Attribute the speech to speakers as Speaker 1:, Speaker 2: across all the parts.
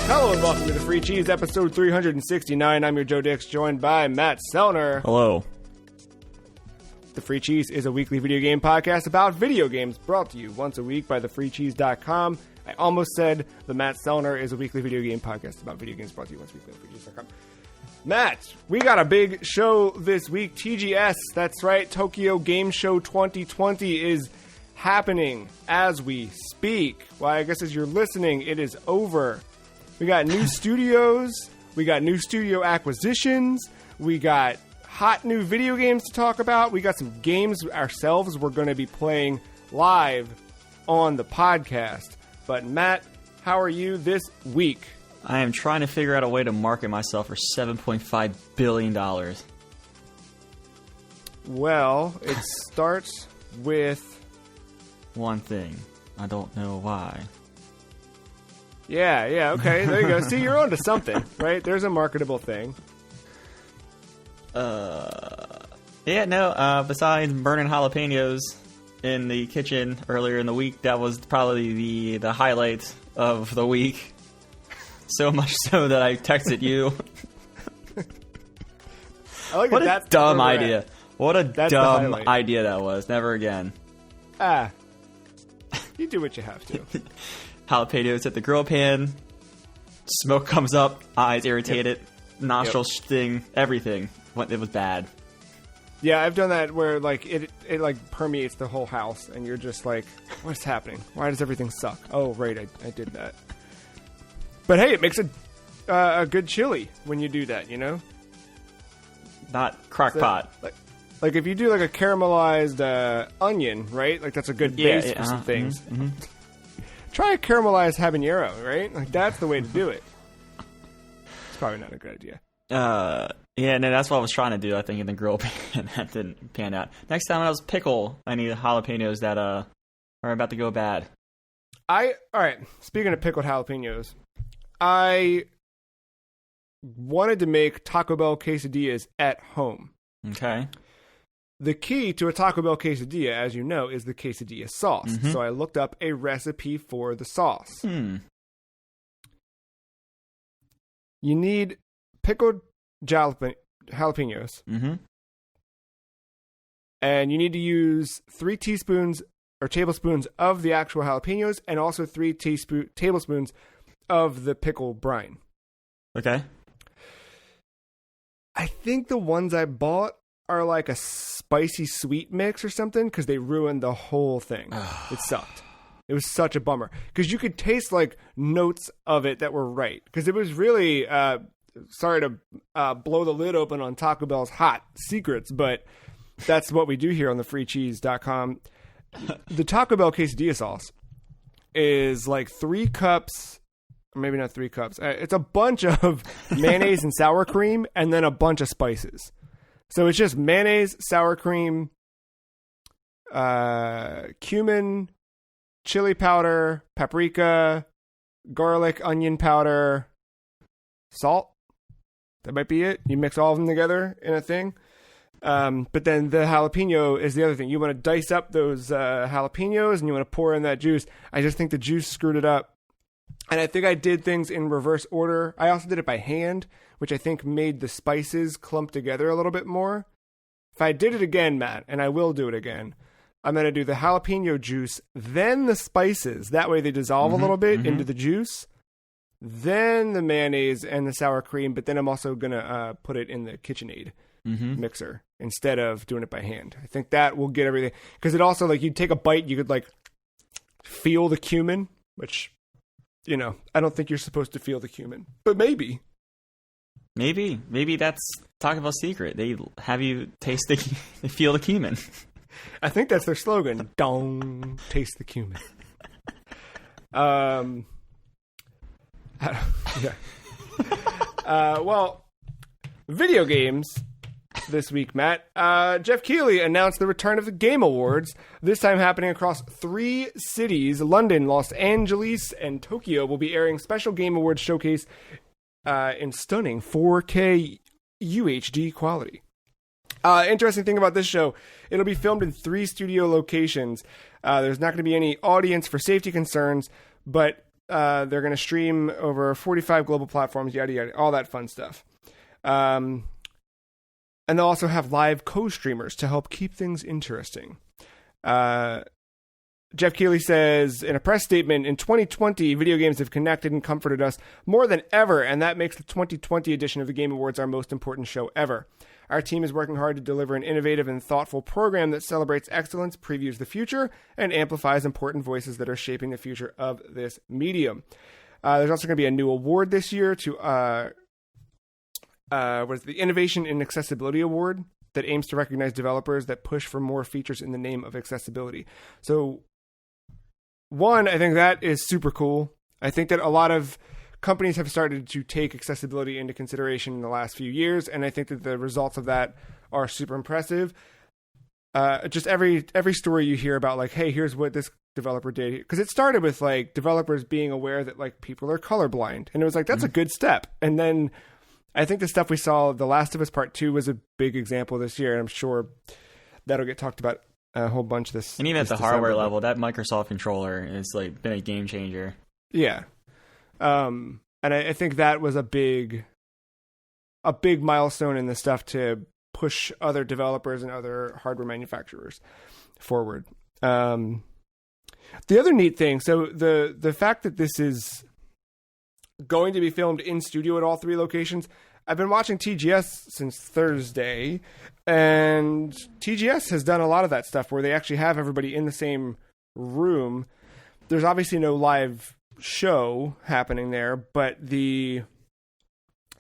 Speaker 1: Hello and welcome to the Free Cheese, episode 369. I'm your Joe Dix, joined by Matt Sellner.
Speaker 2: Hello.
Speaker 1: The Free Cheese is a weekly video game podcast about video games, brought to you once a week by thefreecheese.com. I almost said the Matt Sellner is a weekly video game podcast about video games, brought to you once a week by thefreecheese.com. Matt, we got a big show this week. TGS, that's right, Tokyo Game Show 2020 is happening as we speak. Well, I guess as you're listening, it is over. We got new studios, we got new studio acquisitions, we got hot new video games to talk about, we got some games ourselves we're going to be playing live on the podcast. But Matt, how are you this week?
Speaker 2: I am trying to figure out a way to market myself for $7.5 billion.
Speaker 1: Well, it starts with
Speaker 2: one thing. I don't know why.
Speaker 1: Yeah, okay, there you go. See, you're onto something, right? There's a marketable thing.
Speaker 2: Besides burning jalapenos in the kitchen earlier in the week, that was probably the highlight of the week. So much so that I texted you.
Speaker 1: I like
Speaker 2: what
Speaker 1: that
Speaker 2: a dumb idea. What a dumb idea that was. Never again.
Speaker 1: You do what you have to.
Speaker 2: Jalapenos at the grill pan. Smoke comes up. Eyes irritated. Nostrils sting. Everything. It was bad.
Speaker 1: Yeah, I've done that where like it like permeates the whole house, and you're just like, what's happening? Why does everything suck? Oh, right, I did that. But hey, it makes a good chili when you do that, you know?
Speaker 2: Not crock pot.
Speaker 1: Like if you do like a caramelized onion, right? Like that's a good base for some things. Mm-hmm. Try a caramelized habanero, right? Like that's the way to do it. It's probably not a good idea.
Speaker 2: That's what I was trying to do, I think, in the grill pan. That didn't pan out. Next time when I was pickle, I need jalapenos that are about to go bad.
Speaker 1: Alright, speaking of pickled jalapenos, I wanted to make Taco Bell quesadillas at home.
Speaker 2: Okay.
Speaker 1: The key to a Taco Bell quesadilla, as you know, is the quesadilla sauce.
Speaker 2: Mm-hmm.
Speaker 1: So I looked up a recipe for the sauce. You need pickled jalapenos.
Speaker 2: Mm-hmm.
Speaker 1: And you need to use 3 teaspoons or tablespoons of the actual jalapenos and also 3 tablespoons of the pickle brine.
Speaker 2: Okay.
Speaker 1: I think the ones I bought are like a spicy sweet mix or something because they ruined the whole thing. It sucked. It was such a bummer because you could taste like notes of it that were right because it was really sorry to blow the lid open on Taco Bell's hot secrets, but that's what we do here on thefreecheese.com. The Taco Bell quesadilla sauce is like 3 cups, or maybe not 3 cups. It's a bunch of mayonnaise and sour cream and then a bunch of spices. So it's just mayonnaise, sour cream, cumin, chili powder, paprika, garlic, onion powder, salt. That might be it. You mix all of them together in a thing. But then the jalapeno is the other thing. You want to dice up those jalapenos and you want to pour in that juice. I just think the juice screwed it up. And I think I did things in reverse order. I also did it by hand, which I think made the spices clump together a little bit more. If I did it again, Matt, and I will do it again, I'm going to do the jalapeno juice, then the spices. That way they dissolve a little bit into the juice. Then the mayonnaise and the sour cream, but then I'm also going to put it in the KitchenAid mixer instead of doing it by hand. I think that will get everything. Because it also, like, you'd take a bite, you could, like, feel the cumin, which, you know, I don't think you're supposed to feel the cumin. But maybe.
Speaker 2: Maybe that's Taco Bell's secret. They have you taste they feel the cumin.
Speaker 1: I think that's their slogan. Dong, taste the cumin. Well, video games this week, Matt. Jeff Keighley announced the return of the Game Awards, this time happening across 3 cities. London, Los Angeles, and Tokyo will be airing special Game Awards showcase in stunning 4K UHD quality. Interesting thing about this show, it'll be filmed in 3 studio locations. There's not going to be any audience for safety concerns, but They're going to stream over 45 global platforms, yada, yada, all that fun stuff. And they'll also have live co-streamers to help keep things interesting. Jeff Keighley says in a press statement, in 2020, video games have connected and comforted us more than ever, and that makes the 2020 edition of the Game Awards our most important show ever. Our team is working hard to deliver an innovative and thoughtful program that celebrates excellence, previews the future, and amplifies important voices that are shaping the future of this medium. There's also going to be a new award this year to what is the Innovation in Accessibility Award that aims to recognize developers that push for more features in the name of accessibility. So, one, I think that is super cool. I think that a lot of companies have started to take accessibility into consideration in the last few years, and I think that the results of that are super impressive. Just every story you hear about, like, hey, here's what this developer did, because it started with like developers being aware that like people are colorblind, and it was like that's a good step. And then I think the stuff we saw, The Last of Us Part 2 was a big example this year, and I'm sure that'll get talked about a whole bunch this.
Speaker 2: And even
Speaker 1: this
Speaker 2: at the
Speaker 1: December.
Speaker 2: hardware level, that Microsoft controller has like been a game changer.
Speaker 1: Yeah. And I think that was a big milestone in the stuff to push other developers and other hardware manufacturers forward. The other neat thing, so the fact that this is going to be filmed in studio at all three locations, I've been watching TGS since Thursday, and TGS has done a lot of that stuff where they actually have everybody in the same room. There's obviously no live show happening there, but the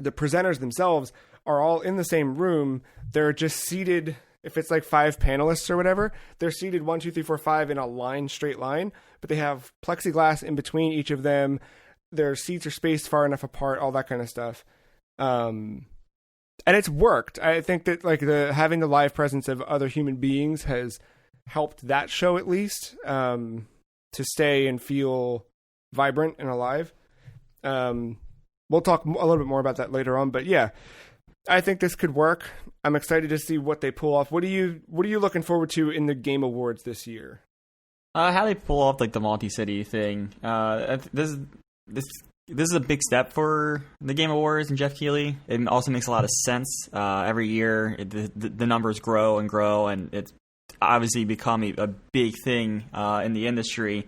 Speaker 1: presenters themselves are all in the same room. They're just seated, if it's like 5 panelists or whatever, they're seated 1, 2, 3, 4, 5 in a straight line, but they have plexiglass in between each of them. Their seats are spaced far enough apart, all that kind of stuff. And it's worked. I think that like having the live presence of other human beings has helped that show at least to stay and feel vibrant and alive. We'll talk a little bit more about that later on, but yeah, I think this could work. I'm excited to see what they pull off. What are you looking forward to in the Game Awards this year?
Speaker 2: How they pull off like the multi-city thing. This is a big step for the Game Awards and Jeff Keighley. It also makes a lot of sense. Every year, the numbers grow and grow, and it's obviously become a big thing in the industry.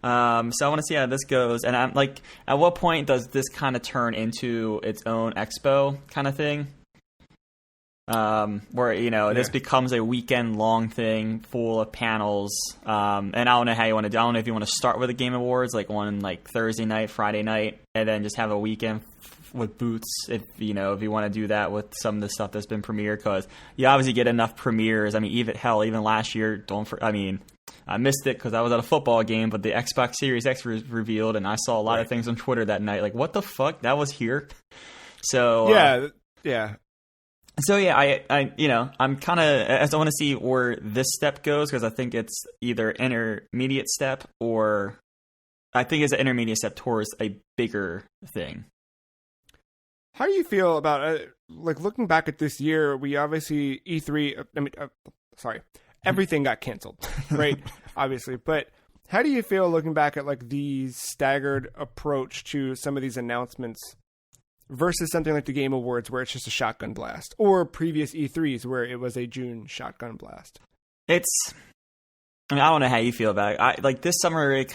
Speaker 2: So I want to see how this goes. And I'm like, at what point does this kind of turn into its own expo kind of thing? Where, this becomes a weekend-long thing full of panels. And I don't know how you want to do. I don't know if you want to start with the Game Awards, like on like Thursday night, Friday night, and then just have a weekend with booths. If you want to do that with some of the stuff that's been premiered, because you obviously get enough premieres. I mean, even last year, I missed it because I was at a football game, but the Xbox Series X was revealed, and I saw a lot of things on Twitter that night. Like, what the fuck? That was here. So
Speaker 1: yeah.
Speaker 2: So yeah, I'm kind of, I want to see where this step goes, because I think it's either intermediate step or I think it's an intermediate step towards a bigger thing.
Speaker 1: How do you feel about like looking back at this year? We obviously E3. Everything got canceled, right? Obviously, but how do you feel looking back at like the staggered approach to some of these announcements versus something like the Game Awards where it's just a shotgun blast, or previous E3s where it was a June shotgun blast?
Speaker 2: I don't know how you feel about it. Like this summer, it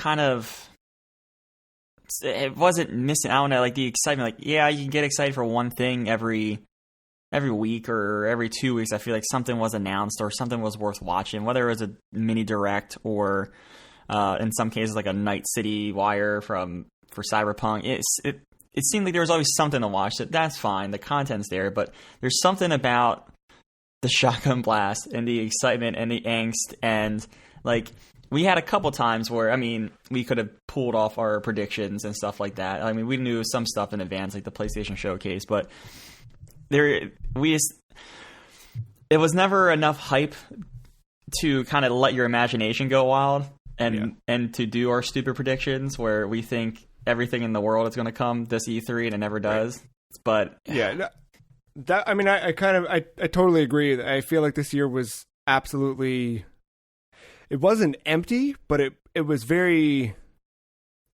Speaker 2: wasn't missing. I don't know, like the excitement. Like, yeah, you can get excited for one thing every week or every 2 weeks. I feel like something was announced or something was worth watching, whether it was a mini direct or in some cases like a Night City wire for Cyberpunk. It seemed like there was always something to watch. That's fine, the content's there, but there's something about the shotgun blast and the excitement and the angst, and like we had a couple times where we could have pulled off our predictions and stuff like that. I mean, we knew some stuff in advance, like the PlayStation Showcase, but it was never enough hype to kind of let your imagination go wild and to do our stupid predictions where we think everything in the world is going to come this E3 and it never does. Right. But
Speaker 1: yeah, I totally agree. I feel like this year was absolutely, it wasn't empty, but it was very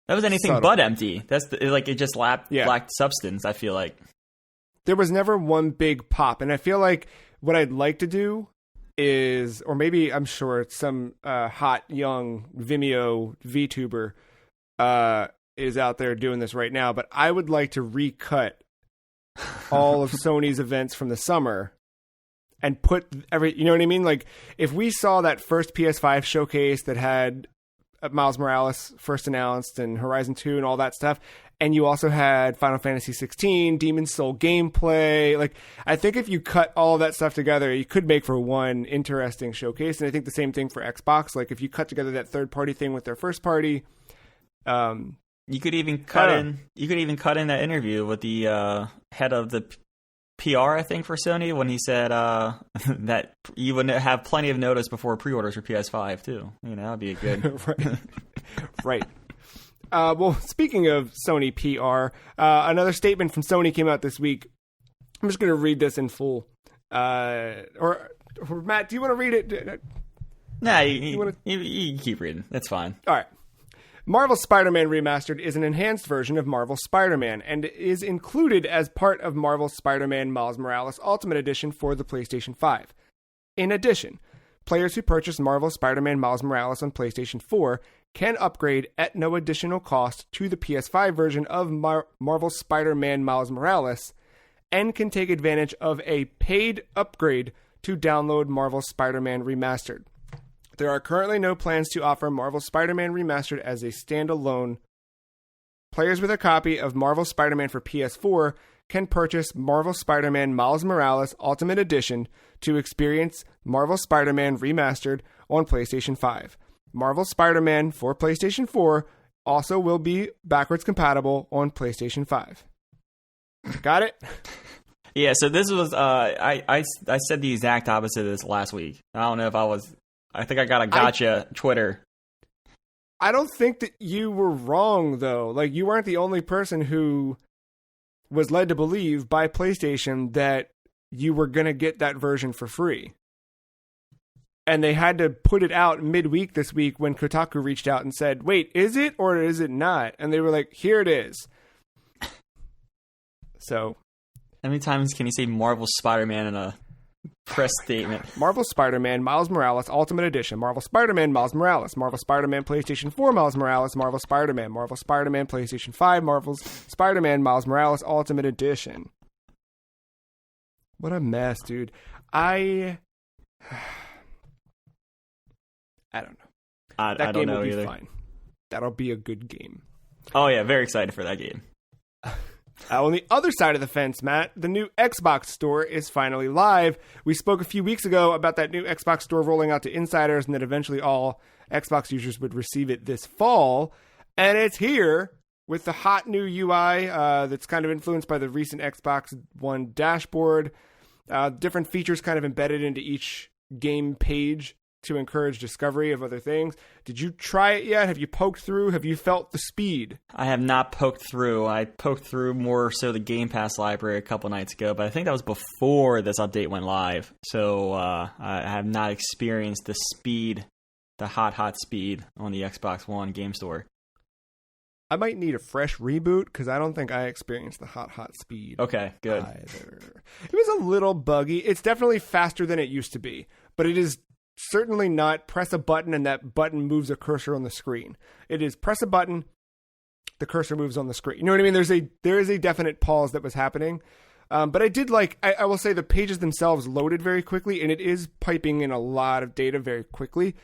Speaker 2: That was anything
Speaker 1: subtle.
Speaker 2: but empty. It just lacked substance, I feel like.
Speaker 1: There was never one big pop. And I feel like what I'd like to do is, or maybe I'm sure it's some hot young Vimeo VTuber is out there doing this right now, but I would like to recut all of Sony's events from the summer and put you know what I mean? Like, if we saw that first PS5 showcase that had Miles Morales first announced and Horizon 2 and all that stuff, and you also had Final Fantasy 16, Demon's Soul gameplay, like, I think if you cut all of that stuff together, you could make for one interesting showcase. And I think the same thing for Xbox. Like, if you cut together that third-party thing with their first party,
Speaker 2: you could even cut in that interview with the head of the PR, I think, for Sony, when he said that you would have plenty of notice before pre-orders for PS5 too. You know, that'd be a good
Speaker 1: right. Well, speaking of Sony PR, another statement from Sony came out this week. I'm just going to read this in full. Or Matt, do you want to read it?
Speaker 2: Nah, you can keep reading. That's fine.
Speaker 1: All right. Marvel Spider-Man Remastered is an enhanced version of Marvel Spider-Man and is included as part of Marvel Spider-Man Miles Morales Ultimate Edition for the PlayStation 5. In addition, players who purchase Marvel Spider-Man Miles Morales on PlayStation 4 can upgrade at no additional cost to the PS5 version of Marvel Spider-Man Miles Morales and can take advantage of a paid upgrade to download Marvel Spider-Man Remastered. There are currently no plans to offer Marvel Spider-Man Remastered as a standalone. Players with a copy of Marvel Spider-Man for PS4 can purchase Marvel Spider-Man Miles Morales Ultimate Edition to experience Marvel Spider-Man Remastered on PlayStation 5. Marvel Spider-Man for PlayStation 4 also will be backwards compatible on PlayStation 5. Got it?
Speaker 2: Yeah, so this was, I said the exact opposite of this last week. I don't know if I think I got a gotcha Twitter.
Speaker 1: I don't think that you were wrong, though. Like, you weren't the only person who was led to believe by PlayStation that you were going to get that version for free. And they had to put it out midweek this week when Kotaku reached out and said, wait, is it or is it not? And they were like, here it is. So,
Speaker 2: how many times can you say Marvel Spider-Man in a press statement?
Speaker 1: Marvel Spider-Man Miles Morales Ultimate Edition, Marvel Spider-Man Miles Morales, Marvel Spider-Man PlayStation 4 Miles Morales, Marvel Spider-Man PlayStation 5, Marvel Spider-Man Miles Morales Ultimate Edition. What a mess, dude. I don't know.
Speaker 2: I don't know either.
Speaker 1: Fine. That'll be a good game.
Speaker 2: Oh yeah, very excited for that game.
Speaker 1: On the other side of the fence, Matt, the new Xbox Store is finally live. We spoke a few weeks ago about that new Xbox Store rolling out to insiders and that eventually all Xbox users would receive it this fall. And it's here with the hot new UI that's kind of influenced by the recent Xbox One dashboard. Different features kind of embedded into each game page to encourage discovery of other things. Did you try it yet? Have you poked through? Have you felt the speed?
Speaker 2: I have not poked through. I poked through more so the Game Pass library a couple nights ago, but I think that was before this update went live. So I have not experienced the speed, the hot speed on the Xbox One game store.
Speaker 1: I might need a fresh reboot because I don't think I experienced the hot speed.
Speaker 2: Okay, good.
Speaker 1: Either. It was a little buggy. It's definitely faster than it used to be, but it is certainly not press a button and that button moves a cursor on the screen. It is press a button, the cursor moves on the screen. You know what I mean? There is a definite pause that was happening. But I did I will say the pages themselves loaded very quickly, and it is piping in a lot of data very quickly.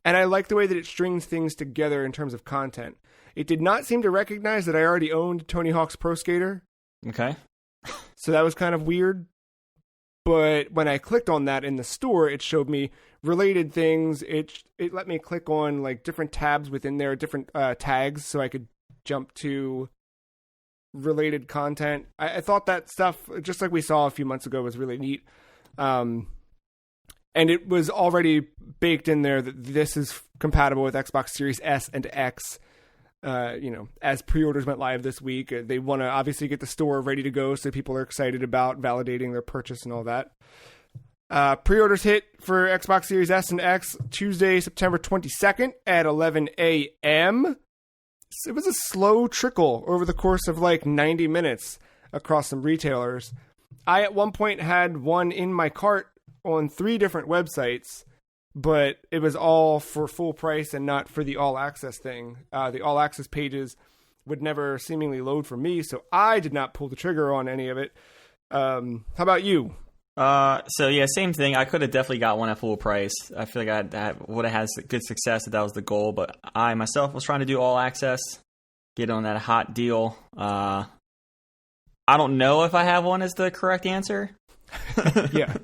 Speaker 1: And I like the way that it strings things together in terms of content. It did not seem to recognize that I already owned Tony Hawk's Pro Skater.
Speaker 2: Okay.
Speaker 1: So that was kind of weird. But when I clicked on that in the store, it showed me related things. It let me click on like different tabs within there, different tags, so I could jump to related content. I thought that stuff, just like we saw a few months ago, was really neat. And it was already baked in there that this is compatible with Xbox Series S and X. As pre-orders went live this week, they want to obviously get the store ready to go so people are excited about validating their purchase and all that. Pre-orders hit for Xbox Series S and X Tuesday, September 22nd at 11 a.m. it was a slow trickle over the course of like 90 minutes across some retailers. I at one point had one in my cart on 3 different websites, but it was all for full price and not for the all access thing. The all access pages would never seemingly load for me, so I did not pull the trigger on any of it. How about you?
Speaker 2: So yeah, same thing. I could have definitely got one at full price. I feel like I would have had good success if that was the goal, but I myself was trying to do all access, get on that hot deal. I don't know if I have one is the correct answer.
Speaker 1: Yeah.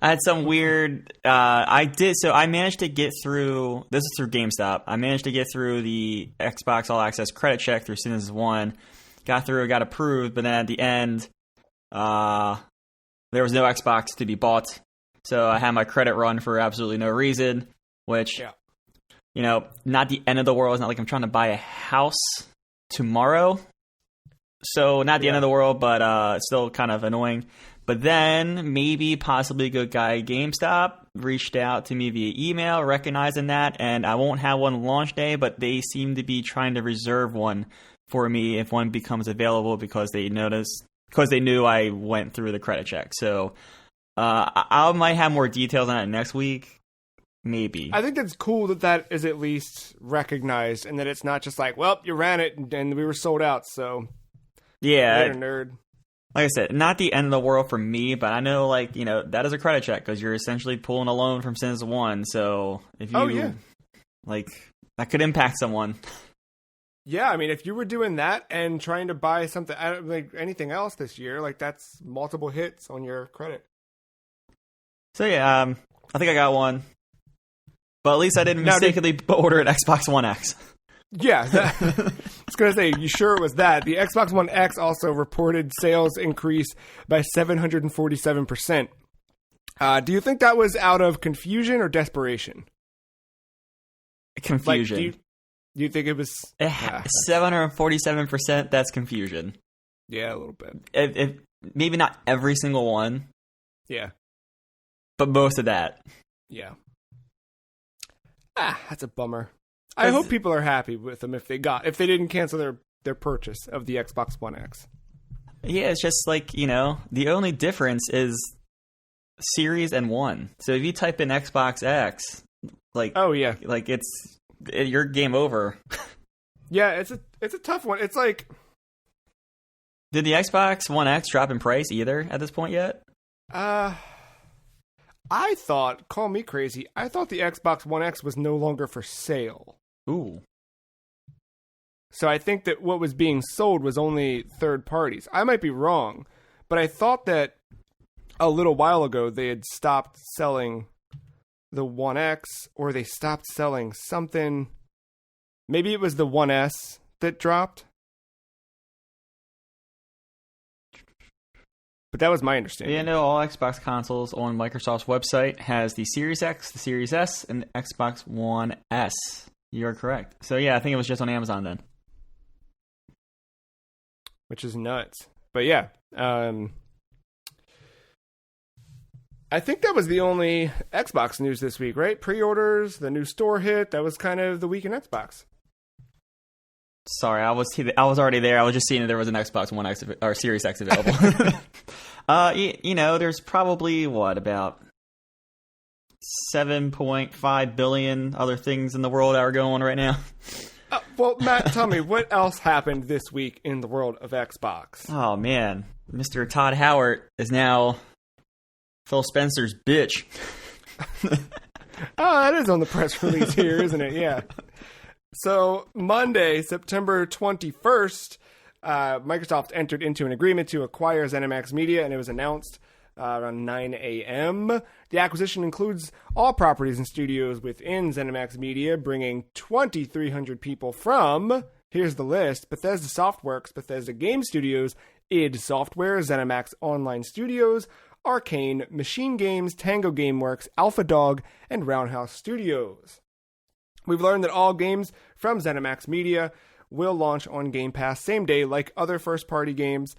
Speaker 2: I had some weird, so I managed to get through, this is through GameStop. I managed to get through the Xbox All Access credit check through Sentinels 1. Got through, got approved, but then at the end, there was no Xbox to be bought, so I had my credit run for absolutely no reason, which, not the end of the world. It's not like I'm trying to buy a house tomorrow, so not the end of the world, but still kind of annoying. But then, maybe, possibly a good guy at GameStop reached out to me via email, recognizing that, and I won't have one launch day, but they seem to be trying to reserve one for me if one becomes available because they knew I went through the credit check. So I might have more details on that next week. Maybe.
Speaker 1: I think that's cool that is at least recognized and that it's not just like, well, you ran it and we were sold out. So
Speaker 2: yeah,
Speaker 1: you're a nerd.
Speaker 2: Like I said, not the end of the world for me, but I know that is a credit check because you're essentially pulling a loan from Sentinels 1. So if you that could impact someone.
Speaker 1: Yeah, I mean, if you were doing that and trying to buy something, like anything else this year, like that's multiple hits on your credit.
Speaker 2: So yeah, I think I got one, but at least I didn't mistakenly order an Xbox One X.
Speaker 1: Yeah, I was gonna say, you sure it was that? The Xbox One X also reported sales increase by 747%. Do you think that was out of confusion or desperation?
Speaker 2: Confusion.
Speaker 1: Like, do you think it was
Speaker 2: 747%? That's confusion.
Speaker 1: Yeah, a little bit.
Speaker 2: If maybe not every single one.
Speaker 1: Yeah,
Speaker 2: but most of that.
Speaker 1: Yeah. That's a bummer. I hope people are happy with them if they didn't cancel their purchase of the Xbox One X.
Speaker 2: Yeah, it's just like, the only difference is Series and One. So if you type in Xbox X, you're game over.
Speaker 1: Yeah, it's a tough one. It's like,
Speaker 2: did the Xbox One X drop in price either at this point yet?
Speaker 1: I thought, call me crazy, I thought the Xbox One X was no longer for sale.
Speaker 2: Ooh.
Speaker 1: So I think that what was being sold was only third parties. I might be wrong, but I thought that a little while ago they had stopped selling the One X, or they stopped selling something. Maybe it was the One S that dropped. But that was my understanding.
Speaker 2: Yeah, no, all Xbox consoles on Microsoft's website has the Series X, the Series S, and the Xbox One S. You're correct. So yeah, I think it was just on Amazon then.
Speaker 1: Which is nuts. But yeah, I think that was the only Xbox news this week, right? Pre-orders, the new store hit. That was kind of the week in Xbox.
Speaker 2: Sorry, I was already there. I was just seeing if there was an Xbox One X or Series X available. There's probably about 7.5 billion other things in the world that are going on right now.
Speaker 1: Well, Matt, tell me, what else happened this week in the world of Xbox?
Speaker 2: Oh, man. Mr. Todd Howard is now Phil Spencer's bitch.
Speaker 1: That is on the press release here, isn't it? Yeah. So, Monday, September 21st, Microsoft entered into an agreement to acquire ZeniMax Media, and it was announced around 9 a.m. The acquisition includes all properties and studios within ZeniMax Media, bringing 2,300 people from, here's the list, Bethesda Softworks, Bethesda Game Studios, id Software, ZeniMax Online Studios, Arcane, Machine Games, Tango Gameworks, Alpha Dog, and Roundhouse Studios. We've learned that all games from ZeniMax Media will launch on Game Pass same day like other first-party games.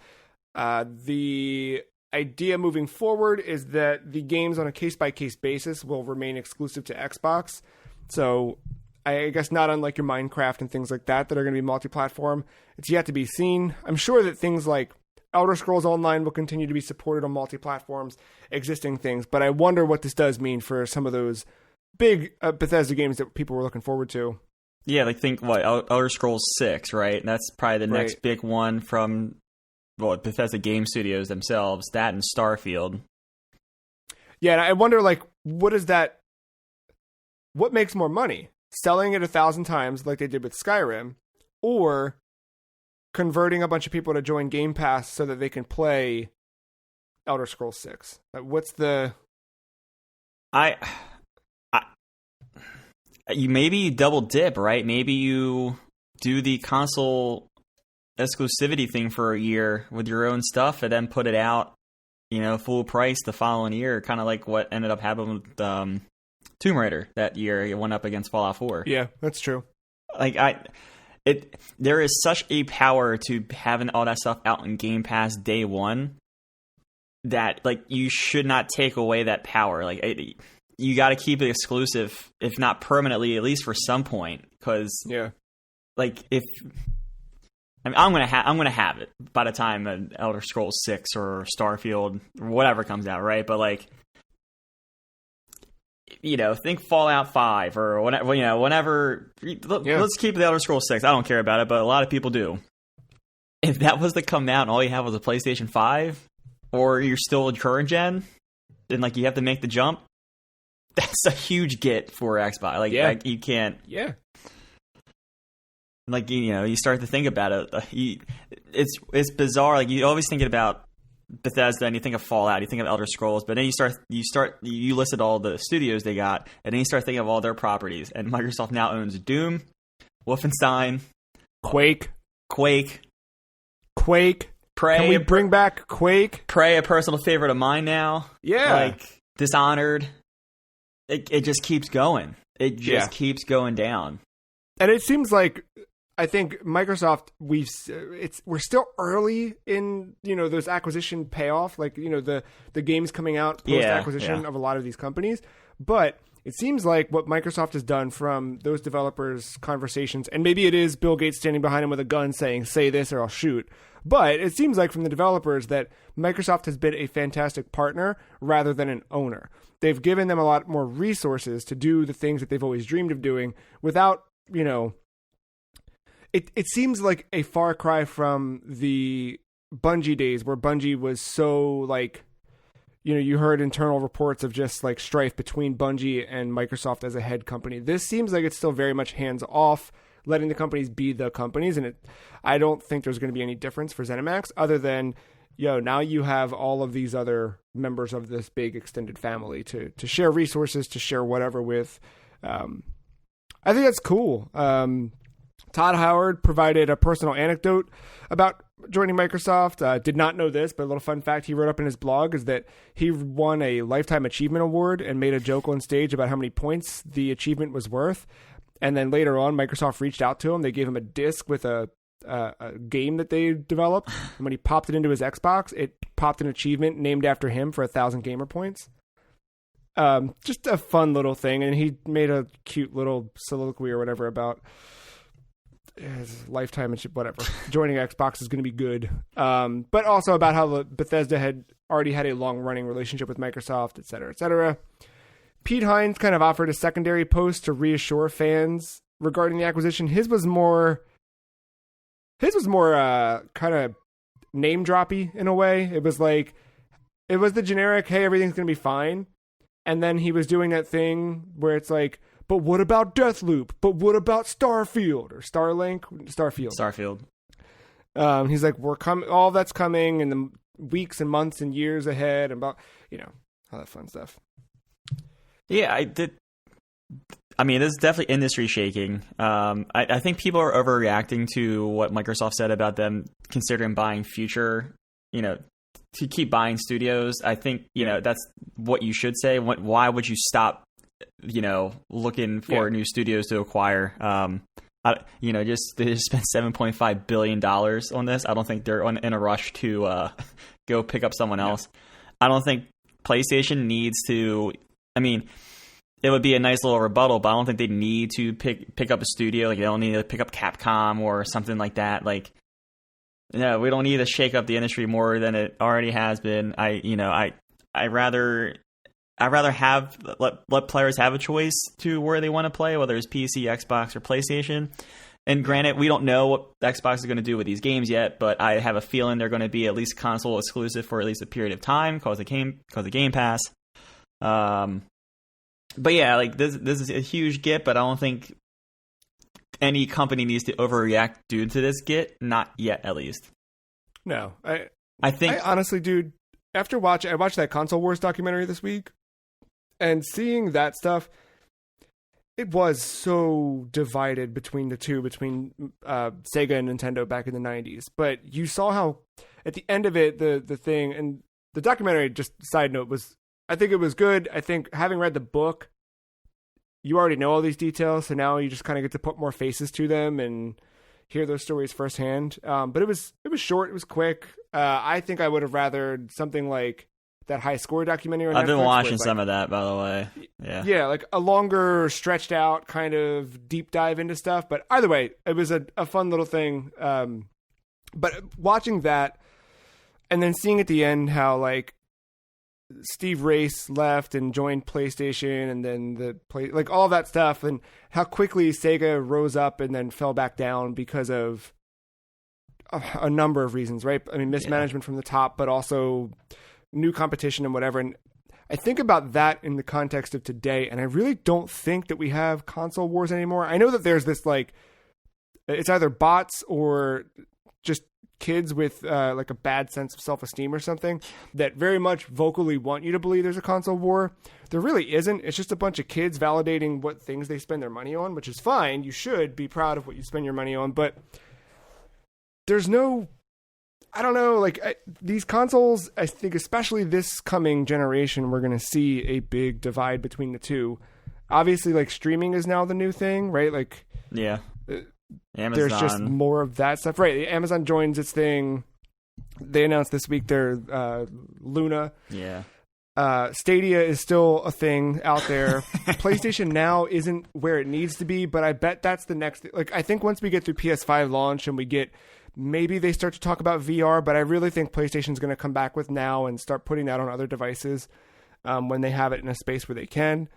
Speaker 1: The idea moving forward is that the games on a case-by-case basis will remain exclusive to Xbox. So I guess not unlike your Minecraft and things like that are going to be multi-platform. It's yet to be seen. I'm sure that things like Elder Scrolls Online will continue to be supported on multi-platforms, existing things, but I wonder what this does mean for some of those big Bethesda games that people were looking forward to.
Speaker 2: Yeah, like think what Elder Scrolls 6, right? That's probably the next big one from Bethesda Game Studios themselves. That and Starfield.
Speaker 1: Yeah, and I wonder, like, what makes more money? Selling it 1,000 times like they did with Skyrim, or converting a bunch of people to join Game Pass so that they can play Elder Scrolls 6? What's the...
Speaker 2: You maybe double dip, right? Maybe you do the console exclusivity thing for a year with your own stuff and then put it out, full price the following year, kind of like what ended up happening with Tomb Raider that year. It went up against Fallout 4.
Speaker 1: Yeah, that's true.
Speaker 2: There is such a power to having all that stuff out in Game Pass day one that you should not take away that power. You got to keep it exclusive, if not permanently, at least for some point. Because I'm gonna have it by the time Elder Scrolls 6 or Starfield or whatever comes out, right? But think Fallout 5 or whenever. Let's keep the Elder Scrolls 6. I don't care about it, but a lot of people do. If that was to come out and all you have was a PlayStation 5, or you're still in current gen, then you have to make the jump. That's a huge get for Xbox. You can't.
Speaker 1: Yeah.
Speaker 2: You start to think about it. It's bizarre. You always thinking about Bethesda and you think of Fallout, you think of Elder Scrolls, but then you listed all the studios they got, and then you start thinking of all their properties. And Microsoft now owns Doom, Wolfenstein,
Speaker 1: Quake.
Speaker 2: Prey.
Speaker 1: Can we bring back Quake?
Speaker 2: Prey, a personal favorite of mine now.
Speaker 1: Yeah.
Speaker 2: Dishonored. It just keeps going. It just keeps going down.
Speaker 1: And it seems like, I think Microsoft, we're still early in, those acquisition payoff, the games coming out post acquisition of a lot of these companies. But it seems like what Microsoft has done from those developers' conversations, and maybe it is Bill Gates standing behind him with a gun saying, say this or I'll shoot. But it seems like from the developers that Microsoft has been a fantastic partner rather than an owner. They've given them a lot more resources to do the things that they've always dreamed of doing without, It seems like a far cry from the Bungie days where Bungie was so you heard internal reports of just strife between Bungie and Microsoft as a head company. This seems like it's still very much hands off, letting the companies be the companies. And I don't think there's going to be any difference for ZeniMax other than, now you have all of these other members of this big extended family to share resources, to share whatever with. I think that's cool. Todd Howard provided a personal anecdote about joining Microsoft. Did not know this, but a little fun fact he wrote up in his blog is that he won a Lifetime Achievement Award and made a joke on stage about how many points the achievement was worth. And then later on, Microsoft reached out to him. They gave him a disc with a game that they developed. And when he popped it into his Xbox, it popped an achievement named after him for 1,000 gamer points. Just a fun little thing. And he made a cute little soliloquy or whatever about his lifetime and whatever. Joining Xbox is going to be good. But also about how Bethesda had already had a long-running relationship with Microsoft, et cetera, et cetera. Pete Hines kind of offered a secondary post to reassure fans regarding the acquisition. His was more kind of name-droppy in a way. It was the generic, hey, everything's going to be fine. And then he was doing that thing where it's but what about Deathloop? But what about Starfield or Starlink? Starfield. He's we're coming. All that's coming in the weeks and months and years ahead, and about all that fun stuff.
Speaker 2: Yeah, I did. I mean, this is definitely industry shaking. I think people are overreacting to what Microsoft said about them considering buying future. To keep buying studios. I think that's what you should say. Why would you stop? Looking for new studios to acquire. They just spent $7.5 billion on this. I don't think they're in a rush to go pick up someone else. I don't think PlayStation needs to. I mean, it would be a nice little rebuttal, but I don't think they need to pick up a studio. Like, they don't need to pick up Capcom or something like that. Like, no, we don't need to shake up the industry more than it already has been. I rather let players have a choice to where they want to play, whether it's PC, Xbox, or PlayStation. And granted, we don't know what Xbox is going to do with these games yet, but I have a feeling they're going to be at least console exclusive for at least a period of time because of Game Pass. But yeah, like this is a huge get, but I don't think any company needs to overreact due to this get. Not yet, at least.
Speaker 1: No, I honestly, dude, I watched that Console Wars documentary this week, and seeing that stuff, it was so divided between the two, between Sega and Nintendo back in the 90s. But you saw how, at the end of it, the thing, and the documentary, just side note, I think it was good. I think having read the book, you already know all these details, so now you just kind of get to put more faces to them and hear those stories firsthand. But it was short, it was quick. I think I would have rathered something like that High Score documentary on Netflix.
Speaker 2: I've been watching some of that, by the way.
Speaker 1: Yeah, like a longer, stretched out kind of deep dive into stuff. But either way, it was a fun little thing. But watching that and then seeing at the end how like Steve Race left and joined PlayStation, and then like all that stuff, and how quickly Sega rose up and then fell back down because of a number of reasons, right? I mean, mismanagement from the top, but also new competition and whatever. And I think about that in the context of today, and I really don't think that we have console wars anymore. I know that there's this like, it's either bots or just kids with like a bad sense of self-esteem or something that very much vocally want you to believe there's a console war. There really isn't. It's just a bunch of kids validating what things they spend their money on, which is fine. You should be proud of what you spend your money on, but there's no, I don't know, like these consoles, I think especially this coming generation, we're going to see a big divide between the two. Obviously, like streaming is now the new thing, right? Like,
Speaker 2: yeah. Amazon.
Speaker 1: There's just more of that stuff. Right. Amazon joins its thing. They announced this week their Luna.
Speaker 2: Yeah.
Speaker 1: Stadia is still a thing out there. PlayStation Now isn't where it needs to be, but I bet that's the next. Like, I think once we get through PS5 launch and we get, maybe they start to talk about VR, but I really think PlayStation's going to come back with Now and start putting that on other devices when they have it in a space where they can.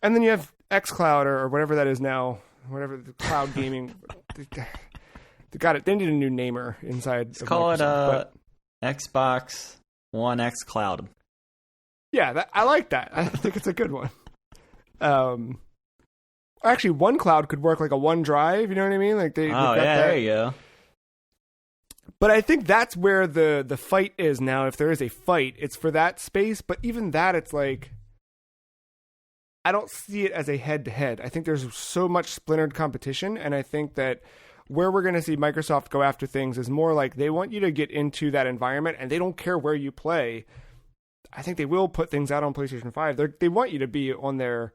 Speaker 1: And then you have xCloud or whatever that is now. Whatever the cloud gaming, they got it. They need a new namer inside.
Speaker 2: Let's call it Xbox One X Cloud.
Speaker 1: Yeah, I like that. I think it's a good one. Actually, one cloud could work like a OneDrive. You know what I mean? Like they.
Speaker 2: Oh yeah, there you go.
Speaker 1: But I think that's where the fight is now. If there is a fight, it's for that space. But even that, it's like, I don't see it as a head-to-head. I think there's so much splintered competition, and I think that where we're going to see Microsoft go after things is more like they want you to get into that environment, and they don't care where you play. I think they will put things out on PlayStation 5. They want you to be on their...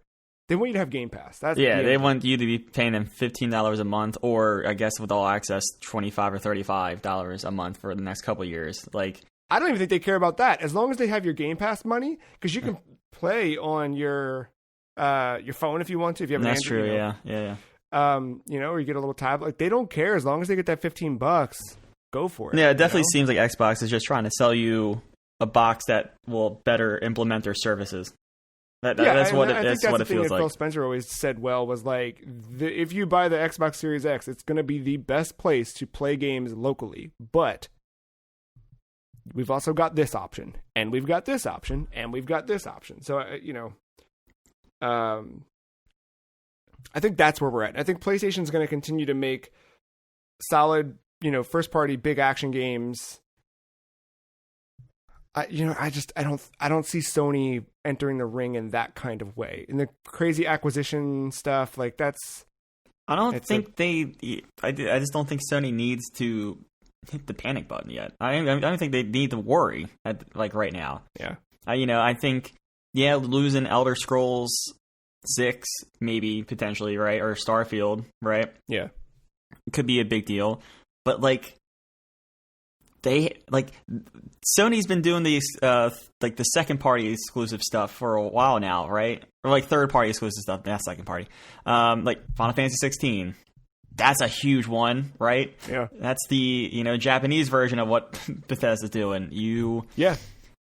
Speaker 1: They want you to have Game Pass.
Speaker 2: They want you to be paying them $15 a month, or I guess with all access, $25 or $35 a month for the next couple of years. Like,
Speaker 1: I don't even think they care about that. As long as they have your Game Pass money, because you can play on your phone if you want to. If you have an
Speaker 2: That's
Speaker 1: Android,
Speaker 2: true. Yeah.
Speaker 1: Or you get a little tablet. Like, they don't care as long as they get that $15. Go for it.
Speaker 2: Yeah, it definitely seems like Xbox is just trying to sell you a box that will better implement their services. That's what it feels like.
Speaker 1: Phil Spencer always said was like, if you buy the Xbox Series X, it's going to be the best place to play games locally. But we've also got this option, and we've got this option, and we've got this option. So, I think that's where we're at. I think PlayStation's going to continue to make solid, first-party big action games. I don't see Sony entering the ring in that kind of way. In the crazy acquisition stuff, like that's.
Speaker 2: I just don't think Sony needs to hit the panic button yet. I don't think they need to worry right now.
Speaker 1: Yeah.
Speaker 2: I think losing Elder Scrolls 6 maybe potentially, right, or Starfield, right?
Speaker 1: Yeah.
Speaker 2: Could be a big deal, but like, they like Sony's been doing these like the second party exclusive stuff for a while now, right? Or like third party exclusive stuff, not second party. Like Final Fantasy 16. That's a huge one, right?
Speaker 1: Yeah.
Speaker 2: That's the, Japanese version of what Bethesda's doing.
Speaker 1: Yeah.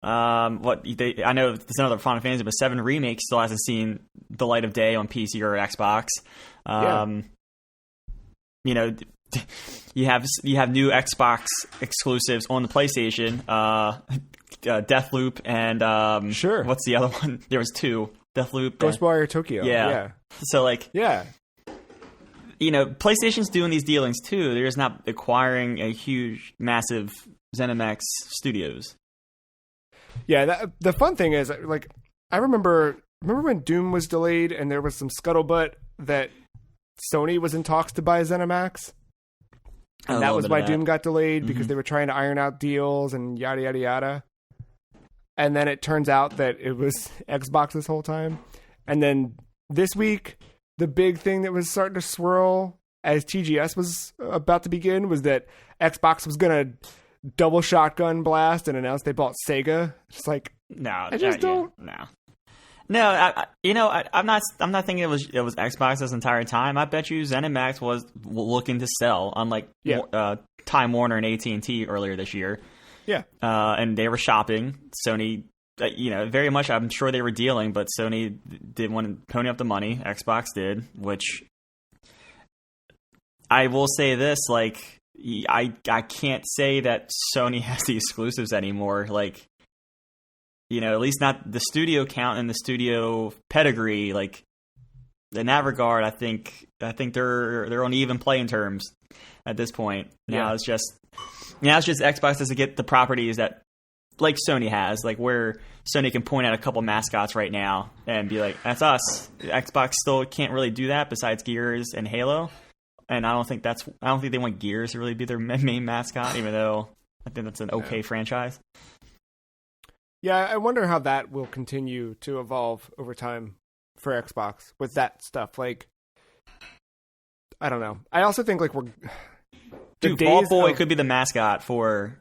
Speaker 2: I know there's another Final Fantasy, but 7 Remake still hasn't seen the light of day on PC or Xbox. You have new Xbox exclusives on the PlayStation, Deathloop and
Speaker 1: sure.
Speaker 2: What's the other one? There was 2, Deathloop,
Speaker 1: Ghostwire Tokyo. Yeah.
Speaker 2: So PlayStation's doing these dealings too. They're just not acquiring a huge, massive ZeniMax studios.
Speaker 1: Yeah, the fun thing is, like, I remember when Doom was delayed and there was some scuttlebutt that Sony was in talks to buy ZeniMax. And that was why Doom got delayed, because they were trying to iron out deals and yada, yada, yada. And then it turns out that it was Xbox this whole time. And then this week, the big thing that was starting to swirl as TGS was about to begin was that Xbox was going to double shotgun blast and announce they bought Sega. Just like,
Speaker 2: no,
Speaker 1: I just don't.
Speaker 2: No. I'm not thinking it was Xbox this entire time. I bet you ZeniMax was looking to sell, unlike Time Warner and AT&T earlier this year.
Speaker 1: Yeah,
Speaker 2: and they were shopping. Sony, very much. I'm sure they were dealing, but Sony didn't want to pony up the money. Xbox did, which I will say this: like, I can't say that Sony has the exclusives anymore. Like, at least not the studio count and the studio pedigree. Like, in that regard, I think they're on even playing terms at this point. Now it's just Xbox doesn't get the properties that like Sony has, like where Sony can point at a couple mascots right now and be like, "That's us." Xbox still can't really do that besides Gears and Halo, and I don't think they want Gears to really be their main mascot, even though I think that's an okay franchise.
Speaker 1: Yeah, I wonder how that will continue to evolve over time for Xbox with that stuff. Like, I don't know. I also think, like,
Speaker 2: Fall Boy could be the mascot for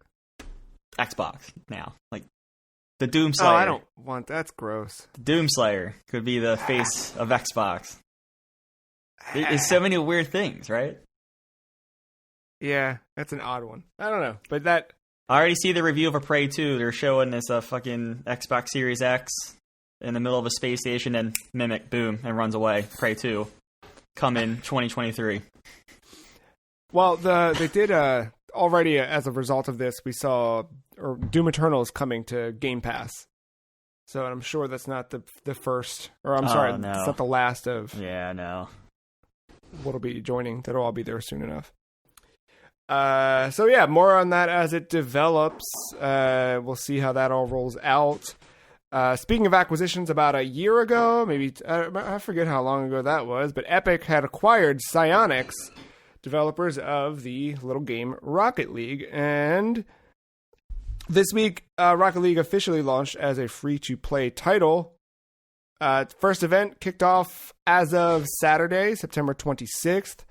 Speaker 2: Xbox now. Like, the Doomslayer.
Speaker 1: Oh, I don't want that's gross.
Speaker 2: The Doomslayer could be the face of Xbox. There's so many weird things, right?
Speaker 1: Yeah, that's an odd one. I don't know, but that.
Speaker 2: I already see the review of a Prey 2. They're showing this fucking Xbox Series X in the middle of a space station, and Mimic, boom, and runs away. Prey 2, come in 2023.
Speaker 1: Well, they did already as a result of this. We saw Doom Eternal is coming to Game Pass, so I'm sure that's not the first, or I'm sorry,
Speaker 2: no.
Speaker 1: It's not the last of.
Speaker 2: Yeah, no.
Speaker 1: What'll be joining? That'll all be there soon enough. So yeah, more on that as it develops. We'll see how that all rolls out. Speaking of acquisitions, about a year ago, maybe I forget how long ago that was, but Epic had acquired Psyonix, developers of the little game Rocket League, and this week Rocket League officially launched as a free-to-play title. First event kicked off as of Saturday, September 26th.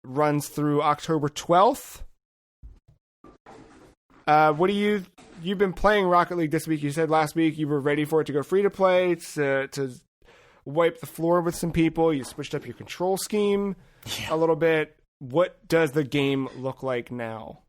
Speaker 1: Runs through October 12th. What do you've been playing Rocket League this week? You said last week you were ready for it to go free to play, to wipe the floor with some people. You switched up your control scheme a little bit. What does the game look like now?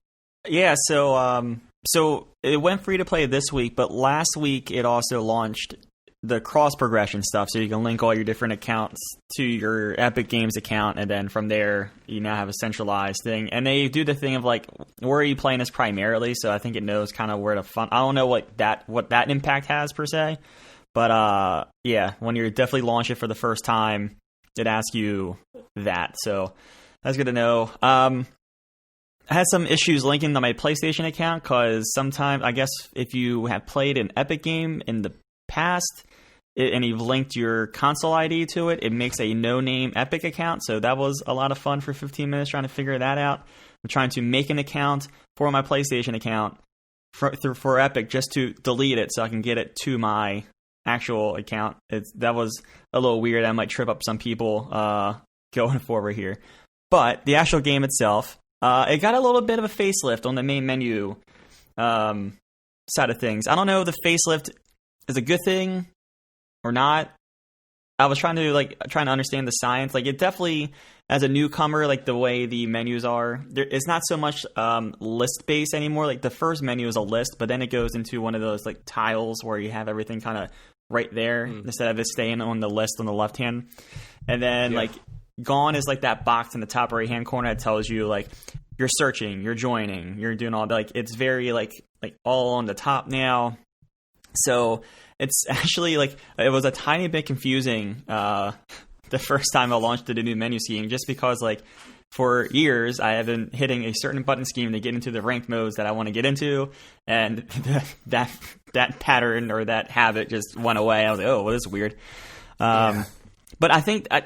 Speaker 2: Yeah, so it went free to play this week, but last week it also launched the cross progression stuff, so you can link all your different accounts to your Epic Games account, and then from there you now have a centralized thing. And they do the thing of like, where are you playing this primarily? So I think it knows kind of where to fun. I don't know what that impact has per se, but yeah, when you're definitely launch it for the first time, it asks you that. So that's good to know. I had some issues linking to my PlayStation account because sometimes, I guess, if you have played an Epic game in the past and you've linked your console ID to it, it makes a no-name Epic account. So that was a lot of fun for 15 minutes trying to figure that out. I'm trying to make an account for my PlayStation account for Epic just to delete it so I can get it to my actual account. That was a little weird. I might trip up some people going forward here. But the actual game itself, It got a little bit of a facelift on the main menu side of things. I don't know if the facelift is a good thing or not. I was trying to understand the science. Like, it definitely, as a newcomer, like the way the menus are, it's not so much list based anymore. Like, the first menu is a list, but then it goes into one of those like tiles where you have everything kind of right there instead of it staying on the list on the left hand. And then like gone is like that box in the top right hand corner that tells you like you're searching, you're joining, you're doing all that. Like, it's very like all on the top now. So it's actually like, it was a tiny bit confusing the first time I launched the new menu scheme, just because like for years I have been hitting a certain button scheme to get into the ranked modes that I want to get into, and that pattern or that habit just went away. I was like, oh, well, this is weird. But I think I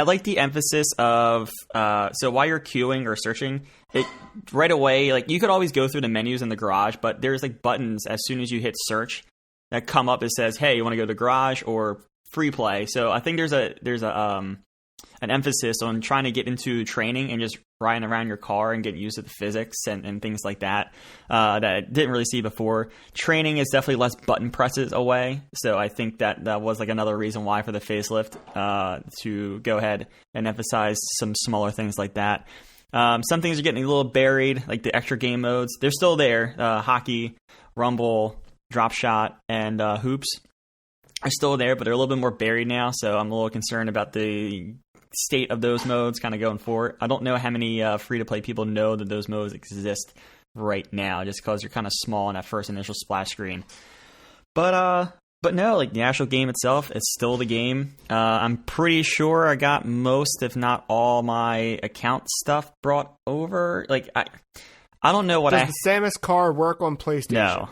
Speaker 2: like the emphasis of so while you're queuing or searching, it right away, like, you could always go through the menus in the garage, but there's like buttons as soon as you hit search that come up. It says, hey, you want to go to garage or free play. So I think there's an emphasis on trying to get into training and just riding around your car and getting used to the physics and things like that that I didn't really see before. Training is definitely less button presses away. So I think that was like another reason why for the facelift to go ahead and emphasize some smaller things like that. Some things are getting a little buried, like the extra game modes. They're still there. Hockey, Rumble, Drop Shot, and Hoops are still there, but they're a little bit more buried now. So I'm a little concerned about the state of those modes kind of going forward. I don't know how many free-to-play people know that those modes exist right now, just because they're kind of small in that first initial splash screen. But no, like, the actual game itself, it's still the game. I'm pretty sure I got most, if not all, my account stuff brought over. Like, I don't know what
Speaker 1: Does the Samus car work on PlayStation?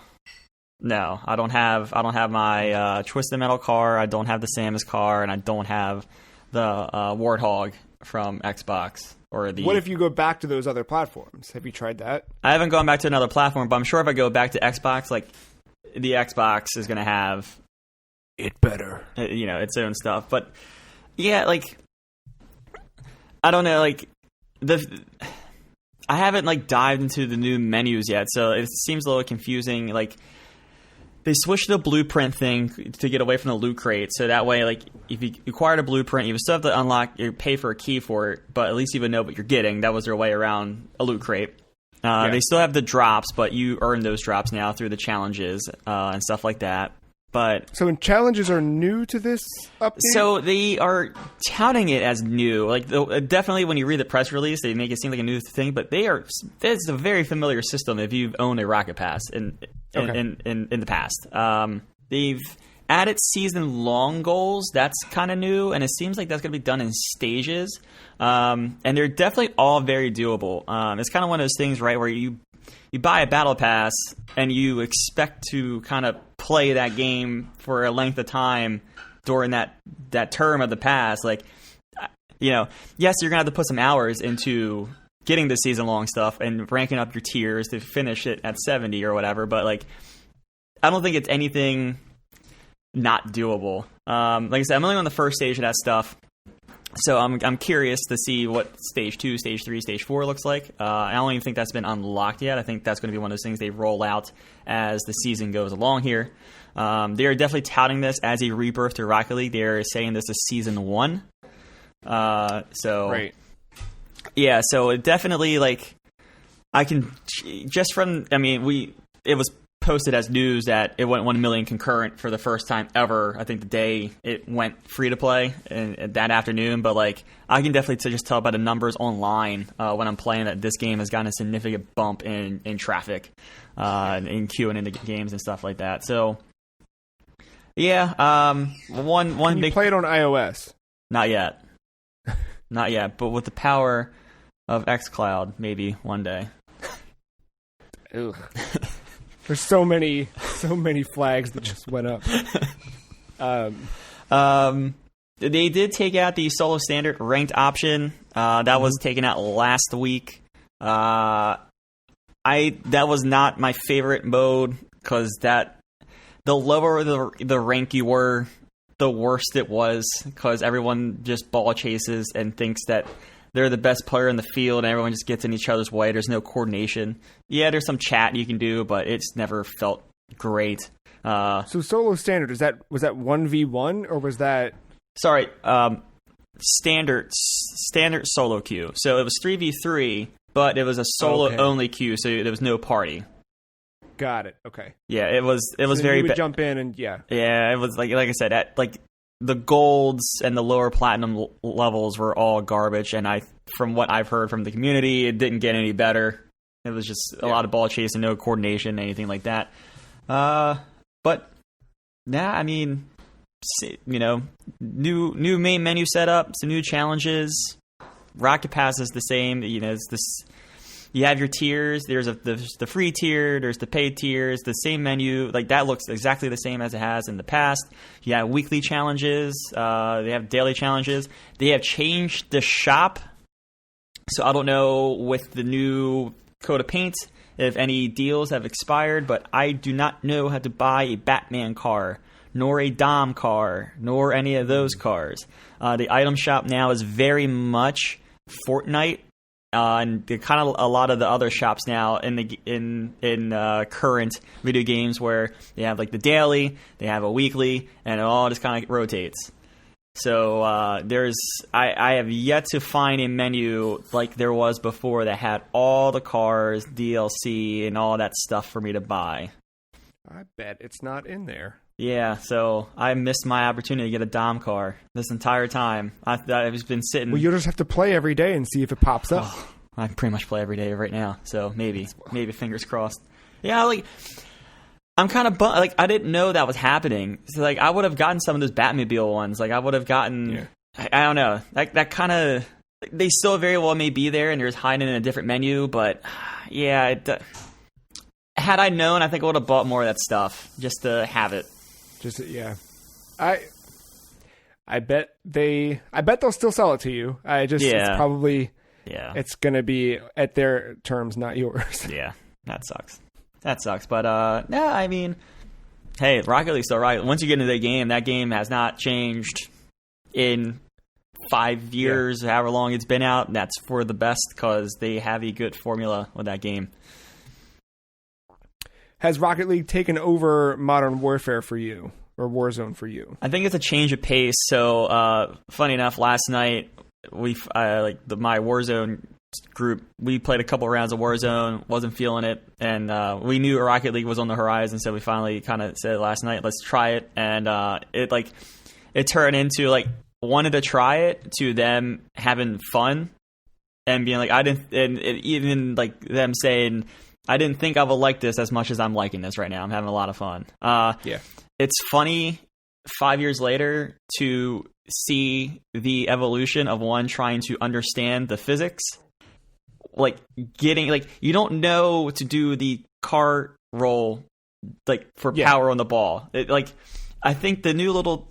Speaker 2: No, I don't have my Twisted Metal car. I don't have the Samus car, and I don't have the Warthog from Xbox.
Speaker 1: What if you go back to those other platforms? Have you tried that?
Speaker 2: I haven't gone back to another platform, but I'm sure if I go back to Xbox, like, the Xbox is going to have
Speaker 1: it better,
Speaker 2: its own stuff. But yeah, like, I don't know, like, I haven't like dived into the new menus yet, so it seems a little confusing. Like, they switched the blueprint thing to get away from the loot crate, so that way, like, if you acquired a blueprint, you would still have to unlock, you pay for a key for it, but at least you would know what you're getting. That was their way around a loot crate. They still have the drops, but you earn those drops now through the challenges and stuff like that. But
Speaker 1: so, challenges are new to this update?
Speaker 2: So they are touting it as new. Like, definitely when you read the press release, they make it seem like a new thing. But it's a very familiar system if you've owned a Rocket Pass in the past. They've added season-long goals. That's kind of new, and it seems like that's going to be done in stages. And they're definitely all very doable. It's kind of one of those things, right, where you buy a battle pass and you expect to kind of play that game for a length of time during that term of the pass. Like, yes, you're gonna have to put some hours into getting the season long stuff and ranking up your tiers to finish it at 70 or whatever. But like, I don't think it's anything not doable. Like I said, I'm only on the first stage of that stuff. So I'm curious to see what Stage 2, Stage 3, Stage 4 looks like. I don't even think that's been unlocked yet. I think that's going to be one of those things they roll out as the season goes along here. They are definitely touting this as a rebirth to Rocket League. They're saying this is Season 1.
Speaker 1: Right.
Speaker 2: Yeah, so it definitely, like, I can, just from, I mean, it was posted as news that it went 1 million concurrent for the first time ever. I think the day it went free to play and that afternoon. But like, I can definitely just tell by the numbers online when I'm playing that this game has gotten a significant bump in traffic in queuing into games and stuff like that. So yeah, one
Speaker 1: can you play it on iOS?
Speaker 2: Not yet, not yet. But with the power of xCloud, maybe one day.
Speaker 1: Ugh. There's so many flags that just went up.
Speaker 2: They did take out the solo standard ranked option. That was taken out last week. That was not my favorite mode, because the lower the rank you were, the worse it was, because everyone just ball chases and thinks that they're the best player in the field and everyone just gets in each other's way. There's no coordination. Yeah, there's some chat you can do, but it's never felt great.
Speaker 1: So solo standard, was that 1v1 or was that...
Speaker 2: Sorry, standard solo queue. So it was 3v3, but it was a solo only queue, so there was no party.
Speaker 1: Got it. Okay.
Speaker 2: Yeah, it was
Speaker 1: so
Speaker 2: very.
Speaker 1: You would jump in and yeah.
Speaker 2: Yeah, it was like I said, at like the golds and the lower platinum levels were all garbage, and from what I've heard from the community, it didn't get any better. It was just a lot of ball chasing, no coordination, anything like that. But yeah, I mean, you know, new main menu setup, some new challenges. Rocket Pass is the same. You know, it's this. You have your tiers. There's the free tier. There's the paid tiers. The same menu, like that looks exactly the same as it has in the past. You have weekly challenges. They have daily challenges. They have changed the shop. So I don't know with the new coat of paint if any deals have expired, but I do not know how to buy a Batman car, nor a Dom car, nor any of those cars. The item shop now is very much Fortnite. And kind of a lot of the other shops now in current video games where they have like the daily, they have a weekly, and it all just kind of rotates. So I have yet to find a menu like there was before that had all the cars, DLC, and all that stuff for me to buy.
Speaker 1: I bet it's not in there.
Speaker 2: Yeah, so I missed my opportunity to get a Dom car this entire time. I've just been sitting...
Speaker 1: Well, you'll just have to play every day and see if it pops up.
Speaker 2: Oh, I pretty much play every day right now, so maybe fingers crossed. Yeah, like, I'm kind of bummed. Like, I didn't know that was happening. So, like, I would have gotten some of those Batmobile ones. Like, I would have gotten... Yeah. I don't know. That kind of... They still very well may be there, and they're just hiding in a different menu, but, yeah... had I known, I think I would have bought more of that stuff just to have it.
Speaker 1: Yeah, I bet they'll still sell it to you. It's probably it's gonna be at their terms, not yours.
Speaker 2: Yeah, that sucks. But I mean, hey, Rocket League's still right. Once you get into the game, that game has not changed in 5 years, however long it's been out. That's for the best because they have a good formula with that game.
Speaker 1: Has Rocket League taken over Modern Warfare for you, or Warzone for you?
Speaker 2: I think it's a change of pace. So, funny enough, last night my Warzone group, we played a couple rounds of Warzone, wasn't feeling it, and we knew Rocket League was on the horizon, so we finally kind of said last night, let's try it, and it turned into like wanted to try it to them having fun and being like even like them saying, I didn't think I would like this as much as I'm liking this right now. I'm having a lot of fun. It's funny 5 years later to see the evolution of one trying to understand the physics. Like you don't know to do the cart roll like for power on the ball. I think the new little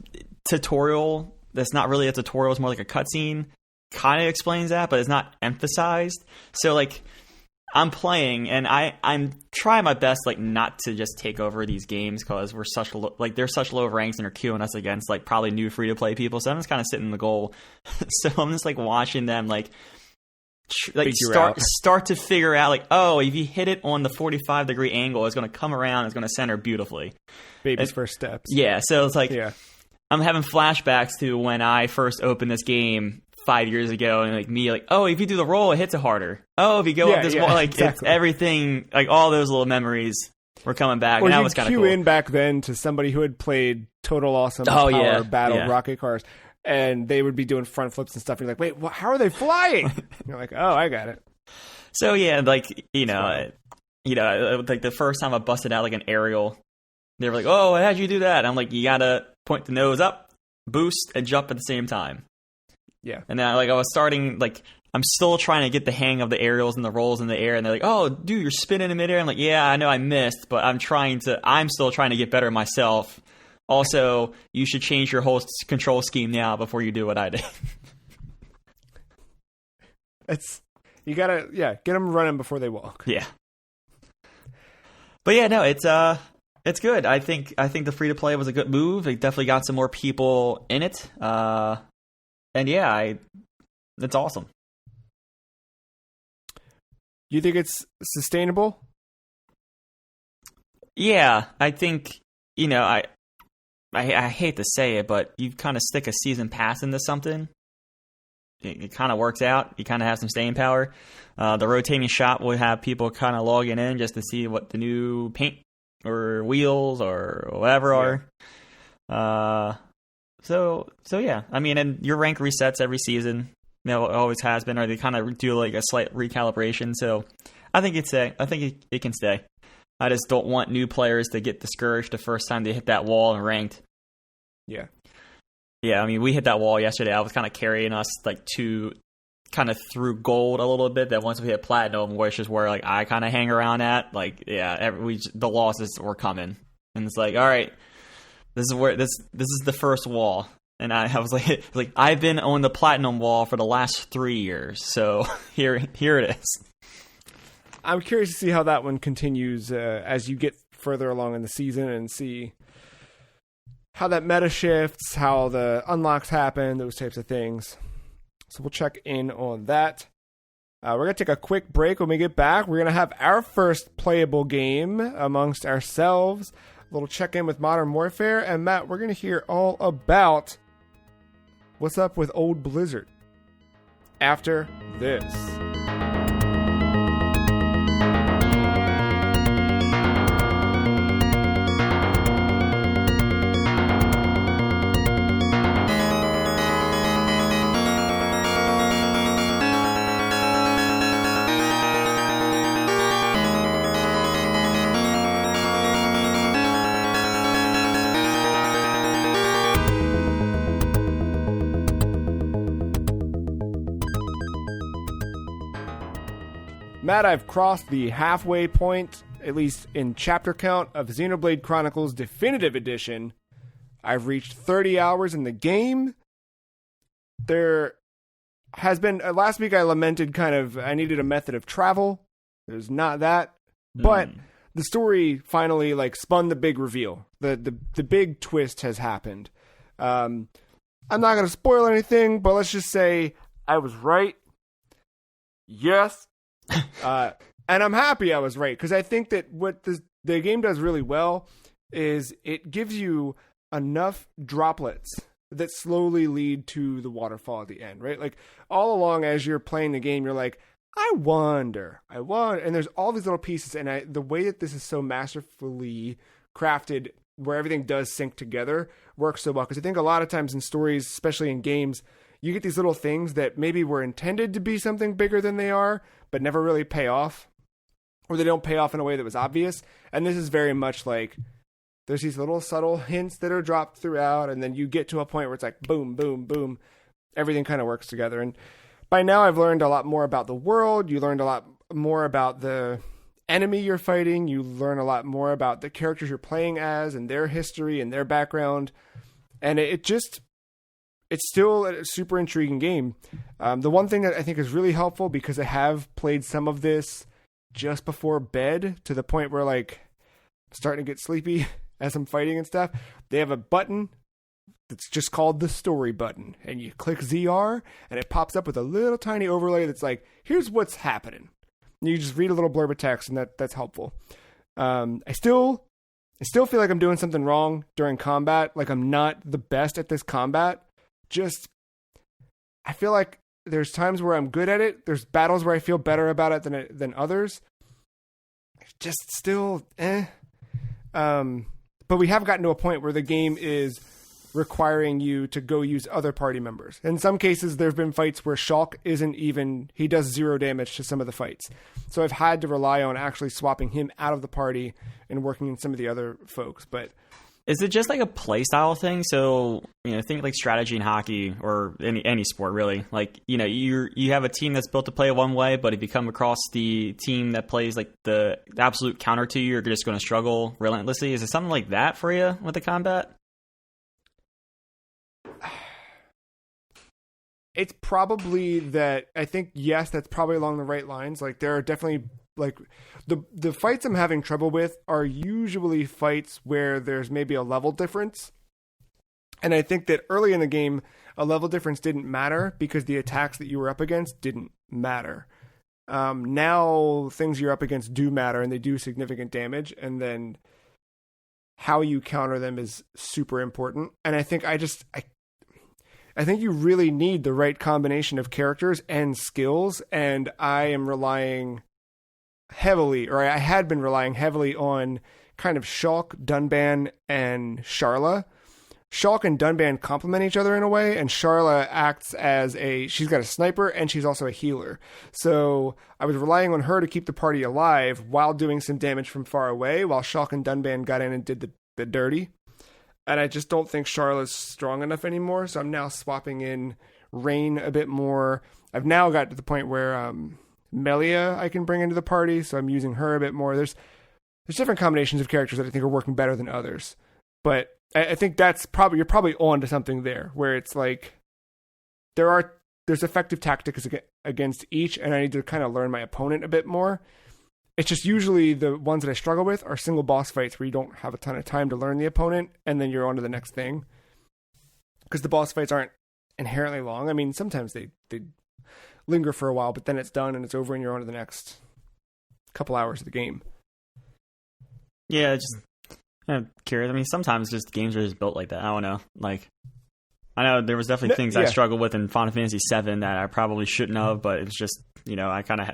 Speaker 2: tutorial that's not really a tutorial, it's more like a cutscene, kind of explains that, but it's not emphasized. So like I'm playing, and I'm trying my best, like, not to just take over these games because we're they're such low ranks and are queuing us against, like, probably new free-to-play people. So I'm just kind of sitting in the goal. So I'm just, like, watching them, start to figure out, like, oh, if you hit it on the 45-degree angle, it's going to come around, it's going to center beautifully.
Speaker 1: Baby's first steps.
Speaker 2: Yeah, so it's like, I'm having flashbacks to when I first opened this game 5 years ago, and like me, like, oh, if you do the roll, it hits it harder. Oh, if you go up this wall, like exactly. It's everything, like all those little memories were coming back.
Speaker 1: Or
Speaker 2: and that was kind of cool.
Speaker 1: In back then to somebody who had played Total Awesome Power Battle Rocket Cars, and they would be doing front flips and stuff. And you're like, wait, how are they flying? And you're like, oh, I got it.
Speaker 2: So yeah, like like the first time I busted out like an aerial, they were like, oh, how'd you do that? I'm like, you gotta point the nose up, boost, and jump at the same time.
Speaker 1: Yeah. And
Speaker 2: then I was starting, like, I'm still trying to get the hang of the aerials and the rolls in the air. And they're like, oh, dude, you're spinning in midair. I'm like, yeah, I know I missed, but I'm still trying to get better myself. Also, you should change your whole control scheme now before you do what I did.
Speaker 1: You gotta, get them running before they walk.
Speaker 2: Yeah. But yeah, no, it's good. I think the free-to-play was a good move. It definitely got some more people in it. And yeah, it's awesome.
Speaker 1: You think it's sustainable?
Speaker 2: Yeah, I think, I hate to say it, but you kind of stick a season pass into something, it kind of works out. You kind of have some staying power. The rotating shop will have people kind of logging in just to see what the new paint or wheels or whatever are. So yeah. I mean, and your rank resets every season. It always has been, or they kind of do like a slight recalibration. So I think it can stay. I just don't want new players to get discouraged the first time they hit that wall and ranked.
Speaker 1: Yeah.
Speaker 2: Yeah, I mean, we hit that wall yesterday. I was kind of carrying us like to kind of through gold a little bit. That once we hit platinum, which is where like I kind of hang around at. Like, yeah, the losses were coming, and it's like, all right, this is the first wall, and I was like I've been on the platinum wall for the last 3 years, so here it is.
Speaker 1: I'm curious to see how that one continues as you get further along in the season and see how that meta shifts, how the unlocks happen, those types of things. So we'll check in on that. We're going to take a quick break. When we get back, we're going to have our first playable game amongst ourselves. A little check-in with Modern Warfare. And Matt, we're going to hear all about what's up with old Blizzard after this. Matt, I've crossed the halfway point, at least in chapter count, of Xenoblade Chronicles Definitive Edition. I've reached 30 hours in the game. There has been... last week I lamented I needed a method of travel. There's not that. But the story finally spun the big reveal. The big twist has happened. I'm not going to spoil anything, but let's just say I was right. Yes. And I'm happy I was right, because I think that what the game does really well is it gives you enough droplets that slowly lead to the waterfall at the end, right? Like, all along as you're playing the game, you're like, I wonder, and there's all these little pieces, and the way that this is so masterfully crafted, where everything does sync together, works so well, because I think a lot of times in stories, especially in games, you get these little things that maybe were intended to be something bigger than they are, but never really pay off, or they don't pay off in a way that was obvious. And this is very much like there's these little subtle hints that are dropped throughout, and then you get to a point where it's like boom, boom, boom. Everything kind of works together. And by now I've learned a lot more about the world. You learned a lot more about the enemy you're fighting. You learn a lot more about the characters you're playing as and their history and their background. And it's still a super intriguing game. The one thing that I think is really helpful, because I have played some of this just before bed to the point where I'm starting to get sleepy as I'm fighting and stuff. They have a button that's just called the story button, and you click ZR and it pops up with a little tiny overlay that's like, here's what's happening. And you just read a little blurb of text, and that's helpful. I still feel like I'm doing something wrong during combat. Like, I'm not the best at this combat. I feel like there's times where I'm good at it. There's battles where I feel better about it than others. Just still, but we have gotten to a point where the game is requiring you to go use other party members. In some cases, there have been fights where Shulk he does 0 damage to some of the fights. So I've had to rely on actually swapping him out of the party and working in some of the other folks. But
Speaker 2: is it just like a play style thing? So, think like strategy in hockey or any sport, really. Like, you have a team that's built to play one way, but if you come across the team that plays like the absolute counter to you, you're just going to struggle relentlessly. Is it something like that for you with the combat?
Speaker 1: It's probably that. I think, yes, that's probably along the right lines. Like, there are definitely the fights I'm having trouble with are usually fights where there's maybe a level difference. And I think that early in the game, a level difference didn't matter because the attacks that you were up against didn't matter. Now things you're up against do matter and they do significant damage, and then how you counter them is super important. And I think I think you really need the right combination of characters and skills, and I am relying heavily, or I had been relying heavily on kind of Shulk, Dunban, and Sharla. Shulk and Dunban complement each other in a way, and Sharla acts as she's got a sniper and she's also a healer. So I was relying on her to keep the party alive while doing some damage from far away, while Shulk and Dunban got in and did the dirty. And I just don't think Sharla's strong enough anymore, so I'm now swapping in Rain a bit more. I've now got to the point where Melia I can bring into the party, so I'm using her a bit more. There's different combinations of characters that I think are working better than others. But I think you're probably on to something there, where it's like there's effective tactics against each, and I need to kind of learn my opponent a bit more. It's just usually the ones that I struggle with are single boss fights where you don't have a ton of time to learn the opponent, and then you're on to the next thing. Because the boss fights aren't inherently long. I mean, sometimes they linger for a while, but then it's done and it's over and you're on to the next couple hours of the game.
Speaker 2: Yeah, just I'm curious. I mean, sometimes just games are just built like that. I don't know. Like, I know there was definitely things I struggled with in Final Fantasy VII that I probably shouldn't have, but it's just, I kind of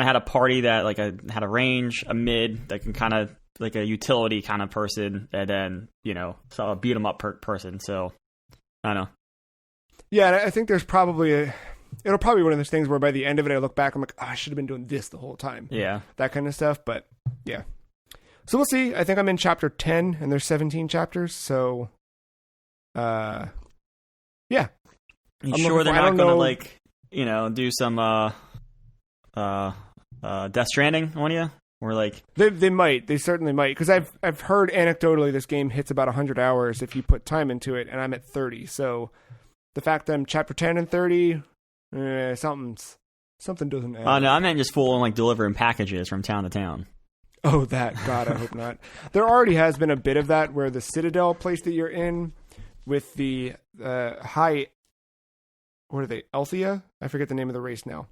Speaker 2: had a party that like I had a range, a mid that can kind of like a utility kind of person, and then so a beat 'em up person. So I don't know.
Speaker 1: Yeah, I think there's probably it'll probably be one of those things where by the end of it I look back, I'm like, I should have been doing this the whole time.
Speaker 2: Yeah, that
Speaker 1: kind of stuff. But yeah, so we'll see. I think I'm in chapter 10, and there's 17 chapters. So, yeah.
Speaker 2: You sure they're not going to do some Death Stranding on you? Or like
Speaker 1: they might. They certainly might, because I've heard anecdotally this game hits about 100 hours if you put time into it, and I'm at 30. So the fact that I'm chapter 10 and 30, something doesn't add.
Speaker 2: No, I meant just full on like delivering packages from town to town.
Speaker 1: Oh, that. God, I hope not. There already has been a bit of that where the Citadel place that you're in with the high, what are they, Elthia? I forget the name of the race now.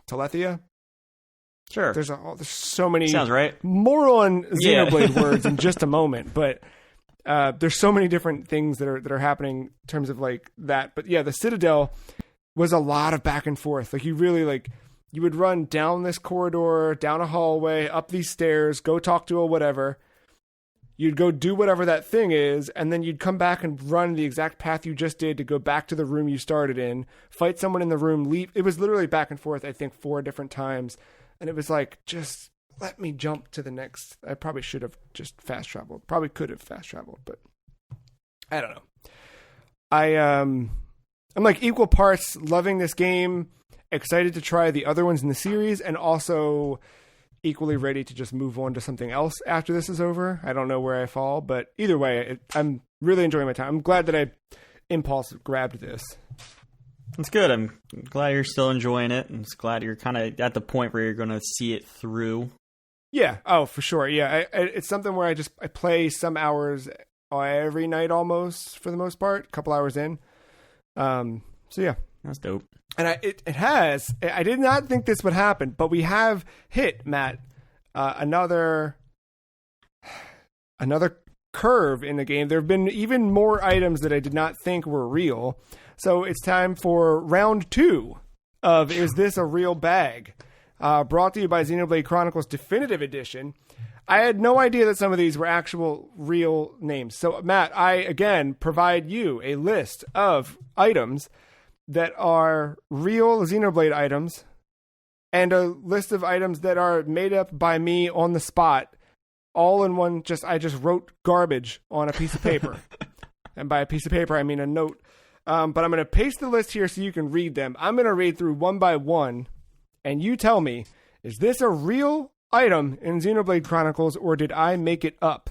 Speaker 1: Telethia?
Speaker 2: Sure.
Speaker 1: There's so many.
Speaker 2: Sounds right.
Speaker 1: More on Xenoblade words in just a moment, but there's so many different things that are happening in terms of like that. But yeah, the Citadel was a lot of back and forth. Like you really you would run down this corridor, down a hallway, up these stairs, go talk to a whatever. You'd go do whatever that thing is, and then you'd come back and run the exact path you just did to go back to the room you started in, fight someone in the room, leave. It was literally back and forth, I think, 4 different times. And it was like, just let me jump to the next. I probably should have just fast traveled. Probably could have fast traveled, but I don't know. I'm like equal parts loving this game, excited to try the other ones in the series, and also equally ready to just move on to something else after this is over. I don't know where I fall, but either way, I'm really enjoying my time. I'm glad that I impulse grabbed this.
Speaker 2: It's good. I'm glad you're still enjoying it. I'm just glad you're kind of at the point where you're going to see it through.
Speaker 1: Yeah. Oh, for sure. Yeah. It's something where I play some hours every night almost, for the most part, a couple hours in. So yeah.
Speaker 2: That's dope.
Speaker 1: And I did not think this would happen, but we have hit, Matt, another curve in the game. There have been even more items that I did not think were real. So it's time for round 2 of Is This a Real Bag? Brought to you by Xenoblade Chronicles Definitive Edition. I had no idea that some of these were actual real names. So, Matt, I, again, provide you a list of items that are real Xenoblade items and a list of items that are made up by me on the spot, all in one. I just wrote garbage on a piece of paper. And by a piece of paper, I mean a note. But I'm going to paste the list here so you can read them. I'm going to read through one by one, and you tell me, is this a real item in Xenoblade Chronicles, or did I make it up?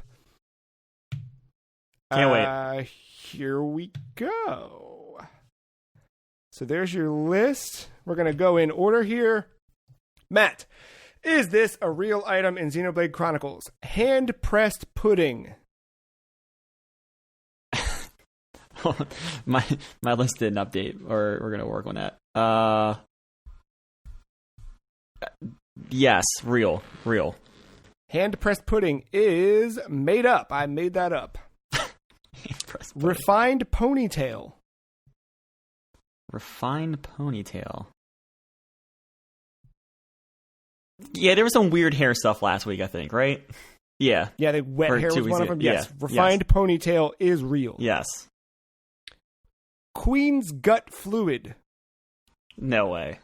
Speaker 2: Can't wait.
Speaker 1: Here we go. So there's your list. We're going to go in order here. Matt, is this a real item in Xenoblade Chronicles? Hand-pressed pudding.
Speaker 2: my list didn't update, or we're gonna work on that. Yes, real.
Speaker 1: Hand-pressed pudding is made up. I made that up. Refined ponytail.
Speaker 2: Refined ponytail. Yeah, there was some weird hair stuff last week, I think, right? Yeah.
Speaker 1: Yeah, the wet
Speaker 2: Or
Speaker 1: hair
Speaker 2: 2
Speaker 1: was
Speaker 2: weeks
Speaker 1: one of
Speaker 2: ago.
Speaker 1: them.
Speaker 2: Yeah.
Speaker 1: Yes. Refined ponytail is real.
Speaker 2: Yes.
Speaker 1: Queen's gut fluid.
Speaker 2: No way.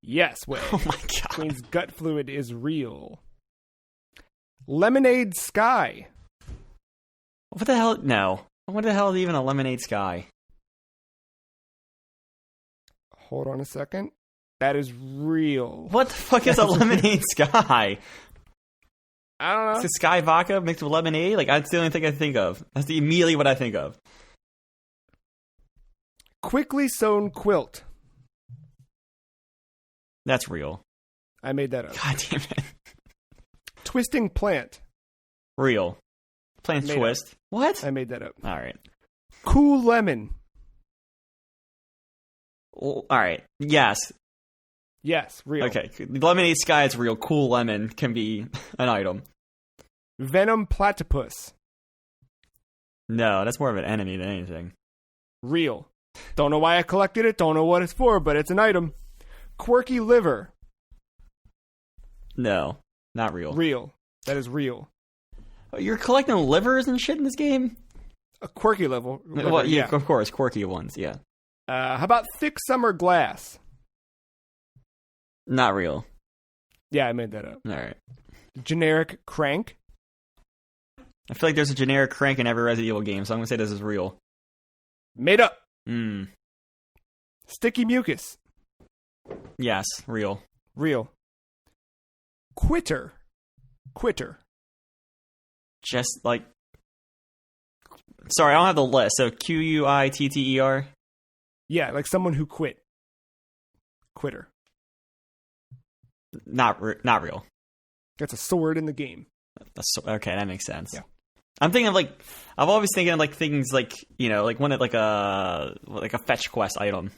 Speaker 1: Yes, way.
Speaker 2: Oh my god.
Speaker 1: Queen's gut fluid is real. Lemonade sky.
Speaker 2: What the hell? No. What the hell is even a lemonade sky?
Speaker 1: Hold on a second. That is real.
Speaker 2: What the fuck is a lemonade sky?
Speaker 1: I don't know.
Speaker 2: Is it sky vodka mixed with lemonade? Like, that's the only thing I think of. That's immediately what I think of.
Speaker 1: Quickly sewn quilt.
Speaker 2: That's real.
Speaker 1: I made that up.
Speaker 2: God damn it.
Speaker 1: Twisting plant.
Speaker 2: Real. Plant
Speaker 1: Made
Speaker 2: twist.
Speaker 1: up.
Speaker 2: What?
Speaker 1: I made that up.
Speaker 2: All right.
Speaker 1: Cool lemon.
Speaker 2: Well, all right. Yes.
Speaker 1: Yes, real.
Speaker 2: Okay. Lemonade sky is real. Cool lemon can be an item.
Speaker 1: Venom platypus.
Speaker 2: No, that's more of an enemy than anything.
Speaker 1: Real. Don't know why I collected it. Don't know what it's for, but it's an item. Quirky liver.
Speaker 2: No, not real.
Speaker 1: Real. That is real.
Speaker 2: Oh, you're collecting livers and shit in this game?
Speaker 1: A quirky liver.
Speaker 2: Well, yeah, of course, quirky ones, yeah.
Speaker 1: How about thick summer glass?
Speaker 2: Not real.
Speaker 1: Yeah, I made that up.
Speaker 2: All right.
Speaker 1: Generic crank.
Speaker 2: I feel like there's a generic crank in every Resident Evil game, so I'm going to say this is real.
Speaker 1: Made up. Sticky mucus.
Speaker 2: Yes, real.
Speaker 1: Real. Quitter.
Speaker 2: Just like... Sorry, I don't have the list. So Quitter?
Speaker 1: Yeah, like someone who quit. Quitter.
Speaker 2: Not real.
Speaker 1: That's a sword in the game.
Speaker 2: Okay, that makes sense.
Speaker 1: Yeah.
Speaker 2: I'm thinking of like... I've always thinking of like things like, you know, like one of like a fetch quest item.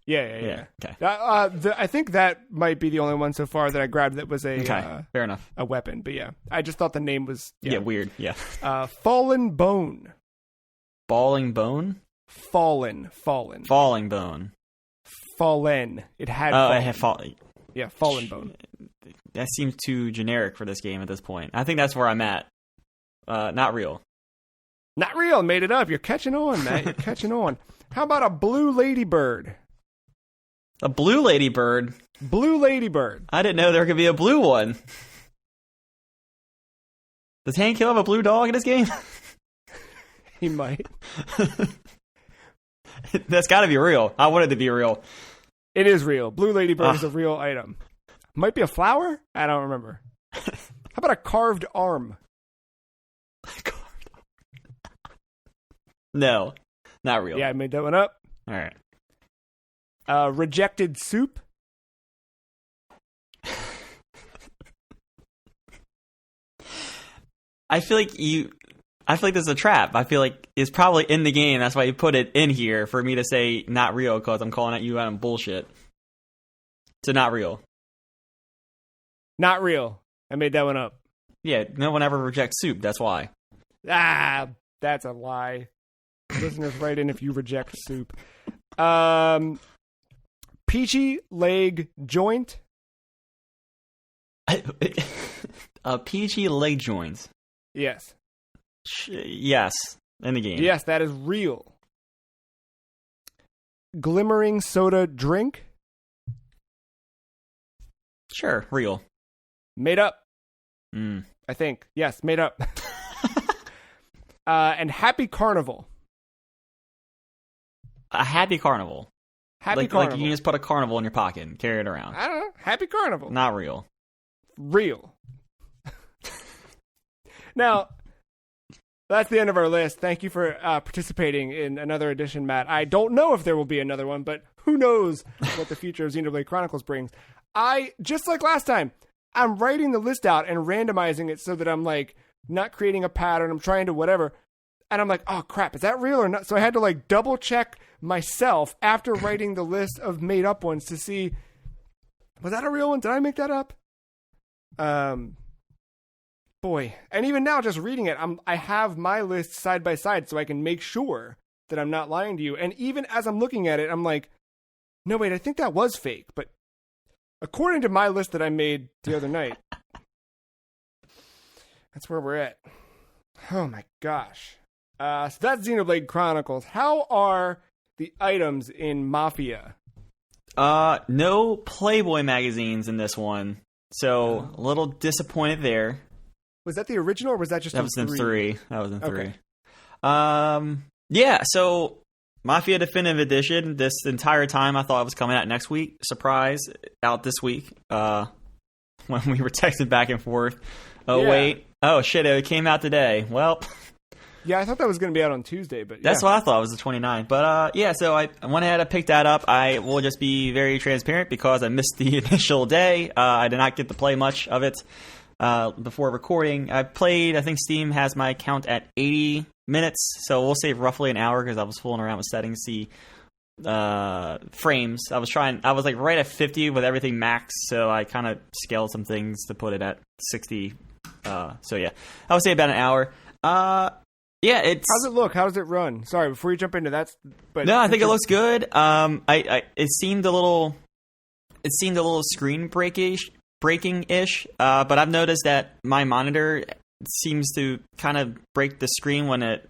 Speaker 1: Yeah.
Speaker 2: Okay.
Speaker 1: I think that might be the only one so far that I grabbed that was
Speaker 2: Okay, fair enough.
Speaker 1: a weapon. But yeah, I just thought the name was...
Speaker 2: Yeah, weird. Yeah.
Speaker 1: Fallen bone.
Speaker 2: Balling bone?
Speaker 1: Fallen.
Speaker 2: Falling bone.
Speaker 1: Fallen. It had
Speaker 2: I have fallen.
Speaker 1: Yeah, fallen bone.
Speaker 2: That seems too generic for this game at this point. I think that's where I'm at. Not real.
Speaker 1: Not real. Made it up. You're catching on, Matt. You're catching on. How about a blue ladybird?
Speaker 2: A blue ladybird?
Speaker 1: Blue ladybird.
Speaker 2: I didn't know there could be a blue one. Does Hank Hill have a blue dog in this game?
Speaker 1: He might.
Speaker 2: That's got to be real. I want it to be real.
Speaker 1: It is real. Blue ladybird is a real item. Might be a flower? I don't remember. How about a carved arm?
Speaker 2: No, not real.
Speaker 1: Yeah, I made that one up.
Speaker 2: All right.
Speaker 1: Rejected soup.
Speaker 2: I feel like this is a trap. I feel like it's probably in the game. That's why you put it in here for me to say not real because I'm calling at you out on bullshit. So not real.
Speaker 1: Not real. I made that one up.
Speaker 2: Yeah, no one ever rejects soup. That's why.
Speaker 1: Ah, that's a lie. Listeners, write in if you reject soup. Peachy leg joint.
Speaker 2: Peachy leg joints.
Speaker 1: Yes.
Speaker 2: Yes, in the game.
Speaker 1: Yes, that is real. Glimmering soda drink.
Speaker 2: Sure, real.
Speaker 1: Made up. I think. Yes, made up. And Happy Carnival.
Speaker 2: A happy carnival.
Speaker 1: Happy Carnival.
Speaker 2: Like you can just put a carnival in your pocket and carry it around.
Speaker 1: I don't know. Happy Carnival.
Speaker 2: Not real.
Speaker 1: Real. Now, that's the end of our list. Thank you for participating in another edition, Matt. I don't know if there will be another one, but who knows what the future of Xenoblade Chronicles brings. Just like last time, I'm writing the list out and randomizing it so that I'm like not creating a pattern. I'm trying to whatever. And I'm like, oh crap, is that real or not? So I had to like double check myself after writing the list of made up ones to see Was that a real one? Did I make that up? Boy. And even now, just reading it, I have my list side by side so I can make sure that I'm not lying to you. And even as I'm looking at it, I'm like, no, wait, I think that was fake. But according to my list that I made the other night, that's where we're at. Oh my gosh. So that's Xenoblade Chronicles. How are the items in Mafia?
Speaker 2: No Playboy magazines in this one. So a little disappointed there.
Speaker 1: Was that the original or was that just
Speaker 2: That was in 3? That was in 3. Okay. Yeah, so Mafia Definitive Edition, this entire time I thought it was coming out next week. Surprise, out this week. When we were texting back and forth. Oh, yeah. Wait. Oh, shit, it came out today. Well...
Speaker 1: Yeah, I thought that was going to be out on Tuesday, but
Speaker 2: That's what I thought, it was the 29th. But yeah, so I went ahead and picked that up. I will just be very transparent because I missed the initial day. I did not get to play much of it before recording. I played, I think Steam has my account at 80 minutes, so we'll say roughly an hour because I was fooling around with settings to see frames. I was like right at 50 with everything max, so I kind of scaled some things to put it at 60. So yeah, I would say about an hour. Yeah, it's.
Speaker 1: How's it look? How does it run? Sorry, before you jump into that, but
Speaker 2: no, I think it looks good. It seemed a little screen breaking-ish. But I've noticed that my monitor seems to kind of break the screen when it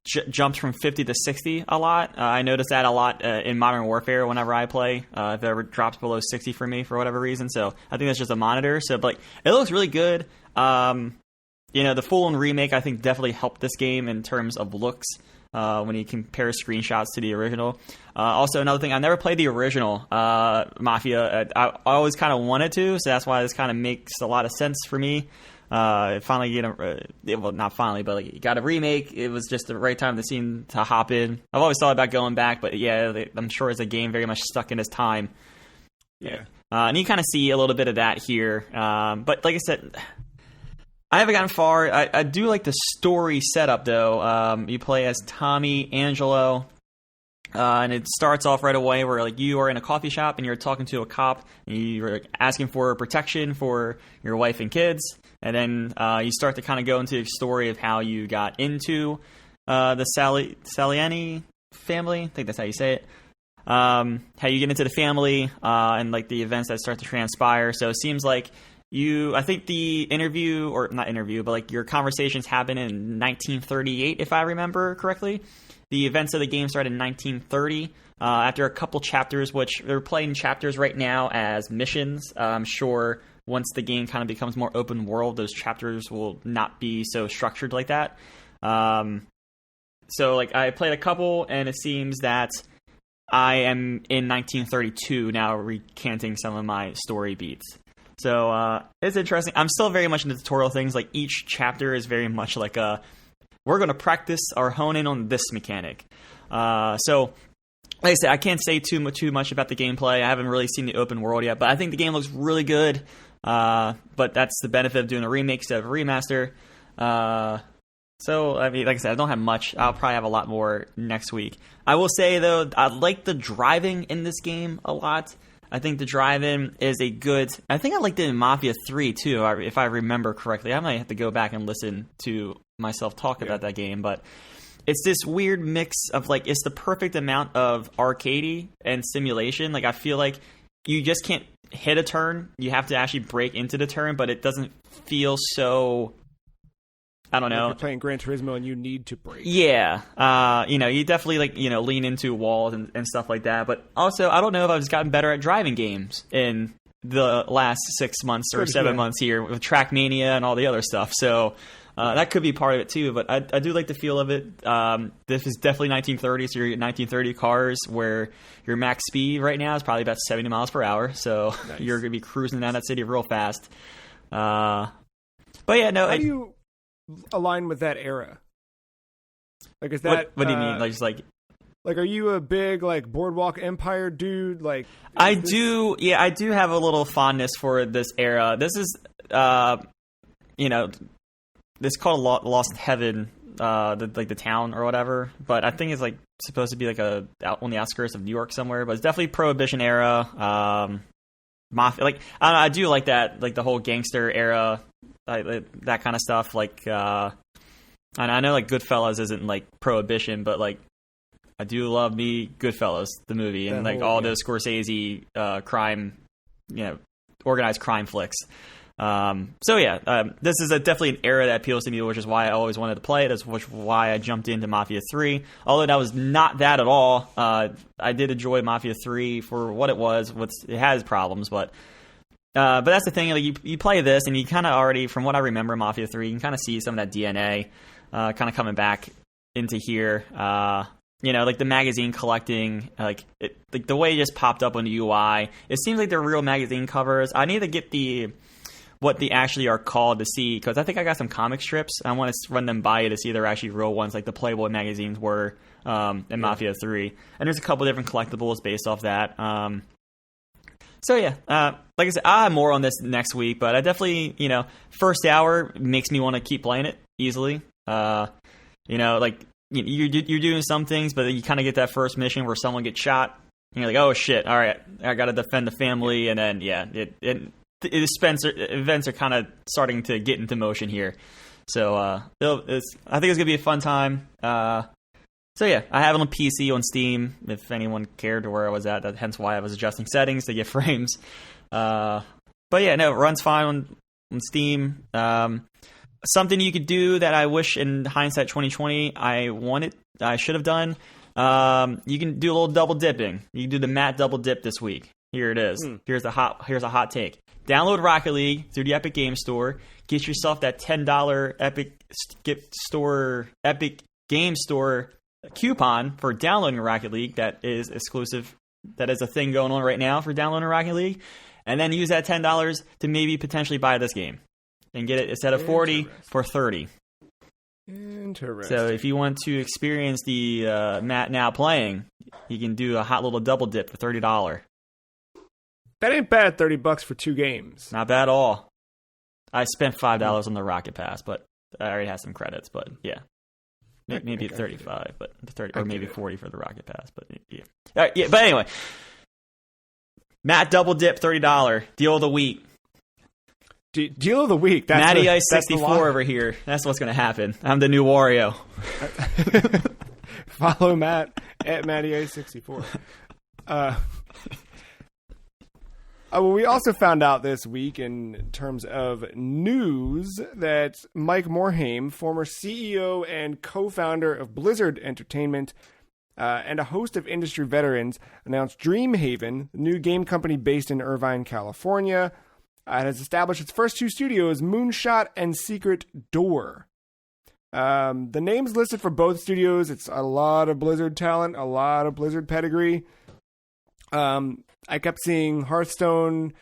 Speaker 2: jumps from 50 to 60 a lot. I notice that a lot in Modern Warfare whenever I play. If it ever drops below 60 for me for whatever reason, so I think that's just a monitor. So, but it looks really good. The full-on remake, I think, definitely helped this game in terms of looks when you compare screenshots to the original. Also, another thing, I never played the original Mafia. I always kind of wanted to, so that's why this kind of makes a lot of sense for me. Finally, not finally, but like, you got a remake. It was just the right time to hop in. I've always thought about going back, but yeah, I'm sure it's a game very much stuck in its time.
Speaker 1: Yeah.
Speaker 2: And you kind of see a little bit of that here. But like I said... I haven't gotten far. I do like the story setup, though. You play as Tommy Angelo, and it starts off right away where like you are in a coffee shop and you're talking to a cop, and you're asking for protection for your wife and kids, and then you start to kind of go into the story of how you got into the Saliani family. I think that's how you say it. How you get into the family and like the events that start to transpire. So it seems like I think the interview, or not interview, but like your conversations happen in 1938, if I remember correctly. The events of the game started in 1930. After a couple chapters, which they're playing chapters right now as missions. I'm sure once the game kind of becomes more open world, those chapters will not be so structured like that. So like I played a couple, and it seems that I am in 1932 now, recanting some of my story beats. So it's interesting. I'm still very much into tutorial things. Like each chapter is very much like we're going to practice or hone in on this mechanic. So like I said, I can't say too much about the gameplay. I haven't really seen the open world yet, but I think the game looks really good. But that's the benefit of doing a remake instead of a remaster. So, I mean, like I said, I don't have much. I'll probably have a lot more next week. I will say, though, I like the driving in this game a lot. I think the drive-in is a good... I think I liked it in Mafia 3, too, if I remember correctly. I might have to go back and listen to myself talk about that game, but it's this weird mix of, like, it's the perfect amount of arcadey and simulation. Like, I feel like you just can't hit a turn. You have to actually break into the turn, but it doesn't feel so... I don't know.
Speaker 1: You're playing Gran Turismo and you need to break.
Speaker 2: Yeah. You definitely lean into walls and stuff like that. But also, I don't know if I've just gotten better at driving games in the last 6 months or 7 months here with Trackmania and all the other stuff. So that could be part of it too. But I do like the feel of it. This is definitely 1930. So you're at 1930 cars where your max speed right now is probably about 70 miles per hour. So nice. You're going to be cruising down that city real fast. But yeah, no.
Speaker 1: How do you align with that era? Like, is that
Speaker 2: what do you mean? Like
Speaker 1: are you a big like Boardwalk Empire dude? Like,
Speaker 2: I do have a little fondness for this era. This is this is called Lost Heaven, the town or whatever, but I think it's like supposed to be like out on the outskirts of New York somewhere, but it's definitely Prohibition era. Mafia. Like I don't know, I do like that, like the whole gangster era, that kind of stuff. Like and I know like Goodfellas isn't like Prohibition, but like I do love me Goodfellas, the movie, and like all those Scorsese crime, organized crime flicks. So yeah, this is definitely an era that appeals to me, which is why I always wanted to play it. Which is why I jumped into Mafia 3. Although that was not that at all. I did enjoy Mafia 3 for what it was. It has problems, but that's the thing. Like you play this, and you kind of already, from what I remember, Mafia 3, you can kind of see some of that DNA kind of coming back into here. Like the magazine collecting, like the way it just popped up on the UI. It seems like they're real magazine covers. I need to get what they actually are called to see, because I think I got some comic strips. I want to run them by you to see they're actually real ones, like the Playboy magazines were in Mafia 3. And there's a couple different collectibles based off that. So yeah, like I said, I'll have more on this next week, but I definitely, first hour makes me want to keep playing it easily. Like you're doing some things, but then you kind of get that first mission where someone gets shot, and you're like, oh shit, all right, I got to defend the family, and then events are kind of starting to get into motion here. So I think it's gonna be a fun time. So yeah, I have it on PC on Steam. If anyone cared where I was at, hence why I was adjusting settings to get frames. But yeah, no, it runs fine on Steam. Something you could do that I wish in hindsight 2020 I should have done. You can do a little double dipping. You can do the Matt double dip this week. Here it is. Here's a hot take. Download Rocket League through the Epic Game Store. Get yourself that $10 Epic Game Store coupon for downloading Rocket League. That is exclusive. That is a thing going on right now for downloading Rocket League. And then use that $10 to maybe potentially buy this game and get it instead of $40 for $30.
Speaker 1: Interesting.
Speaker 2: So if you want to experience the Matt now playing, you can do a hot little double dip for $30.
Speaker 1: That ain't bad. $30 for 2 games.
Speaker 2: Not bad at all. I spent $5 on the Rocket Pass, but I already had some credits. But yeah, maybe 35, but 30 or maybe 40 for the Rocket Pass. But yeah, all right, yeah. But anyway, Matt double dip $30 deal of the week.
Speaker 1: Deal of the week.
Speaker 2: Matty Ice 64 over here. That's what's going to happen. I'm the new Wario.
Speaker 1: Follow Matt at Matty Ice 64. Well, we also found out this week in terms of news that Mike Morhaime, former CEO and co-founder of Blizzard Entertainment and a host of industry veterans, announced Dreamhaven, the new game company based in Irvine, California. It has established its first 2 studios, Moonshot and Secret Door. The names listed for both studios, it's a lot of Blizzard talent, a lot of Blizzard pedigree. I kept seeing Hearthstone,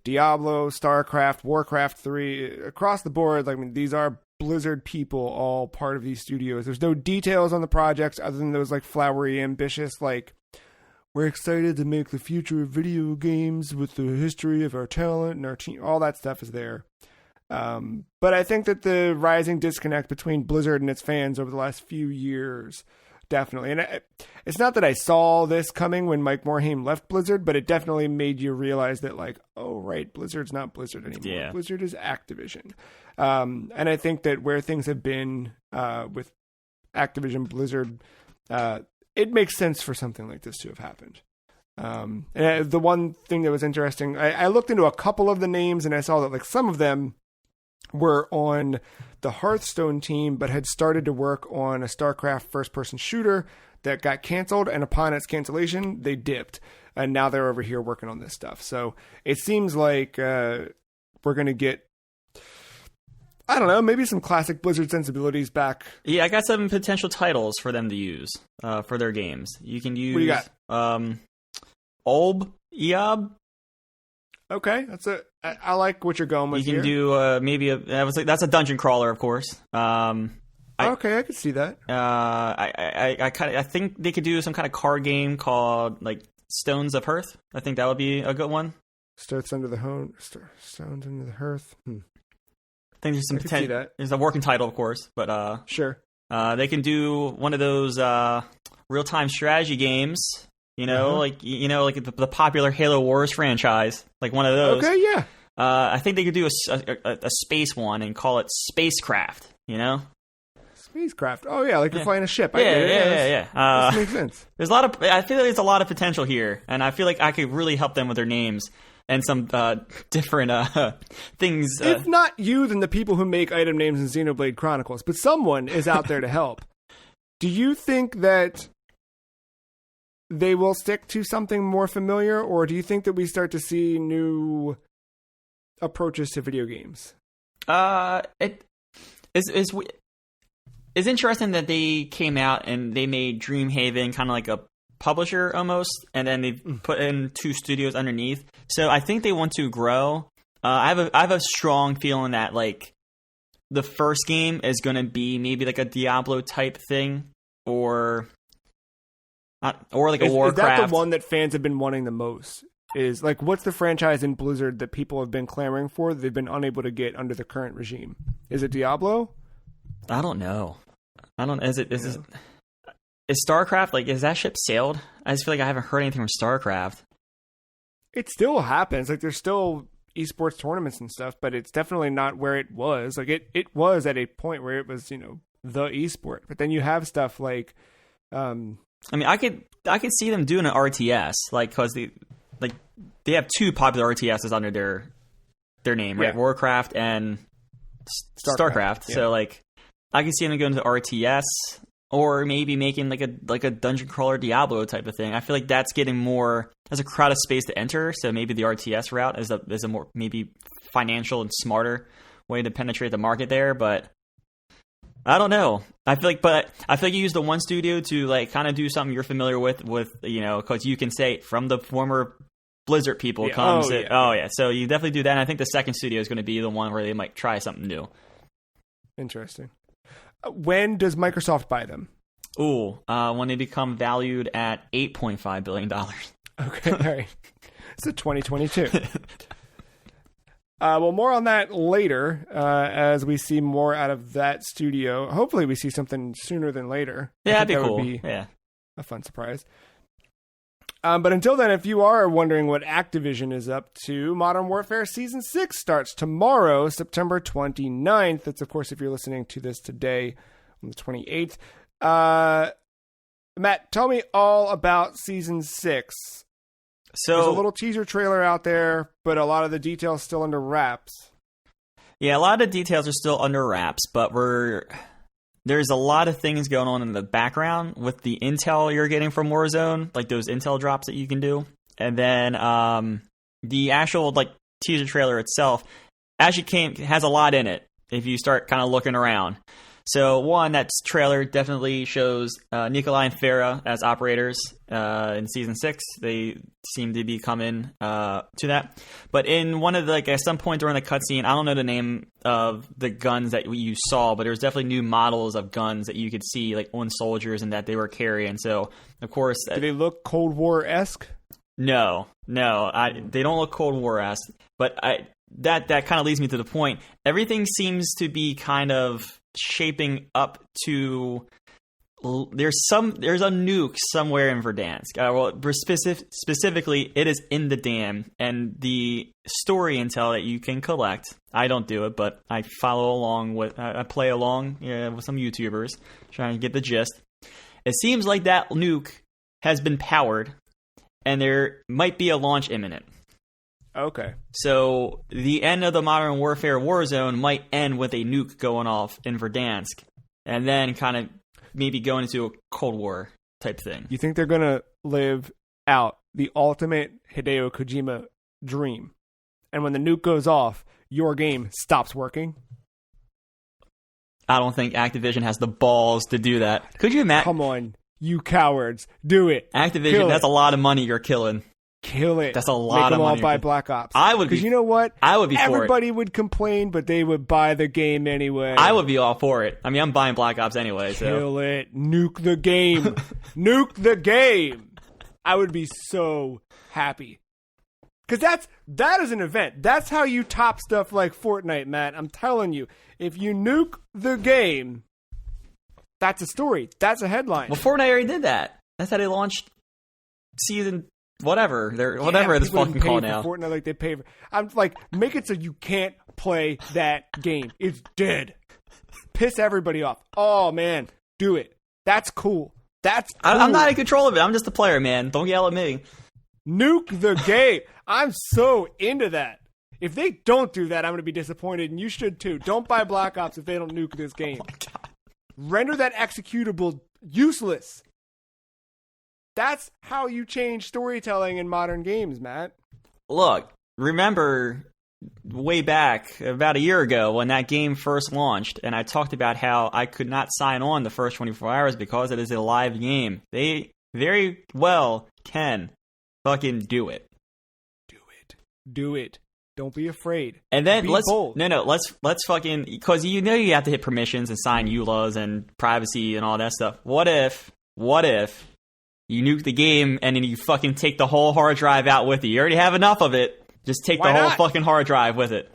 Speaker 1: Diablo, StarCraft, Warcraft 3, across the board. I mean, these are Blizzard people, all part of these studios. There's no details on the projects other than those like flowery, ambitious, like, we're excited to make the future of video games with the history of our talent and our team. All that stuff is there. But I think that the rising disconnect between Blizzard and its fans over the last few years, definitely. And it's not that I saw this coming when Mike Morhaime left Blizzard, but it definitely made you realize that, like, oh, right, Blizzard's not Blizzard anymore. Yeah. Blizzard is Activision. And I think that where things have been with Activision, Blizzard, it makes sense for something like this to have happened. And the one thing that was interesting, I looked into a couple of the names and I saw that like some of them were on the Hearthstone team, but had started to work on a StarCraft first-person shooter that got canceled, and upon its cancellation, they dipped. And now they're over here working on this stuff. So it seems like we're going to get, I don't know, maybe some classic Blizzard sensibilities back.
Speaker 2: Yeah, I got some potential titles for them to use for their games. You can use...
Speaker 1: What do you got?
Speaker 2: Eob.
Speaker 1: Okay, I like what you're going with.
Speaker 2: You can
Speaker 1: here.
Speaker 2: Do that's a dungeon crawler, of course.
Speaker 1: Okay, I could see that.
Speaker 2: I think they could do some kind of card game called like Stones of Hearth. I think that would be a good one.
Speaker 1: Stones under the Hearth.
Speaker 2: I think there's some potential. There's a working title, of course, but
Speaker 1: sure.
Speaker 2: They can do one of those real-time strategy games like the popular Halo Wars franchise, like one of those.
Speaker 1: Okay, yeah.
Speaker 2: I think they could do a space one and call it Spacecraft.
Speaker 1: Spacecraft. Oh yeah, like you're flying a ship.
Speaker 2: Yeah.
Speaker 1: That makes sense.
Speaker 2: I feel like there's a lot of potential here, and I feel like I could really help them with their names and some different things.
Speaker 1: If not you, then the people who make item names in Xenoblade Chronicles. But someone is out there to help. Do you think that they will stick to something more familiar, or do you think that we start to see new approaches to video games?
Speaker 2: It's interesting that they came out and they made Dreamhaven kind of like a publisher almost, and then they put in 2 studios underneath. So I think they want to grow. I have a strong feeling that like the first game is going to be maybe like a Diablo type thing, or like a Warcraft. Is
Speaker 1: that the one that fans have been wanting the most? Is like, what's the franchise in Blizzard that people have been clamoring for that they've been unable to get under the current regime? Is it Diablo?
Speaker 2: I don't know. Is StarCraft, like, is that ship sailed? I just feel like I haven't heard anything from StarCraft.
Speaker 1: It still happens. Like, there's still esports tournaments and stuff, but it's definitely not where it was. Like, it was at a point where it was, the esport. But then you have stuff like,
Speaker 2: I mean, I could see them doing an RTS, like, because they have 2 popular RTSs under their name, right?
Speaker 1: Yeah.
Speaker 2: Warcraft and StarCraft.
Speaker 1: Yeah.
Speaker 2: So, like, I can see them going to RTS, or maybe making like a dungeon crawler Diablo type of thing. I feel like that's getting more as a crowded space to enter. So maybe the RTS route is a more maybe financial and smarter way to penetrate the market there. But I don't know. I feel like you use the one studio to like kind of do something you're familiar with because you can say from the former Blizzard people comes. So you definitely do that. And I think the second studio is going to be the one where they might try something new.
Speaker 1: Interesting. When does Microsoft buy them?
Speaker 2: When they become valued at $8.5 billion.
Speaker 1: Okay, all right. So 2022. Well, more on that later as we see more out of that studio. Hopefully we see something sooner than later.
Speaker 2: Yeah, that'd be cool.
Speaker 1: Would be
Speaker 2: a
Speaker 1: fun surprise. But until then, if you are wondering what Activision is up to, Modern Warfare Season 6 starts tomorrow, September 29th. That's, of course, if you're listening to this today on the 28th. Matt, tell me all about Season 6.
Speaker 2: So,
Speaker 1: there's a little teaser trailer out there, but a lot of the details still under wraps.
Speaker 2: Yeah, a lot of the details are still under wraps, but there's a lot of things going on in the background with the intel you're getting from Warzone, like those intel drops that you can do. And then the actual like teaser trailer itself actually has a lot in it if you start kind of looking around. So one, that trailer definitely shows Nikolai and Farah as operators in Season 6. They seem to be coming to that. But in one of the, like, at some point during the cutscene, I don't know the name of the guns that you saw, but there's definitely new models of guns that you could see, like, on soldiers and that they were carrying. So, of course...
Speaker 1: Do they look Cold War-esque?
Speaker 2: No. They don't look Cold War-esque. But that kind of leads me to the point. Everything seems to be kind of shaping up to there's a nuke somewhere in Verdansk. Specifically, it is in the dam, and the story intel that you can collect. I don't do it, but I follow along I play along with some YouTubers trying to get the gist. It seems like that nuke has been powered, and there might be a launch imminent.
Speaker 1: Okay.
Speaker 2: So the end of the Modern Warfare Warzone might end with a nuke going off in Verdansk, and then kind of maybe going into a Cold War type thing.
Speaker 1: You think they're going to live out the ultimate Hideo Kojima dream, and when the nuke goes off, your game stops working?
Speaker 2: I don't think Activision has the balls to do that. Could you imagine?
Speaker 1: Come on, you cowards. Do it.
Speaker 2: Activision, that's a lot of money you're killing.
Speaker 1: Kill it.
Speaker 2: That's a lot of money.
Speaker 1: Make them all buy Black Ops.
Speaker 2: I would,
Speaker 1: because you know what?
Speaker 2: I would be for it.
Speaker 1: Everybody would complain, but they would buy the game anyway.
Speaker 2: I would be all for it. I mean, I'm buying Black Ops anyway.
Speaker 1: Kill it. Nuke the game. Nuke the game. I would be so happy. Because that is an event. That's how you top stuff like Fortnite, Matt. I'm telling you. If you nuke the game, that's a story. That's a headline.
Speaker 2: Well, Fortnite already did that. That's how they launched season whatever this fucking call now.
Speaker 1: Fortnite like they pay for. I'm like, make it so you can't play that game. It's dead. Piss everybody off. Oh man, do it. That's cool. That's cool.
Speaker 2: I'm not in control of it. I'm just a player, man. Don't yell at me.
Speaker 1: Nuke the game. I'm so into that. If they don't do that, I'm going to be disappointed, and you should too. Don't buy Black Ops if they don't nuke this game.
Speaker 2: Oh my God.
Speaker 1: Render that executable useless. That's how you change storytelling in modern games, Matt.
Speaker 2: Look, remember way back about a year ago when that game first launched, and I talked about how I could not sign on the first 24 hours because it is a live game. They very well can fucking do it.
Speaker 1: Do it. Don't be afraid.
Speaker 2: And then
Speaker 1: be bold.
Speaker 2: let's fucking, because you have to hit permissions and sign EULAs and privacy and all that stuff. What if you nuke the game and then you fucking take the whole hard drive out with you? You already have enough of it. Just take the whole fucking hard drive with it.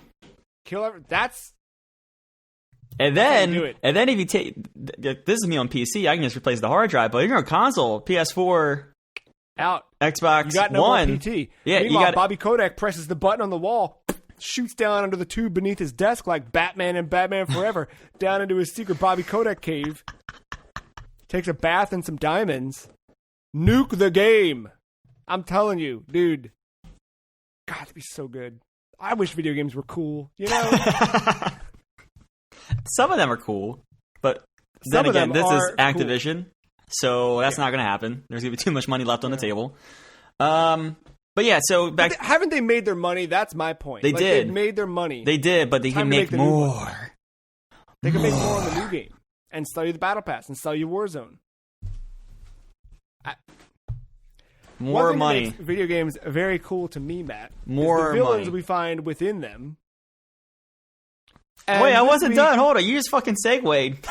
Speaker 1: That's.
Speaker 2: And then if you take, this is me on PC, I can just replace the hard drive. But if you're on console, PS4.
Speaker 1: Out.
Speaker 2: Xbox
Speaker 1: you got no
Speaker 2: One.
Speaker 1: More PT.
Speaker 2: Yeah,
Speaker 1: meanwhile, Bobby Kotick presses the button on the wall, shoots down under the tube beneath his desk like Batman and Batman Forever, down into his secret Bobby Kotick cave, takes a bath in some diamonds, nuke the game. I'm telling you, dude. God, it'd be so good. I wish video games were cool, you know?
Speaker 2: Some of them are cool, but then again, this is Activision. Cool. So that's not going to happen. There's going to be too much money left on the table. But yeah, so back.
Speaker 1: Haven't they made their money? That's my point.
Speaker 2: They did.
Speaker 1: They made their money.
Speaker 2: They did, but they can make more.
Speaker 1: They can make more on the new game and sell you the Battle Pass and sell you Warzone.
Speaker 2: More money.
Speaker 1: Makes video games very cool to me, Matt.
Speaker 2: More
Speaker 1: the villains
Speaker 2: money
Speaker 1: we find within them.
Speaker 2: Wait, I wasn't done. Hold on, you just fucking segued.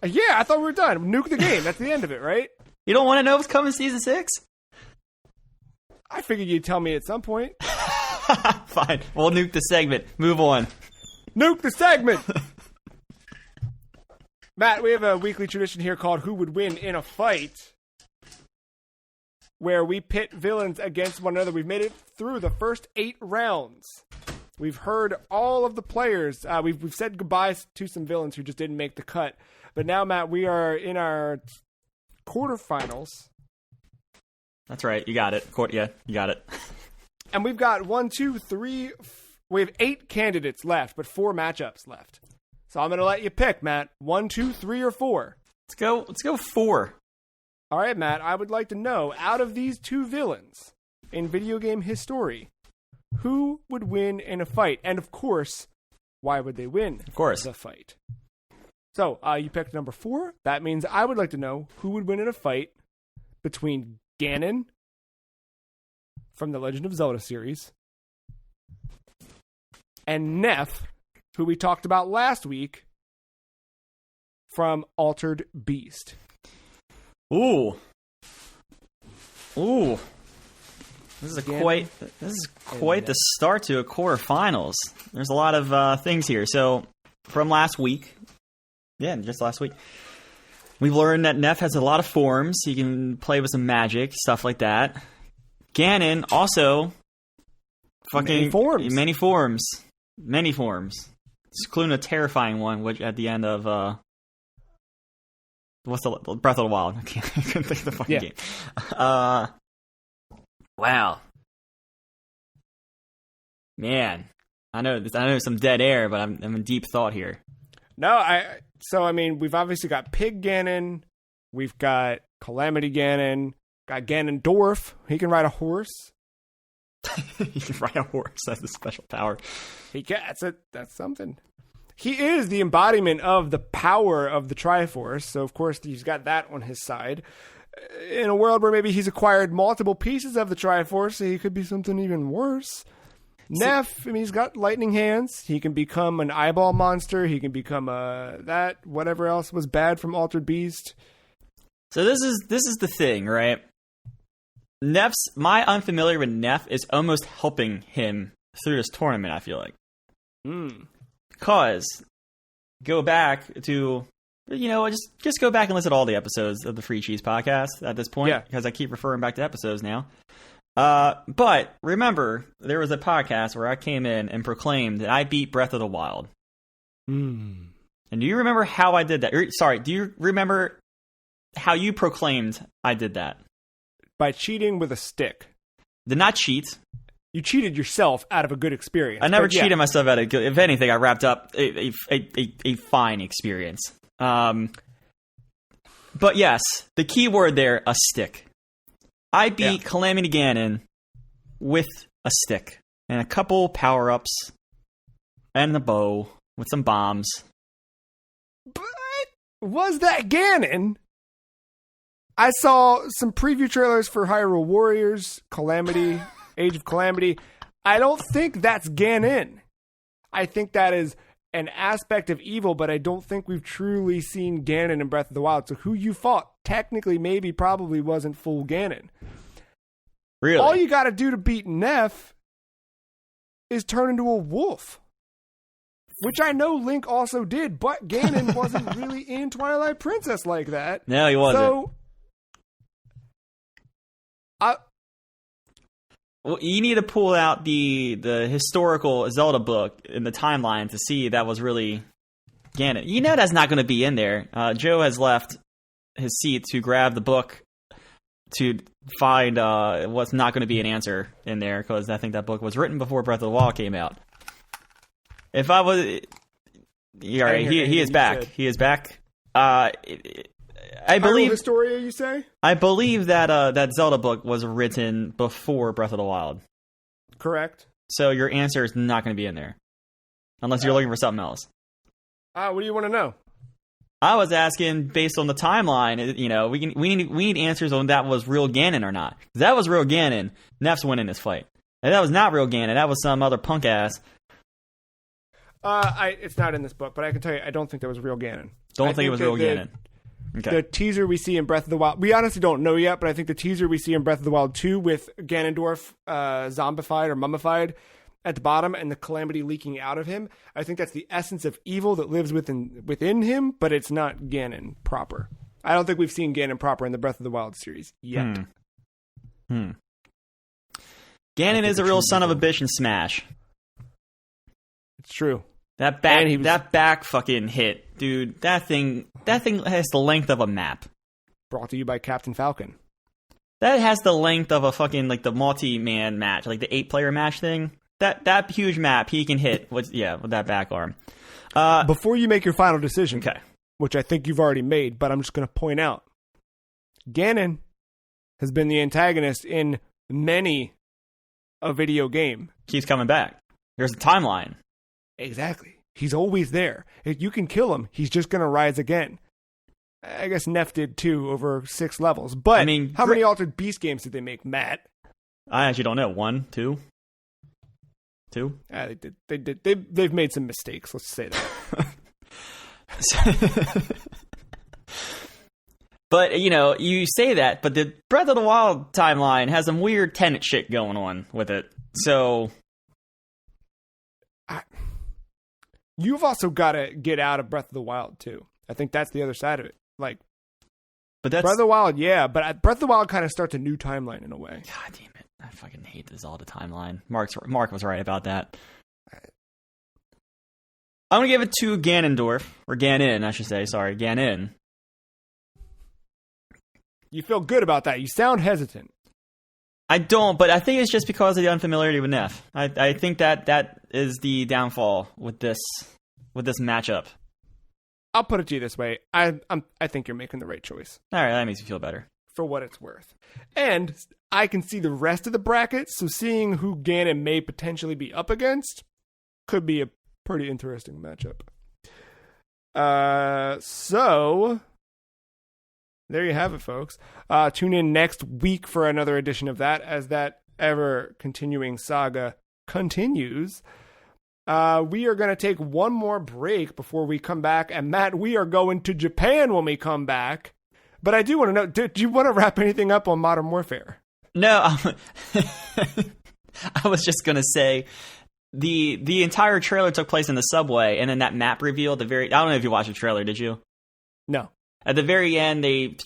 Speaker 1: Yeah, I thought we were done. Nuke the game. That's the end of it, right?
Speaker 2: You don't want to know what's coming season 6?
Speaker 1: I figured you'd tell me at some point.
Speaker 2: Fine. We'll nuke the segment. Move on.
Speaker 1: Nuke the segment! Matt, we have a weekly tradition here called Who Would Win in a Fight, where we pit villains against one another. We've made it through the first 8 rounds. We've heard all of the players. We've said goodbye to some villains who just didn't make the cut. But now, Matt, we are in our quarterfinals.
Speaker 2: That's right. You got it. Yeah, you got it.
Speaker 1: And we've got 1, 2, 3. We have 8 candidates left, but 4 matchups left. So I'm going to let you pick, Matt. 1, 2, 3, or 4.
Speaker 2: Let's go 4.
Speaker 1: All right, Matt. I would like to know, out of these 2 villains in video game history, who would win in a fight? And of course, why would they win?
Speaker 2: Of course,
Speaker 1: the fight. So, you picked number 4. That means I would like to know who would win in a fight between Ganon from the Legend of Zelda series and Neff, who we talked about last week from Altered Beast.
Speaker 2: Ooh. This is quite the start to a quarterfinals. There's a lot of things here. So, from last week, just last week, we've learned that Neff has a lot of forms. He can play with some magic, stuff like that. Ganon also
Speaker 1: many forms.
Speaker 2: Many forms. Including a terrifying one, which at the end of what's the Breath of the Wild? I couldn't think of the fucking game. Wow. Man, I know some dead air, but I'm in deep thought here.
Speaker 1: No, we've obviously got Pig Ganon, we've got Calamity Ganon, got Ganondorf. He can ride a horse.
Speaker 2: He can ride a horse. That's a special power.
Speaker 1: He can. That's something. He is the embodiment of the power of the Triforce, so of course he's got that on his side. In a world where maybe he's acquired multiple pieces of the Triforce, he could be something even worse. Neff, he's got lightning hands. He can become an eyeball monster. He can become whatever else was bad from Altered Beast.
Speaker 2: So this is the thing, right? My unfamiliar with Neff is almost helping him through this tournament, I feel like. Because, go back to Just go back and listen to all the episodes of the Free Cheese podcast at this point,
Speaker 1: Yeah.
Speaker 2: because I keep referring back to episodes now. But remember, there was a podcast where I came in and proclaimed that I beat Breath of the Wild. And do you remember how I did that? Do you remember how you proclaimed I did that?
Speaker 1: By cheating with a stick.
Speaker 2: Did not cheat.
Speaker 1: You cheated yourself out of a good experience.
Speaker 2: I never cheated myself out of good. If anything, I wrapped up a fine experience. But yes, the key word there, a stick. I beat Calamity Ganon with a stick and a couple power-ups and a bow with some bombs.
Speaker 1: But was that Ganon? I saw some preview trailers for Hyrule Warriors, Calamity, Age of Calamity. I don't think that's Ganon. I think that is an aspect of evil, but I don't think we've truly seen Ganon in Breath of the Wild. So who you fought technically probably wasn't full Ganon.
Speaker 2: Really?
Speaker 1: All you got to do to beat Neff is turn into a wolf. Which I know Link also did, but Ganon wasn't really in Twilight Princess like that.
Speaker 2: No, he wasn't.
Speaker 1: So,
Speaker 2: well, you need to pull out the historical Zelda book in the timeline to see that was really Ganon. You know that's not going to be in there. Joe has left his seat to grab the book to find what's not going to be an answer in there, because I think that book was written before Breath of the Wild came out. If I was... Yeah, he is back. He is back. I believe...
Speaker 1: Historia, you say?
Speaker 2: I believe that that Zelda book was written before Breath of the Wild.
Speaker 1: Correct.
Speaker 2: So your answer is not going to be in there. Unless you're looking for something else.
Speaker 1: What do you want to know?
Speaker 2: I was asking based on the timeline. We need answers on that was real Ganon or not. If that was real Ganon, Neff's winning this fight. If that was not real Ganon, that was some other punk ass.
Speaker 1: It's not in this book, but I can tell you, I don't think that was real Ganon.
Speaker 2: Don't think it was real Ganon. Okay.
Speaker 1: The teaser we see in Breath of the Wild, we honestly don't know yet, but I think the teaser we see in Breath of the Wild 2 with Ganondorf zombified or mummified at the bottom and the calamity leaking out of him, I think that's the essence of evil that lives within him, but it's not Ganon proper. I don't think we've seen Ganon proper in the Breath of the Wild series yet.
Speaker 2: Ganon is a real son of a bitch in Smash.
Speaker 1: It's true.
Speaker 2: That back fucking hit, dude. That thing has the length of a map.
Speaker 1: Brought to you by Captain Falcon.
Speaker 2: That has the length of a fucking the multi-man match, like the 8-player match thing. That huge map he can hit with that back arm.
Speaker 1: Before you make your final decision,
Speaker 2: okay,
Speaker 1: which I think you've already made, but I'm just going to point out, Ganon has been the antagonist in many a video game.
Speaker 2: Keeps coming back. There's a timeline.
Speaker 1: Exactly. He's always there. If you can kill him, he's just going to rise again. I guess Neff did too over 6 levels. But how many Altered Beast games did they make, Matt?
Speaker 2: I actually don't know. 1, 2? 2?
Speaker 1: They did. They've made some mistakes. Let's say that.
Speaker 2: But you say that, but the Breath of the Wild timeline has some weird Tenet shit going on with it. So.
Speaker 1: You've also got to get out of Breath of the Wild, too. I think that's the other side of it. But Breath of the Wild, yeah, but Breath of the Wild kind of starts a new timeline in a way.
Speaker 2: God damn it. I fucking hate the Zelda timeline. Mark was right about that. I'm going to give it to Ganondorf, or Ganon, I should say. Sorry, Ganon.
Speaker 1: You feel good about that. You sound hesitant.
Speaker 2: I don't, but I think it's just because of the unfamiliarity with Neff. I think that is the downfall with this matchup.
Speaker 1: I'll put it to you this way: I think you're making the right choice.
Speaker 2: All right, that makes me feel better.
Speaker 1: For what it's worth, and I can see the rest of the bracket, so seeing who Ganon may potentially be up against could be a pretty interesting matchup. So. There you have it, folks. Tune in next week for another edition of that as that ever-continuing saga continues. We are going to take one more break before we come back. And, Matt, we are going to Japan when we come back. But I do want to know, do you want to wrap anything up on Modern Warfare?
Speaker 2: No. I was just going to say the entire trailer took place in the subway, and then that map reveal, I don't know if you watched the trailer, did you?
Speaker 1: No.
Speaker 2: At the very end, they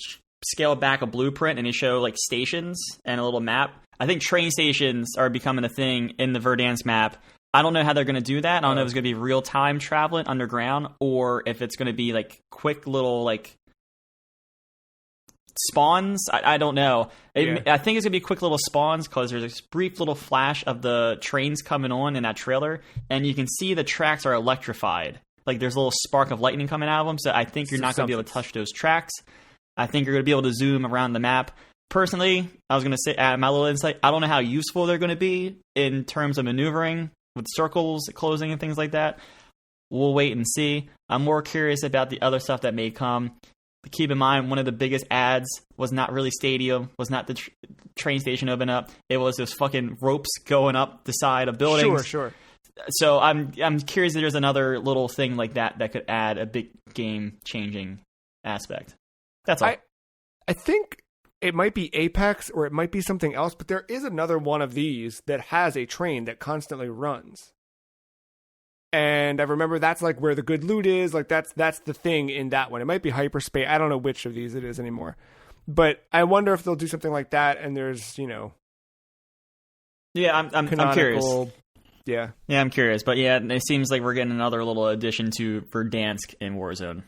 Speaker 2: scale back a blueprint and they show like stations and a little map. I think train stations are becoming a thing in the Verdansk map. I don't know how they're going to do that. I don't know if it's going to be real time traveling underground or if it's going to be like quick little like spawns. I don't know. I think it's going to be quick little spawns because there's a brief little flash of the trains coming on in that trailer, and you can see the tracks are electrified. Like there's a little spark of lightning coming out of them. So I think you're not going to be able to touch those tracks. I think you're going to be able to zoom around the map. Personally, I was going to say, add my little insight, I don't know how useful they're going to be in terms of maneuvering with circles closing and things like that. We'll wait and see. I'm more curious about the other stuff that may come. But keep in mind, one of the biggest ads was not really Stadium, was not the train station open up. It was those fucking ropes going up the side of buildings.
Speaker 1: Sure.
Speaker 2: So I'm curious if there's another little thing like that could add a big game-changing aspect. That's all.
Speaker 1: I think it might be Apex or it might be something else, but there is another one of these that has a train that constantly runs. And I remember that's like where the good loot is. Like that's the thing in that one. It might be Hyperspace. I don't know which of these it is anymore. But I wonder if they'll do something like that. And there's,
Speaker 2: Yeah, I'm curious.
Speaker 1: Yeah,
Speaker 2: I'm curious. But yeah, it seems like we're getting another little addition to Verdansk in Warzone.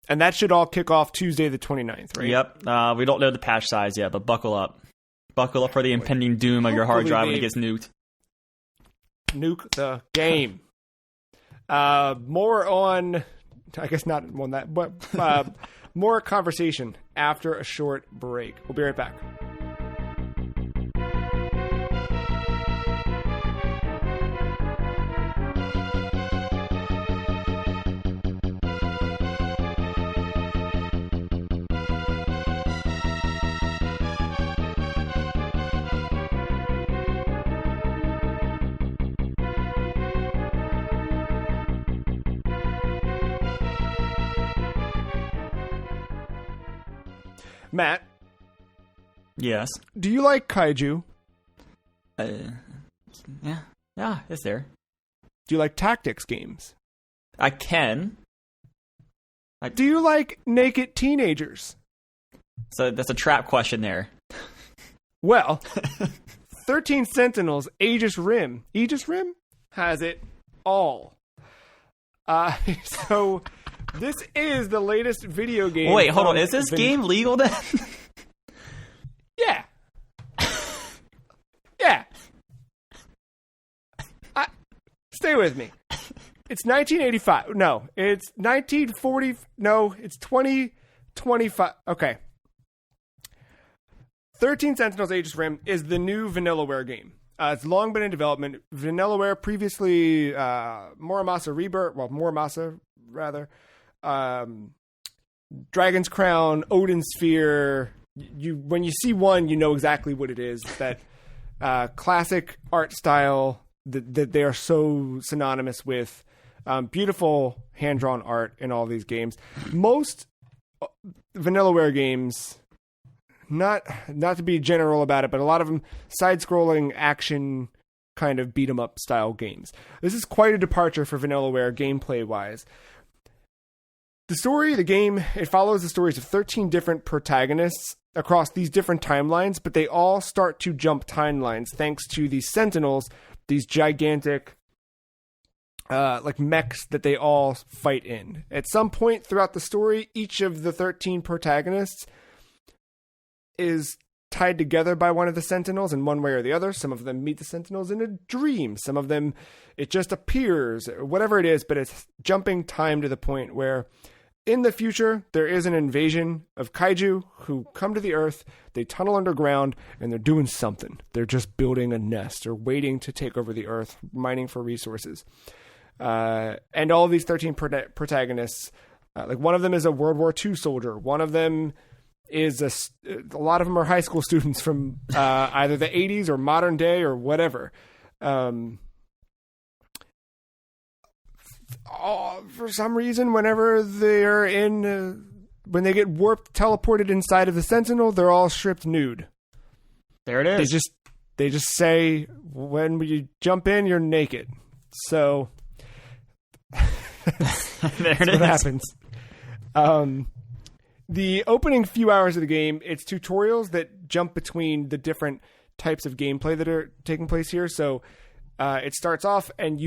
Speaker 1: And that should all kick off Tuesday the 29th, right?
Speaker 2: Yep. We don't know the patch size yet, but buckle up. Buckle up for the impending doom of your hard drive when it gets nuked.
Speaker 1: Nuke the game. More on, I guess not on that, but more conversation after a short break. We'll be right back. Matt.
Speaker 2: Yes.
Speaker 1: Do you like kaiju?
Speaker 2: Yeah, it's there.
Speaker 1: Do you like tactics games?
Speaker 2: I can.
Speaker 1: Do you like naked teenagers?
Speaker 2: So that's a trap question there.
Speaker 1: Well, 13 Sentinels, Aegis Rim has it all. So this is the latest video game.
Speaker 2: Wait, hold on. Is this game legal then?
Speaker 1: Yeah. Yeah. Stay with me. It's 1985. No, it's 1940. No, it's 2025. Okay. 13 Sentinels Aegis Rim is the new Vanillaware game. It's long been in development. Vanillaware previously, Muramasa Rebirth, Muramasa rather, Dragon's Crown, Odin Sphere. When you see one, you know exactly what it is. That classic art style that they are so synonymous with. Beautiful hand-drawn art in all these games. Most Vanillaware games, not to be general about it, but a lot of them side-scrolling action kind of beat-em-up style games. This is quite a departure for Vanillaware gameplay-wise. The game, it follows the stories of 13 different protagonists across these different timelines, but they all start to jump timelines thanks to these Sentinels, these gigantic like mechs that they all fight in. At some point throughout the story, each of the 13 protagonists is tied together by one of the Sentinels in one way or the other. Some of them meet the Sentinels in a dream. Some of them, it just appears, whatever it is, but it's jumping time to the point where in the future, there is an invasion of kaiju who come to the Earth, they tunnel underground, and they're doing something. They're just building a nest or waiting to take over the Earth, mining for resources. And all of these 13 protagonists, like one of them is a World War II soldier. One of them is a lot of them are high school students from either the 80s or modern day or whatever. For some reason, whenever they're when they get teleported inside of the Sentinel, they're all stripped nude.
Speaker 2: There it is.
Speaker 1: They just say, when you jump in, you're naked. So
Speaker 2: there it is.
Speaker 1: What happens. The opening few hours of the game, it's tutorials that jump between the different types of gameplay that are taking place here. So it starts off and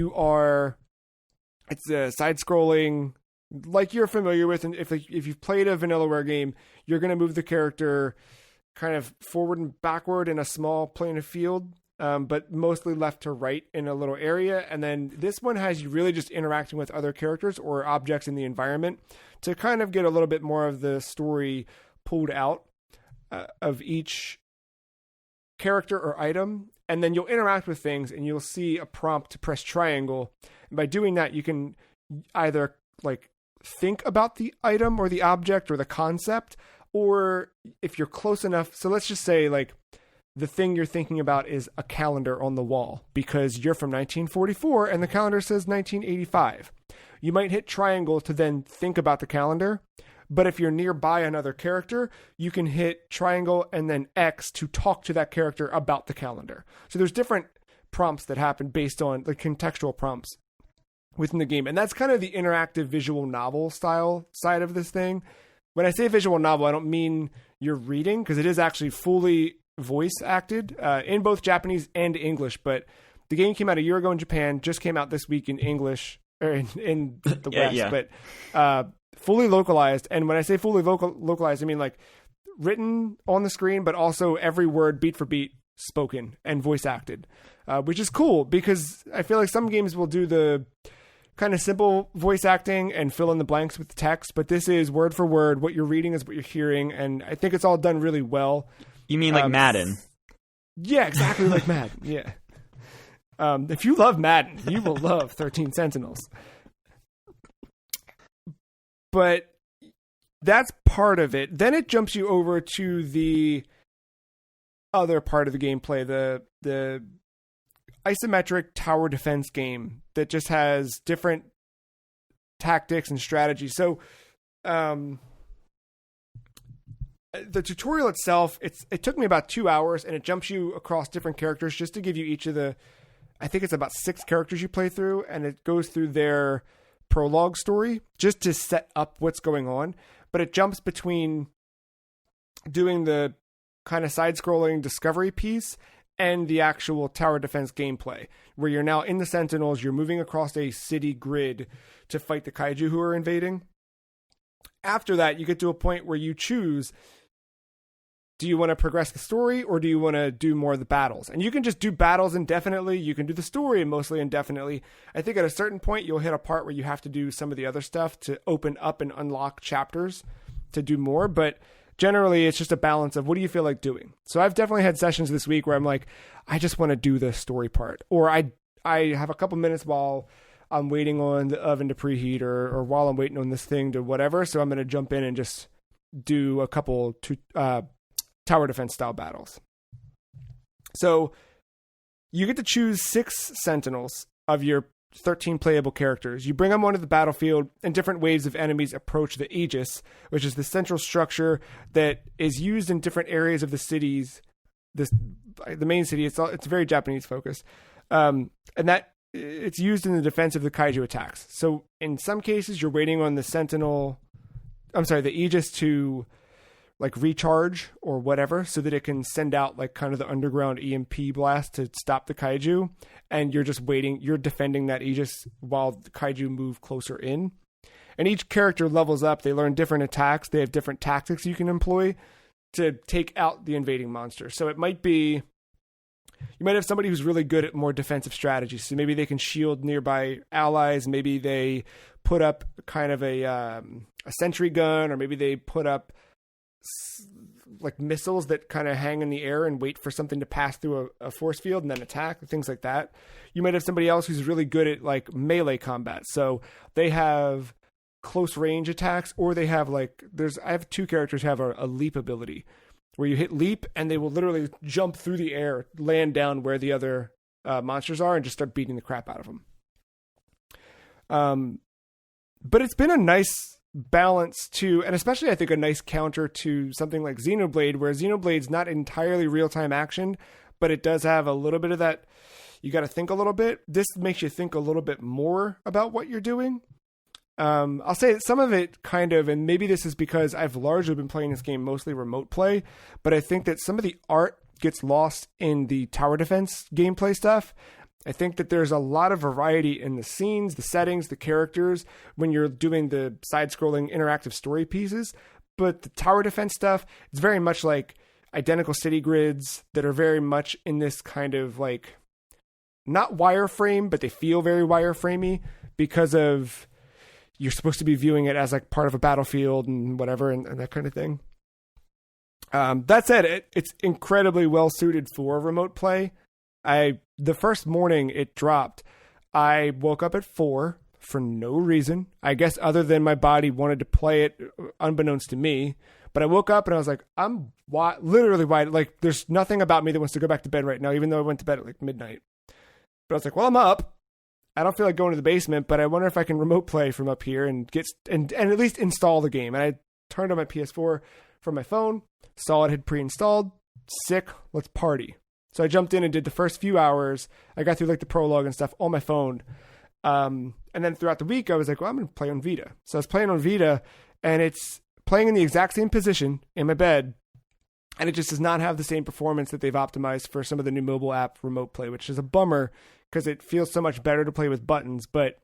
Speaker 1: it's a side-scrolling, like you're familiar with. And if you've played a Vanillaware game, you're going to move the character kind of forward and backward in a small plane of field, but mostly left to right in a little area. And then this one has you really just interacting with other characters or objects in the environment to kind of get a little bit more of the story pulled out of each character or item. And then you'll interact with things and you'll see a prompt to press triangle. And by doing that, you can either like think about the item or the object or the concept, or if you're close enough. So let's just say like the thing you're thinking about is a calendar on the wall because you're from 1944 and the calendar says 1985. You might hit triangle to then think about the calendar. But if you're nearby another character, you can hit triangle and then X to talk to that character about the calendar. So there's different prompts that happen based on the contextual prompts within the game. And that's kind of the interactive visual novel style side of this thing. When I say visual novel, I don't mean you're reading, because it is actually fully voice acted in both Japanese and English. But the game came out a year ago in Japan, just came out this week in English, or in the West. Yeah. But fully localized. And when I say fully localized, I mean like written on the screen, but also every word beat for beat spoken and voice acted, which is cool because I feel like some games will do the kind of simple voice acting and fill in the blanks with the text, but this is word for word. What you're reading is what you're hearing. And I think it's all done really well.
Speaker 2: You mean like Madden?
Speaker 1: Yeah, exactly like Madden. Yeah. If you love Madden, you will love 13 Sentinels. But that's part of it. Then it jumps you over to the other part of the gameplay, the isometric tower defense game that just has different tactics and strategies. So the tutorial itself, it took me about 2 hours, and it jumps you across different characters just to give you each of the, I think it's about 6 characters you play through, and it goes through their prologue story just to set up what's going on. But it jumps between doing the kind of side-scrolling discovery piece and the actual tower defense gameplay, where you're now in the Sentinels, you're moving across a city grid to fight the kaiju who are invading. After that, you get to a point where you choose, do you want to progress the story or do you want to do more of the battles? And you can just do battles indefinitely. You can do the story mostly indefinitely. I think at a certain point, you'll hit a part where you have to do some of the other stuff to open up and unlock chapters to do more. But generally, it's just a balance of what do you feel like doing? So I've definitely had sessions this week where I'm like, I just want to do the story part. Or I have a couple minutes while I'm waiting on the oven to preheat or while I'm waiting on this thing to whatever. So I'm going to jump in and just do a couple tower defense style battles. So you get to choose 6 Sentinels of your 13 playable characters. You bring them onto the battlefield, and different waves of enemies approach the Aegis, which is the central structure that is used in different areas of the cities. The main city, it's very Japanese focused, and that it's used in the defense of the kaiju attacks. So in some cases, you're waiting on the Aegis to like recharge or whatever, so that it can send out like kind of the underground EMP blast to stop the kaiju. And you're just waiting, you're defending that Aegis while the kaiju move closer in. And each character levels up. They learn different attacks. They have different tactics you can employ to take out the invading monster. So it might be, you might have somebody who's really good at more defensive strategies. So maybe they can shield nearby allies. Maybe they put up kind of a sentry gun, or maybe they put up like missiles that kind of hang in the air and wait for something to pass through a force field and then attack, things like that. You might have somebody else who's really good at like melee combat. So they have close range attacks, or they have I have 2 characters who have a leap ability where you hit leap and they will literally jump through the air, land down where the other monsters are, and just start beating the crap out of them. But it's been a nice balance to, and especially I think a nice counter to something like Xenoblade, where Xenoblade's not entirely real-time action, but it does have a little bit of that, you got to think a little bit. This makes you think a little bit more about what you're doing. I'll say that some of it kind of, and maybe this is because I've largely been playing this game mostly remote play, but I think that some of the art gets lost in the tower defense gameplay stuff. I think that there's a lot of variety in the scenes, the settings, the characters when you're doing the side-scrolling interactive story pieces. But the tower defense stuff, it's very much like identical city grids that are very much in this kind of like, not wireframe, but they feel very wireframey because of you're supposed to be viewing it as like part of a battlefield and whatever and that kind of thing. That said, it's incredibly well suited for remote play. The first morning it dropped, I woke up at 4 for no reason. I guess other than my body wanted to play it unbeknownst to me. But I woke up and I was like, I'm literally wide. Like, there's nothing about me that wants to go back to bed right now, even though I went to bed at like midnight. But I was like, well, I'm up. I don't feel like going to the basement, but I wonder if I can remote play from up here and get and at least install the game. And I turned on my PS4 from my phone, saw it had pre-installed. Sick, let's party. So I jumped in and did the first few hours. I got through like the prologue and stuff on my phone. And then throughout the week, I was like, well, I'm going to play on Vita. So I was playing on Vita, and it's playing in the exact same position in my bed. And it just does not have the same performance that they've optimized for some of the new mobile app remote play, which is a bummer because it feels so much better to play with buttons. But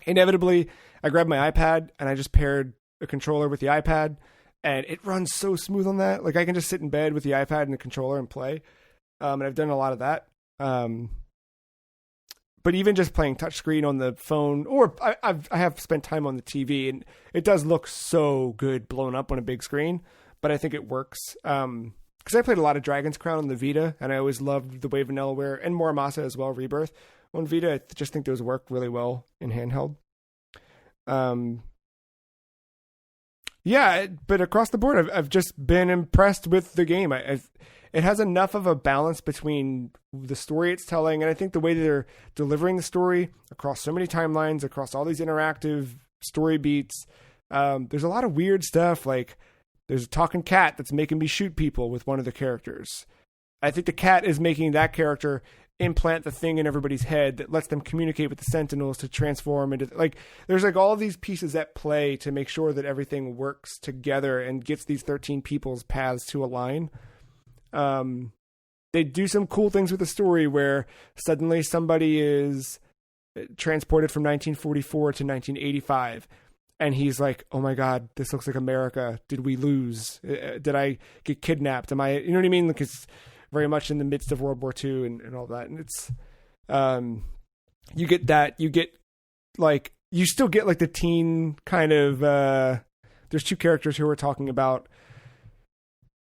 Speaker 1: inevitably, I grabbed my iPad and I just paired a controller with the iPad, and it runs so smooth on that. Like, I can just sit in bed with the iPad and the controller and play. And I've done a lot of that. But even just playing touchscreen on the phone, or I have spent time on the TV, and it does look so good blown up on a big screen. But I think it works. Because I played a lot of Dragon's Crown on the Vita, and I always loved the way Vanillaware and Muramasa as well, Rebirth on Vita. I just think those work really well in handheld. Yeah, but across the board, I've just been impressed with the game. It has enough of a balance between the story it's telling, and I think the way they're delivering the story across so many timelines, across all these interactive story beats. There's a lot of weird stuff, like there's a talking cat that's making me shoot people with one of the characters. I think the cat is making that character implant the thing in everybody's head that lets them communicate with the Sentinels to transform into, like, there's like all these pieces at play to make sure that everything works together and gets these 13 people's paths to align. They do some cool things with the story where suddenly somebody is transported from 1944 to 1985. And he's like, oh my God, this looks like America. Did we lose? Did I get kidnapped? Am I, you know what I mean? Like, it's very much in the midst of World War II and all that. And it's, you get that, you get like, you still get like the teen kind of, there's two characters who are talking about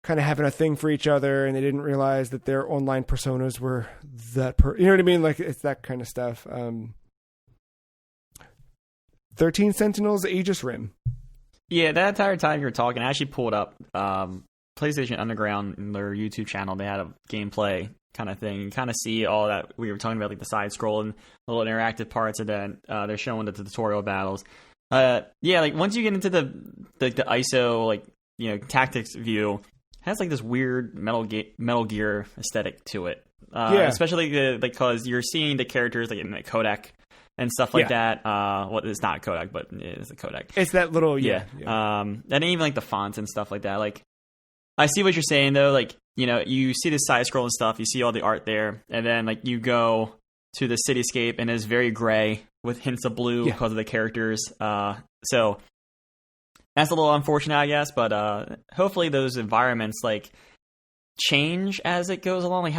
Speaker 1: kind of having a thing for each other, and they didn't realize that their online personas were that you know what I mean? Like, it's that kind of stuff. 13 Sentinels, Aegis Rim.
Speaker 2: Yeah, that entire time you were talking, I actually pulled up PlayStation Underground in their YouTube channel. They had a gameplay kind of thing. You kind of see all that we were talking about, like the side scroll and little interactive parts, and then they're showing the tutorial battles. Yeah, like once you get into the ISO, like, you know, tactics view, it has like this weird Metal Gear aesthetic to it. Yeah. Especially because you're seeing the characters like in the codec and stuff like that. Well, it's not Kodak, but it's a Kodak.
Speaker 1: It's that little, yeah.
Speaker 2: And even like the fonts and stuff like that. Like, I see what you're saying though. Like, you know, you see the side scroll and stuff, you see all the art there, and then like you go to the cityscape and it's very gray with hints of blue because of the characters. So that's a little unfortunate, I guess, but hopefully those environments like change as it goes along. Like,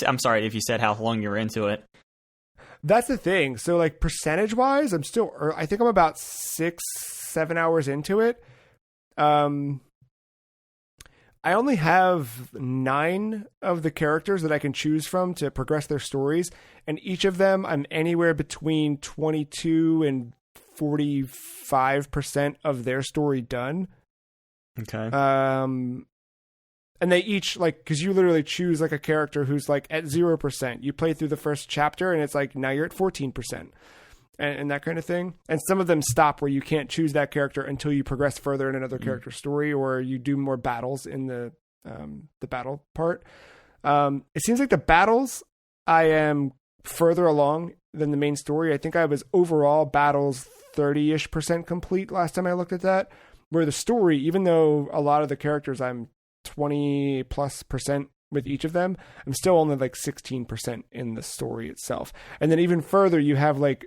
Speaker 2: I'm sorry if you said how long you were into it.
Speaker 1: That's the thing. So like percentage wise, I think I'm about 6-7 hours into it. I only have 9 of the characters that I can choose from to progress their stories. And each of them, I'm anywhere between 22 and 45% of their story done. Okay. And they each, like, because you literally choose like a character who's like at 0%. You play through the first chapter and it's like, now you're at 14%. And that kind of thing. And some of them stop where you can't choose that character until you progress further in another character's story, or you do more battles in the battle part. It seems like the battles I am further along than the main story. I think I was overall battles 30-ish% complete last time I looked at that. Where the story, even though a lot of the characters I'm 20+% with each of them, I'm still only like 16% in the story itself. And then even further, you have like,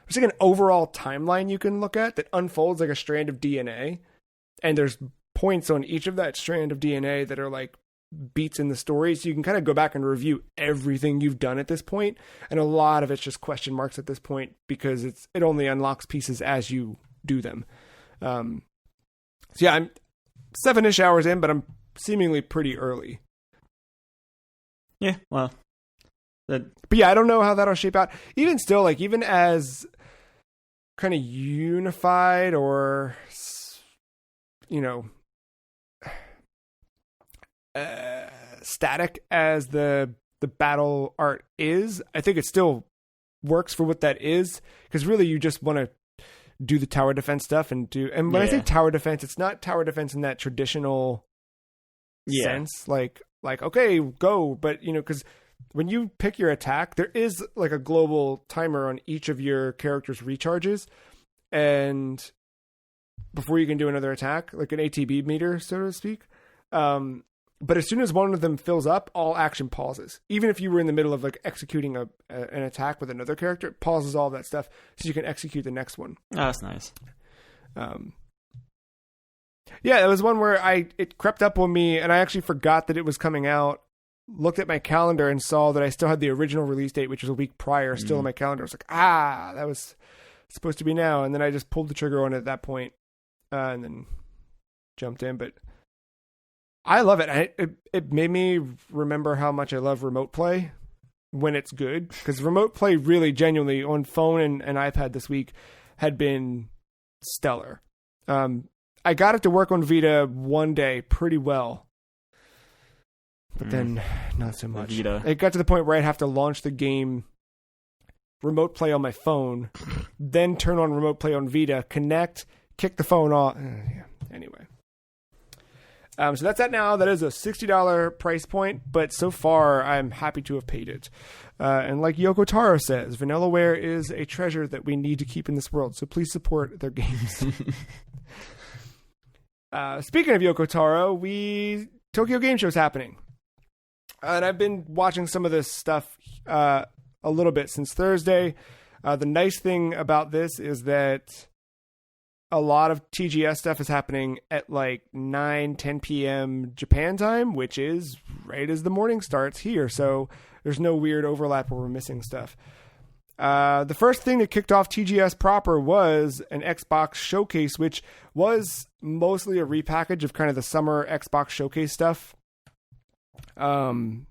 Speaker 1: there's like an overall timeline you can look at that unfolds like a strand of DNA. And there's points on each of that strand of DNA that are like beats in the story. So you can kind of go back and review everything you've done at this point. And a lot of it's just question marks at this point because it only unlocks pieces as you do them. So yeah, I'm 7-ish hours in, but I'm seemingly pretty early.
Speaker 2: Yeah, well.
Speaker 1: But yeah, I don't know how that'll shape out. Even still, like, even as kind of unified or, you know, static as the battle art is, I think it still works for what that is. Because really, you just want to do the tower defense stuff and when I say tower defense, it's not tower defense in that traditional sense. Like, okay, go. But, you know, because when you pick your attack, there is like a global timer on each of your character's recharges. And before you can do another attack, like an ATB meter, so to speak. But as soon as one of them fills up, all action pauses. Even if you were in the middle of like executing an attack with another character, it pauses all that stuff so you can execute the next one.
Speaker 2: Oh, that's nice.
Speaker 1: Yeah, it was one where it crept up on me and I actually forgot that it was coming out. Looked at my calendar and saw that I still had the original release date, which was a week prior, still in my calendar. I was like, that was supposed to be now. And then I just pulled the trigger on it at that point, and then jumped in. But I love it. It made me remember how much I love remote play when it's good. Because remote play really genuinely on phone and iPad this week had been stellar. I got it to work on Vita one day pretty well. But then not so much.
Speaker 2: Vita.
Speaker 1: It got to the point where I'd have to launch the game remote play on my phone, then turn on remote play on Vita, connect, kick the phone off. Anyway. So that's that now. That is a $60 price point, but so far I'm happy to have paid it. And like Yoko Taro says, Vanillaware is a treasure that we need to keep in this world, so please support their games. Speaking of Yoko Taro, Tokyo Game Show's happening. And I've been watching some of this stuff a little bit since Thursday. The nice thing about this is that a lot of TGS stuff is happening at like 9-10 p.m. Japan time, which is right as the morning starts here. So there's no weird overlap where we're missing stuff. The first thing that kicked off TGS proper was an Xbox showcase, which was mostly a repackage of kind of the summer Xbox showcase stuff. You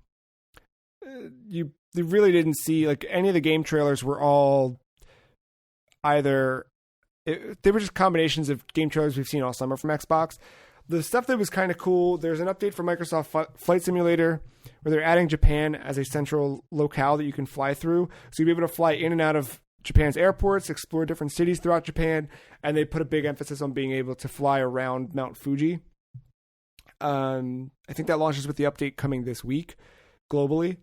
Speaker 1: really didn't see like any of the game trailers were all either they were just combinations of game trailers we've seen all summer from Xbox. The stuff that was kind of cool, there's an update for Microsoft Flight Simulator where they're adding Japan as a central locale that you can fly through. So you'll be able to fly in and out of Japan's airports, explore different cities throughout Japan, and they put a big emphasis on being able to fly around Mount Fuji. I think that launches with the update coming this week globally.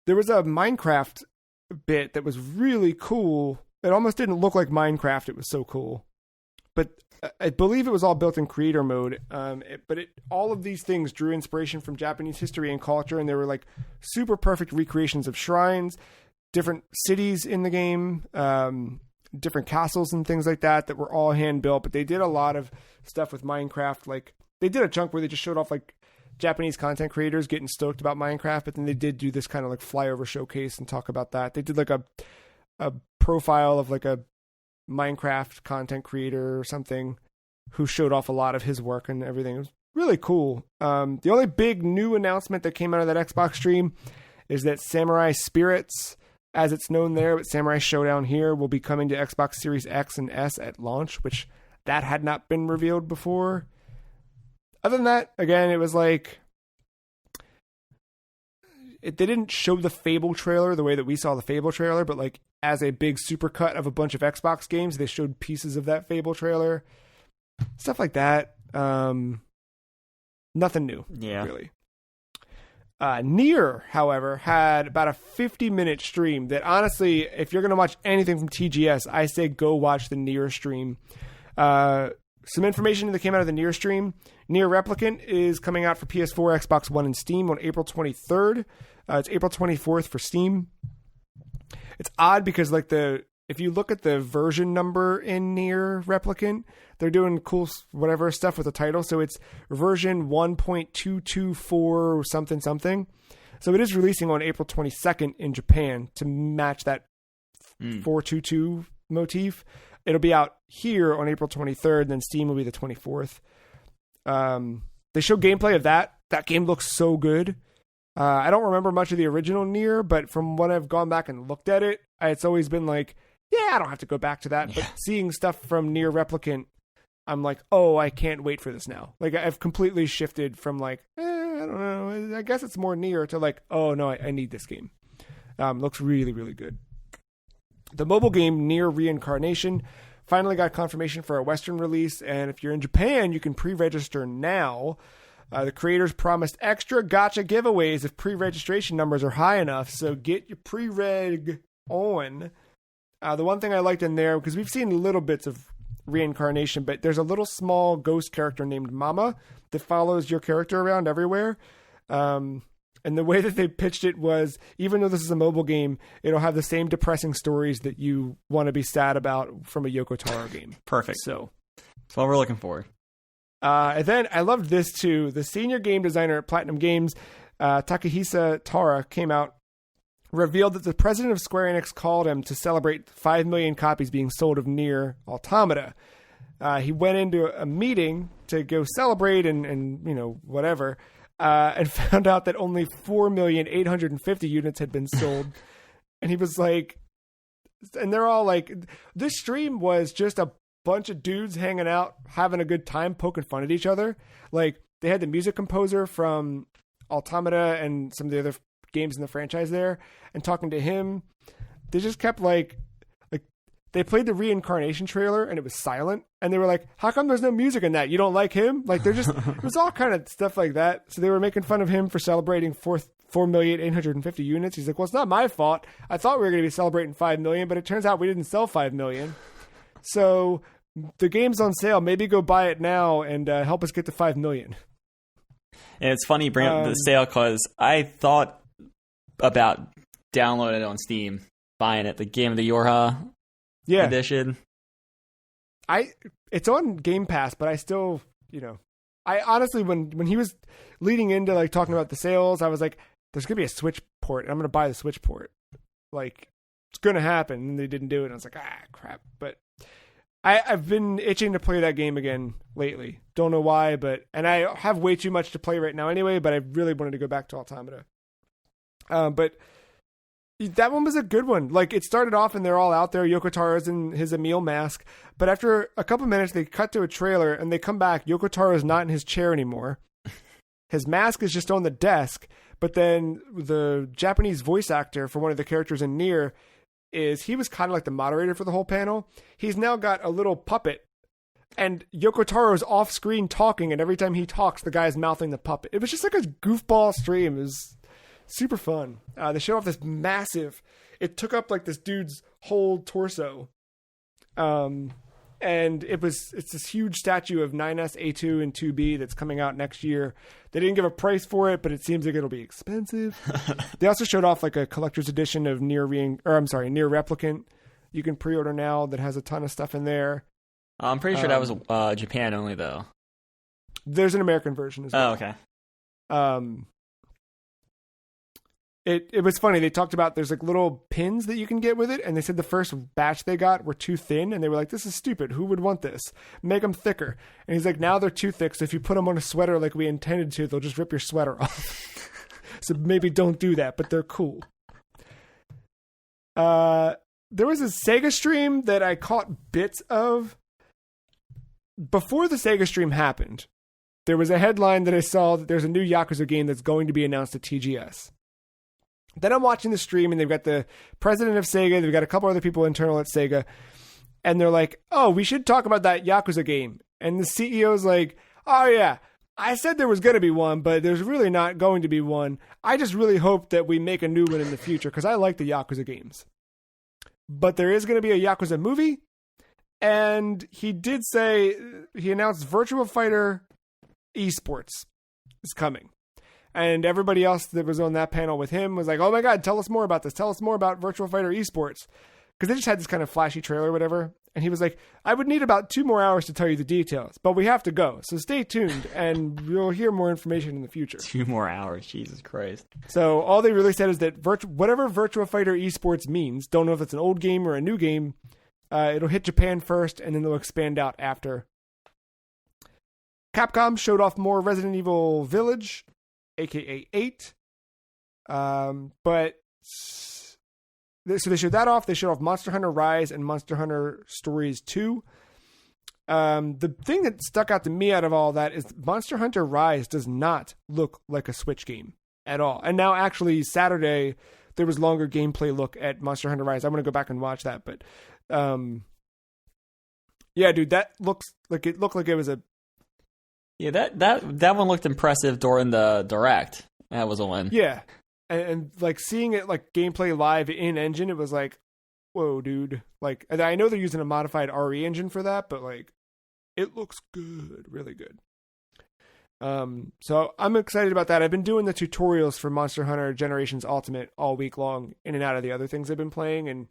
Speaker 1: There was a Minecraft bit that was really cool. It almost didn't look like Minecraft. It was so cool. But I believe it was all built in creator mode. All of these things drew inspiration from Japanese history and culture, and they were like super perfect recreations of shrines, different cities in the game, different castles and things like that were all hand built. But they did a lot of stuff with Minecraft. Like they did a chunk where they just showed off like Japanese content creators getting stoked about Minecraft, but then they did do this kind of like flyover showcase and talk about that. They did like a profile of like a Minecraft content creator or something who showed off a lot of his work and everything. It was really cool. The only big new announcement that came out of that Xbox stream is that Samurai Spirits, as it's known there, but Samurai Showdown here, will be coming to Xbox Series X and S at launch, which that had not been revealed before. Other than that, again, it was like they didn't show the Fable trailer the way that we saw the Fable trailer, but like as a big supercut of a bunch of Xbox games, they showed pieces of that Fable trailer. Stuff like that. Nothing new, really. Nier, however, had about a 50-minute stream that honestly, if you're going to watch anything from TGS, I say go watch the Nier stream. Some information that came out of the Nier stream. Nier Replicant is coming out for PS4, Xbox One, and Steam on April 23rd. It's April 24th for Steam. It's odd because if you look at the version number in Nier Replicant, they're doing cool whatever stuff with the title. So it's version 1.224 something something. So it is releasing on April 22nd in Japan to match that 422 motif. It'll be out here on April 23rd, and then Steam will be the 24th. They show gameplay of that. That game looks so good. I don't remember much of the original Nier, but from when I've gone back and looked at it, it's always been like, yeah, I don't have to go back to that. Yeah. But seeing stuff from Nier Replicant, I'm like, oh, I can't wait for this now. Like, I've completely shifted from like, I don't know, I guess it's more Nier to like, oh, no, I need this game. Looks really, really good. The mobile game Nier Reincarnation finally got confirmation for a Western release, and if you're in Japan, you can pre-register now. The creators promised extra gacha giveaways if pre-registration numbers are high enough, so get your pre-reg on. The one thing I liked in there, because we've seen little bits of Reincarnation, but there's a little small ghost character named Mama that follows your character around everywhere. And the way that they pitched it was, even though this is a mobile game, it'll have the same depressing stories that you want to be sad about from a Yoko Taro game.
Speaker 2: Perfect.
Speaker 1: So
Speaker 2: that's what we're looking for.
Speaker 1: And then I loved this too. The senior game designer at Platinum Games, Takahisa Tara, came out, revealed that the president of Square Enix called him to celebrate 5 million copies being sold of Nier Automata. He went into a meeting to go celebrate and whatever. And found out that only 4,850,000 units had been sold. And he was like, and they're all like, this stream was just a bunch of dudes hanging out, having a good time, poking fun at each other. Like, they had the music composer from Automata and some of the other games in the franchise there, and talking to him. They just kept like they played the Reincarnation trailer and it was silent. And they were like, how come there's no music in that? You don't like him? Like, they're just, it was all kind of stuff like that. So they were making fun of him for celebrating 4,850,000 units. He's like, well, it's not my fault. I thought we were going to be celebrating 5 million, but it turns out we didn't sell 5 million. So the game's on sale. Maybe go buy it now and help us get to 5 million.
Speaker 2: And it's funny you bring up the sale because I thought about downloading it on Steam, buying it, the Game of the Yorha edition.
Speaker 1: It's on Game Pass, but I still, I honestly, when he was leading into like talking about the sales, I was like, there's gonna be a Switch port, and I'm gonna buy the Switch port. Like, it's gonna happen, and they didn't do it. And I was like, crap. But I've been itching to play that game again lately. Don't know why, and I have way too much to play right now anyway. But I really wanted to go back to Automata. But that one was a good one. Like, it started off and they're all out there. Yoko Taro's in his Emil mask. But after a couple minutes, they cut to a trailer and they come back. Yoko Taro's not in his chair anymore. His mask is just on the desk. But then the Japanese voice actor for one of the characters in Nier he was kind of like the moderator for the whole panel. He's now got a little puppet. And Yoko Taro's off screen talking. And every time he talks, the guy's mouthing the puppet. It was just like a goofball stream. It was super fun. They showed off this massive, it took up like this dude's whole torso. And it's this huge statue of 9S, A2, and 2B that's coming out next year. They didn't give a price for it, but it seems like it'll be expensive. They also showed off like a collector's edition of Nier Replicant. You can pre-order now that has a ton of stuff in there.
Speaker 2: I'm pretty sure that was Japan only though.
Speaker 1: There's an American version as well.
Speaker 2: Oh, okay.
Speaker 1: It was funny. They talked about there's like little pins that you can get with it, and they said the first batch they got were too thin, and they were like, "This is stupid. Who would want this? Make them thicker." And he's like, "Now they're too thick, so if you put them on a sweater like we intended to, they'll just rip your sweater off." So maybe don't do that, but they're cool. There was a Sega stream that I caught bits of. Before the Sega stream happened, there was a headline that I saw that there's a new Yakuza game that's going to be announced at TGS. Then I'm watching the stream, and they've got the president of Sega. They've got a couple other people internal at Sega. And they're like, oh, we should talk about that Yakuza game. And the CEO's like, oh, yeah, I said there was going to be one, but there's really not going to be one. I just really hope that we make a new one in the future because I like the Yakuza games. But there is going to be a Yakuza movie, and he did say, he announced Virtua Fighter esports is coming. And everybody else that was on that panel with him was like, oh my God, tell us more about this. Tell us more about Virtua Fighter esports. Because they just had this kind of flashy trailer or whatever. And he was like, I would need about 2 more hours to tell you the details, but we have to go. So stay tuned and you'll hear more information in the future.
Speaker 2: 2 more hours. Jesus Christ.
Speaker 1: So all they really said is that whatever Virtua Fighter esports means, don't know if it's an old game or a new game, it'll hit Japan first and then they'll expand out after. Capcom showed off more Resident Evil Village, aka 8. So they showed that off. They showed off Monster Hunter Rise and Monster Hunter Stories 2. The thing that stuck out to me out of all that is Monster Hunter Rise does not look like a Switch game at all. And now actually Saturday, there was longer gameplay look at Monster Hunter Rise. I'm going to go back and watch that. But yeah, dude, that looks like it looked like it was a...
Speaker 2: Yeah, that one looked impressive during the Direct. That was a win.
Speaker 1: Yeah. And like seeing it like gameplay live in engine, it was like, whoa, dude. Like, I know they're using a modified RE engine for that, but like, it looks good, really good. So I'm excited about that. I've been doing the tutorials for Monster Hunter Generations Ultimate all week long, in and out of the other things I've been playing, and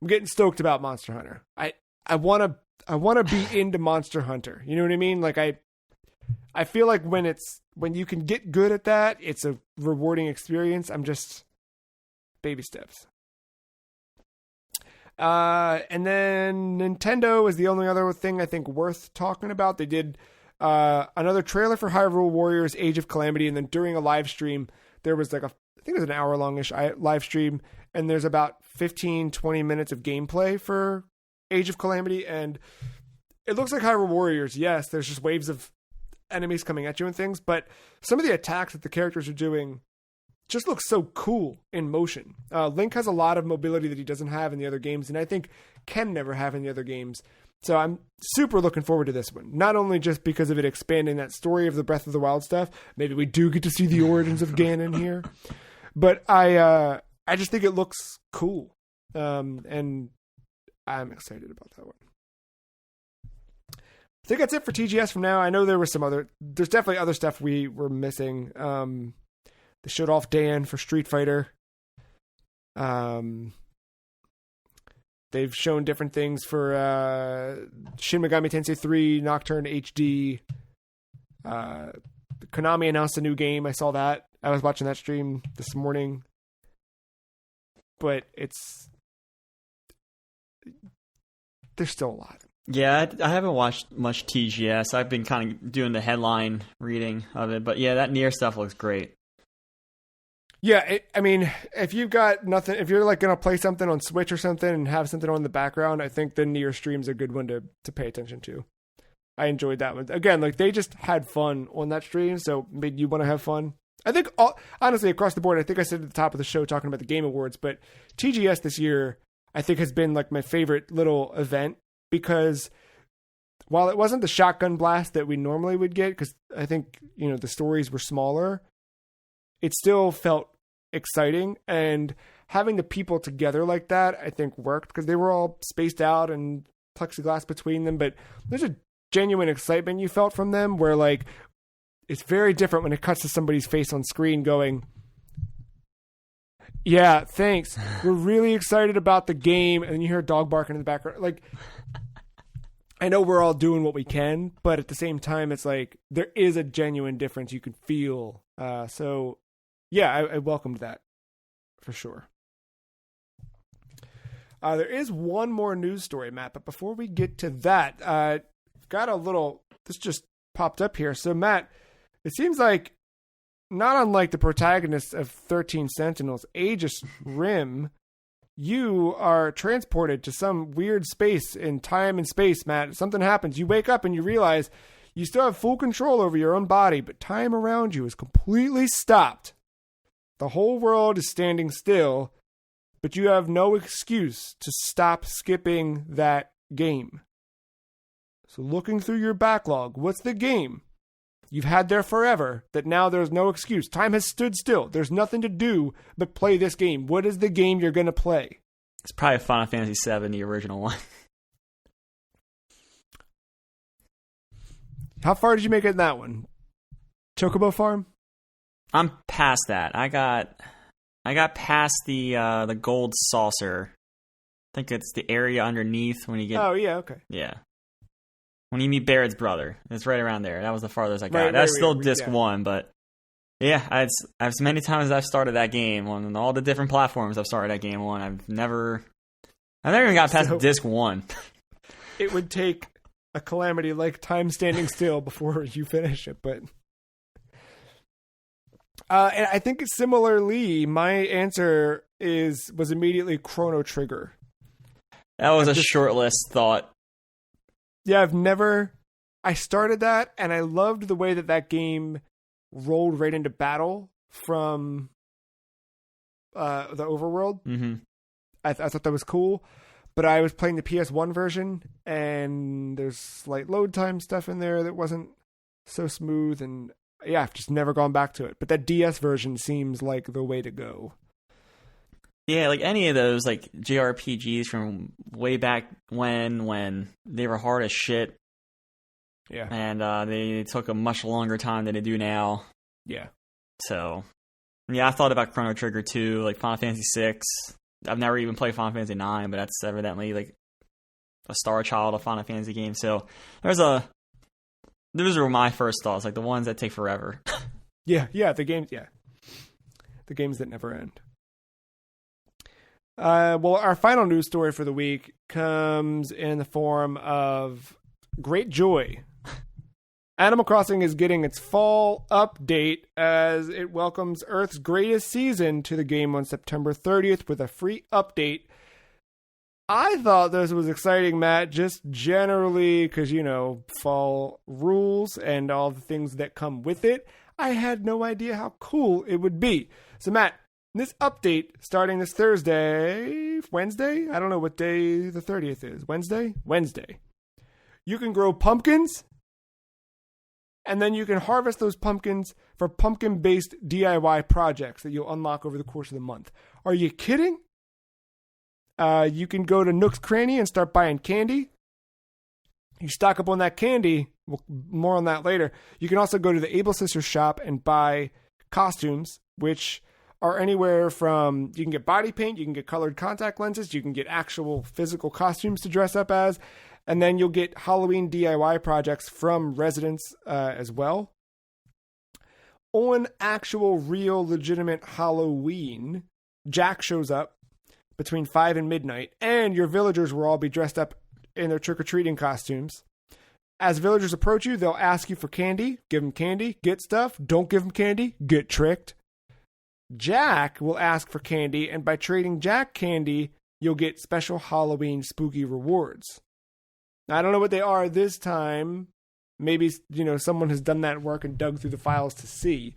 Speaker 1: I'm getting stoked about Monster Hunter. I want to be into Monster Hunter. You know what I mean? Like I feel like when you can get good at that, it's a rewarding experience. I'm just baby steps. And then Nintendo is the only other thing I think worth talking about. They did another trailer for Hyrule Warriors Age of Calamity, and then during a live stream, there was like I think it was an hour-longish live stream, and there's about 15-20 minutes of gameplay for Age of Calamity, and it looks like Hyrule Warriors. Yes, there's just waves of enemies coming at you and things, but some of the attacks that the characters are doing just look so cool in motion. Link has a lot of mobility that he doesn't have in the other games, and I think can never have in the other games. So I'm super looking forward to this one. Not only just because of it expanding that story of the Breath of the Wild stuff, maybe we do get to see the origins of Ganon here, but I just think it looks cool, and I'm excited about that one. I think that's it for TGS from now. I know there's definitely other stuff we were missing. They showed off Dan for Street Fighter. They've shown different things for Shin Megami Tensei 3, Nocturne HD. Konami announced a new game. I saw that. I was watching that stream this morning. But there's still a lot.
Speaker 2: Yeah, I haven't watched much TGS. I've been kind of doing the headline reading of it. But yeah, that Nier stuff looks great.
Speaker 1: Yeah, I mean, if you've got nothing, if you're like going to play something on Switch or something and have something on in the background, I think the Nier stream's a good one to pay attention to. I enjoyed that one. Again, like they just had fun on that stream, so made you want to have fun. I think, honestly, across the board, I think I said at the top of the show talking about the Game Awards, but TGS this year, I think has been like my favorite little event. Because while it wasn't the shotgun blast that we normally would get, because I think, the stories were smaller, it still felt exciting. And having the people together like that, I think worked because they were all spaced out and plexiglass between them. But there's a genuine excitement you felt from them where like, it's very different when it cuts to somebody's face on screen going, yeah, thanks. We're really excited about the game. And then you hear a dog barking in the background. Like, I know we're all doing what we can, but at the same time, it's like there is a genuine difference you can feel. So, yeah, I welcomed that for sure. There is one more news story, Matt, but before we get to that, this just popped up here. So, Matt, it seems like not unlike the protagonist of 13 Sentinels, Aegis Rim, you are transported to some weird space in time and space, Matt. Something happens. You wake up and you realize you still have full control over your own body, but time around you is completely stopped. The whole world is standing still, but you have no excuse to stop skipping that game. So looking through your backlog, what's the game you've had there forever, that now there's no excuse. Time has stood still. There's nothing to do but play this game. What is the game you're going to play?
Speaker 2: It's probably Final Fantasy VII, the original one.
Speaker 1: How far did you make it in that one? Chocobo Farm?
Speaker 2: I'm past that. I got past the gold saucer. I think it's the area underneath when you get.
Speaker 1: Oh yeah, okay.
Speaker 2: Yeah. When you meet Barrett's brother, it's right around there. That was the farthest I got. That's still disc 1, but yeah, as many times as I've started that game on all the different platforms I've started that game on, I've never even got past disc 1.
Speaker 1: It would take a calamity like time standing still before you finish it, but and I think similarly, my answer was immediately Chrono Trigger.
Speaker 2: That was a shortlist thought.
Speaker 1: Yeah, I started that, and I loved the way that game rolled right into battle from the overworld.
Speaker 2: Mm-hmm.
Speaker 1: I thought that was cool, but I was playing the PS1 version, and there's slight load time stuff in there that wasn't so smooth, and yeah, I've just never gone back to it. But that DS version seems like the way to go.
Speaker 2: Yeah, like any of those like JRPGs from way back when they were hard as shit.
Speaker 1: Yeah.
Speaker 2: And they took a much longer time than they do now.
Speaker 1: Yeah.
Speaker 2: So, yeah, I thought about Chrono Trigger too, like Final Fantasy VI. I've never even played Final Fantasy IX, but that's evidently like a star child of Final Fantasy games. So those were my first thoughts, like the ones that take forever.
Speaker 1: Yeah, the games that never end. Well, our final news story for the week comes in the form of great joy. Animal Crossing is getting its fall update as it welcomes Earth's greatest season to the game on September 30th with a free update. I thought this was exciting, Matt, just generally because, fall rules and all the things that come with it. I had no idea how cool it would be. So, Matt, this update, starting this Wednesday? I don't know what day the 30th is. Wednesday. You can grow pumpkins, and then you can harvest those pumpkins for pumpkin-based DIY projects that you'll unlock over the course of the month. Are you kidding? You can go to Nook's Cranny and start buying candy. You stock up on that candy. More on that later. You can also go to the Able Sisters shop and buy costumes, which are anywhere from, you can get body paint, you can get colored contact lenses, you can get actual physical costumes to dress up as, and then you'll get Halloween DIY projects from residents as well. On actual, real, legitimate Halloween, Jack shows up between 5 and midnight, and your villagers will all be dressed up in their trick-or-treating costumes. As villagers approach you, they'll ask you for candy. Give them candy, get stuff. Don't give them candy, get tricked. Jack will ask for candy, and by trading Jack candy, you'll get special Halloween spooky rewards. Now, I don't know what they are this time. Maybe, someone has done that work and dug through the files to see.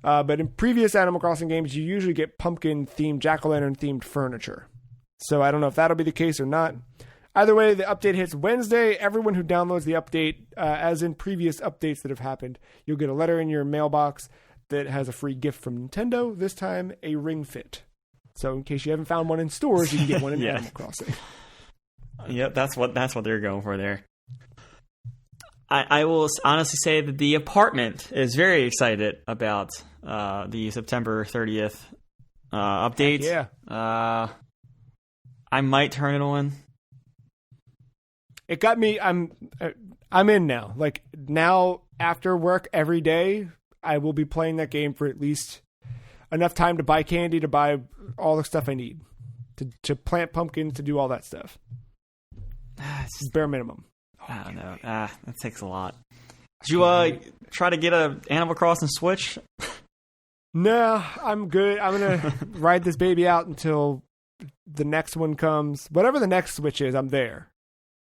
Speaker 1: But in previous Animal Crossing games, you usually get pumpkin-themed, jack-o'-lantern-themed furniture. So I don't know if that'll be the case or not. Either way, the update hits Wednesday. Everyone who downloads the update, as in previous updates that have happened, you'll get a letter in your mailbox that has a free gift from Nintendo, this time a Ring Fit. So in case you haven't found one in stores, you can get one in Animal Crossing.
Speaker 2: Yep, that's what they're going for there. I will honestly say that the apartment is very excited about the September 30th update.
Speaker 1: Heck yeah.
Speaker 2: I might turn it on.
Speaker 1: It got me. I'm in now. Like now, after work every day, I will be playing that game for at least enough time to buy candy, to buy all the stuff I need, to plant pumpkins, to do all that stuff. It's bare minimum.
Speaker 2: I don't know. That takes a lot. Did you try to get a Animal Crossing Switch?
Speaker 1: No, I'm good. I'm gonna ride this baby out until the next one comes. Whatever the next Switch is, I'm there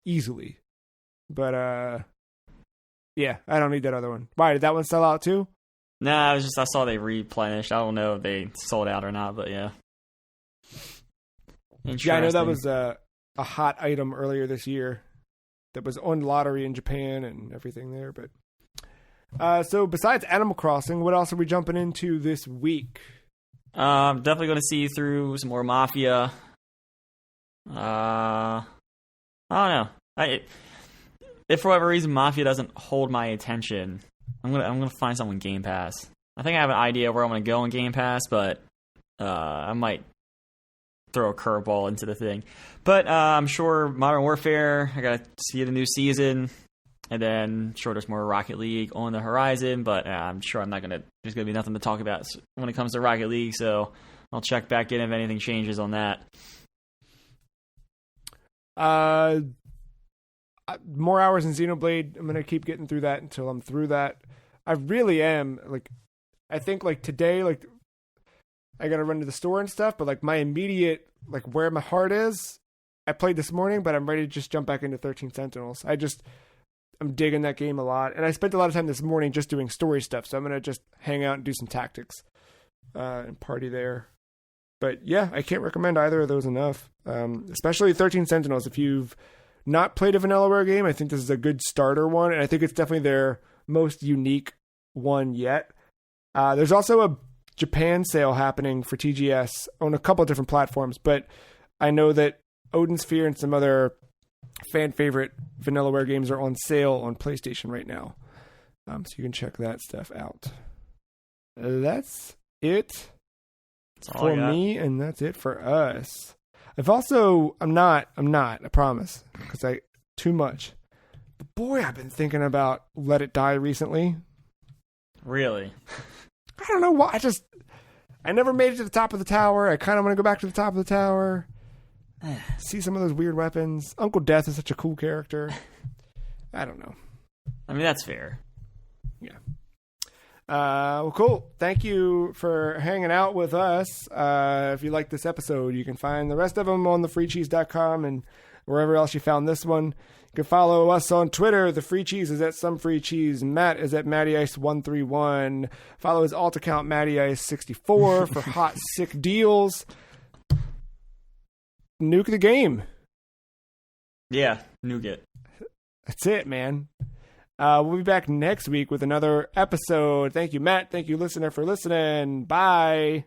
Speaker 1: easily. But yeah, I don't need that other one. Why did that one sell out too?
Speaker 2: Nah, I saw they replenished. I don't know if they sold out or not, but yeah.
Speaker 1: Yeah, I know that was a hot item earlier this year that was on lottery in Japan and everything there. But So besides Animal Crossing, what else are we jumping into this week?
Speaker 2: Definitely going to see through some more Mafia. I don't know. If for whatever reason Mafia doesn't hold my attention, I'm gonna find something Game Pass. I think I have an idea where I'm gonna go in Game Pass, but I might throw a curveball into the thing. But I'm sure Modern Warfare, I gotta see the new season, and then sure there's more Rocket League on the horizon. But I'm sure there's gonna be nothing to talk about when it comes to Rocket League. So I'll check back in if anything changes on that.
Speaker 1: More hours in Xenoblade. I'm gonna keep getting through that until I'm through that. I really am. Like, I think like today, like I gotta run to the store and stuff, but like my immediate, like where my heart is, I played this morning, but I'm ready to just jump back into 13 Sentinels. I'm digging that game a lot, and I spent a lot of time this morning just doing story stuff. So I'm gonna just hang out and do some tactics and party there. But yeah, I can't recommend either of those enough. Especially 13 Sentinels. If you've not played a Vanillaware game, I think this is a good starter one, and I think it's definitely their most unique one yet. There's also a Japan sale happening for TGS on a couple of different platforms, but I know that Odin Sphere and some other fan favorite Vanillaware games are on sale on PlayStation right now. So you can check that stuff out. That's it for me, and that's it for us. I'm not, I promise, because too much. But boy, I've been thinking about Let It Die recently.
Speaker 2: Really?
Speaker 1: I don't know why. I never made it to the top of the tower. I kind of want to go back to the top of the tower. See some of those weird weapons. Uncle Death is such a cool character. I don't know.
Speaker 2: I mean, that's fair.
Speaker 1: Yeah. Well, cool. Thank you for hanging out with us. If you like this episode, you can find the rest of them on thefreecheese.com and wherever else you found this one. You can follow us on Twitter. The Free Cheese is at SomeFreeCheese. Matt is at MattyIce131. Follow his alt account, MattyIce64, for hot, sick deals. Nuke the game.
Speaker 2: Yeah, nuke it.
Speaker 1: That's it, man. We'll be back next week with another episode. Thank you, Matt. Thank you, listener, for listening. Bye.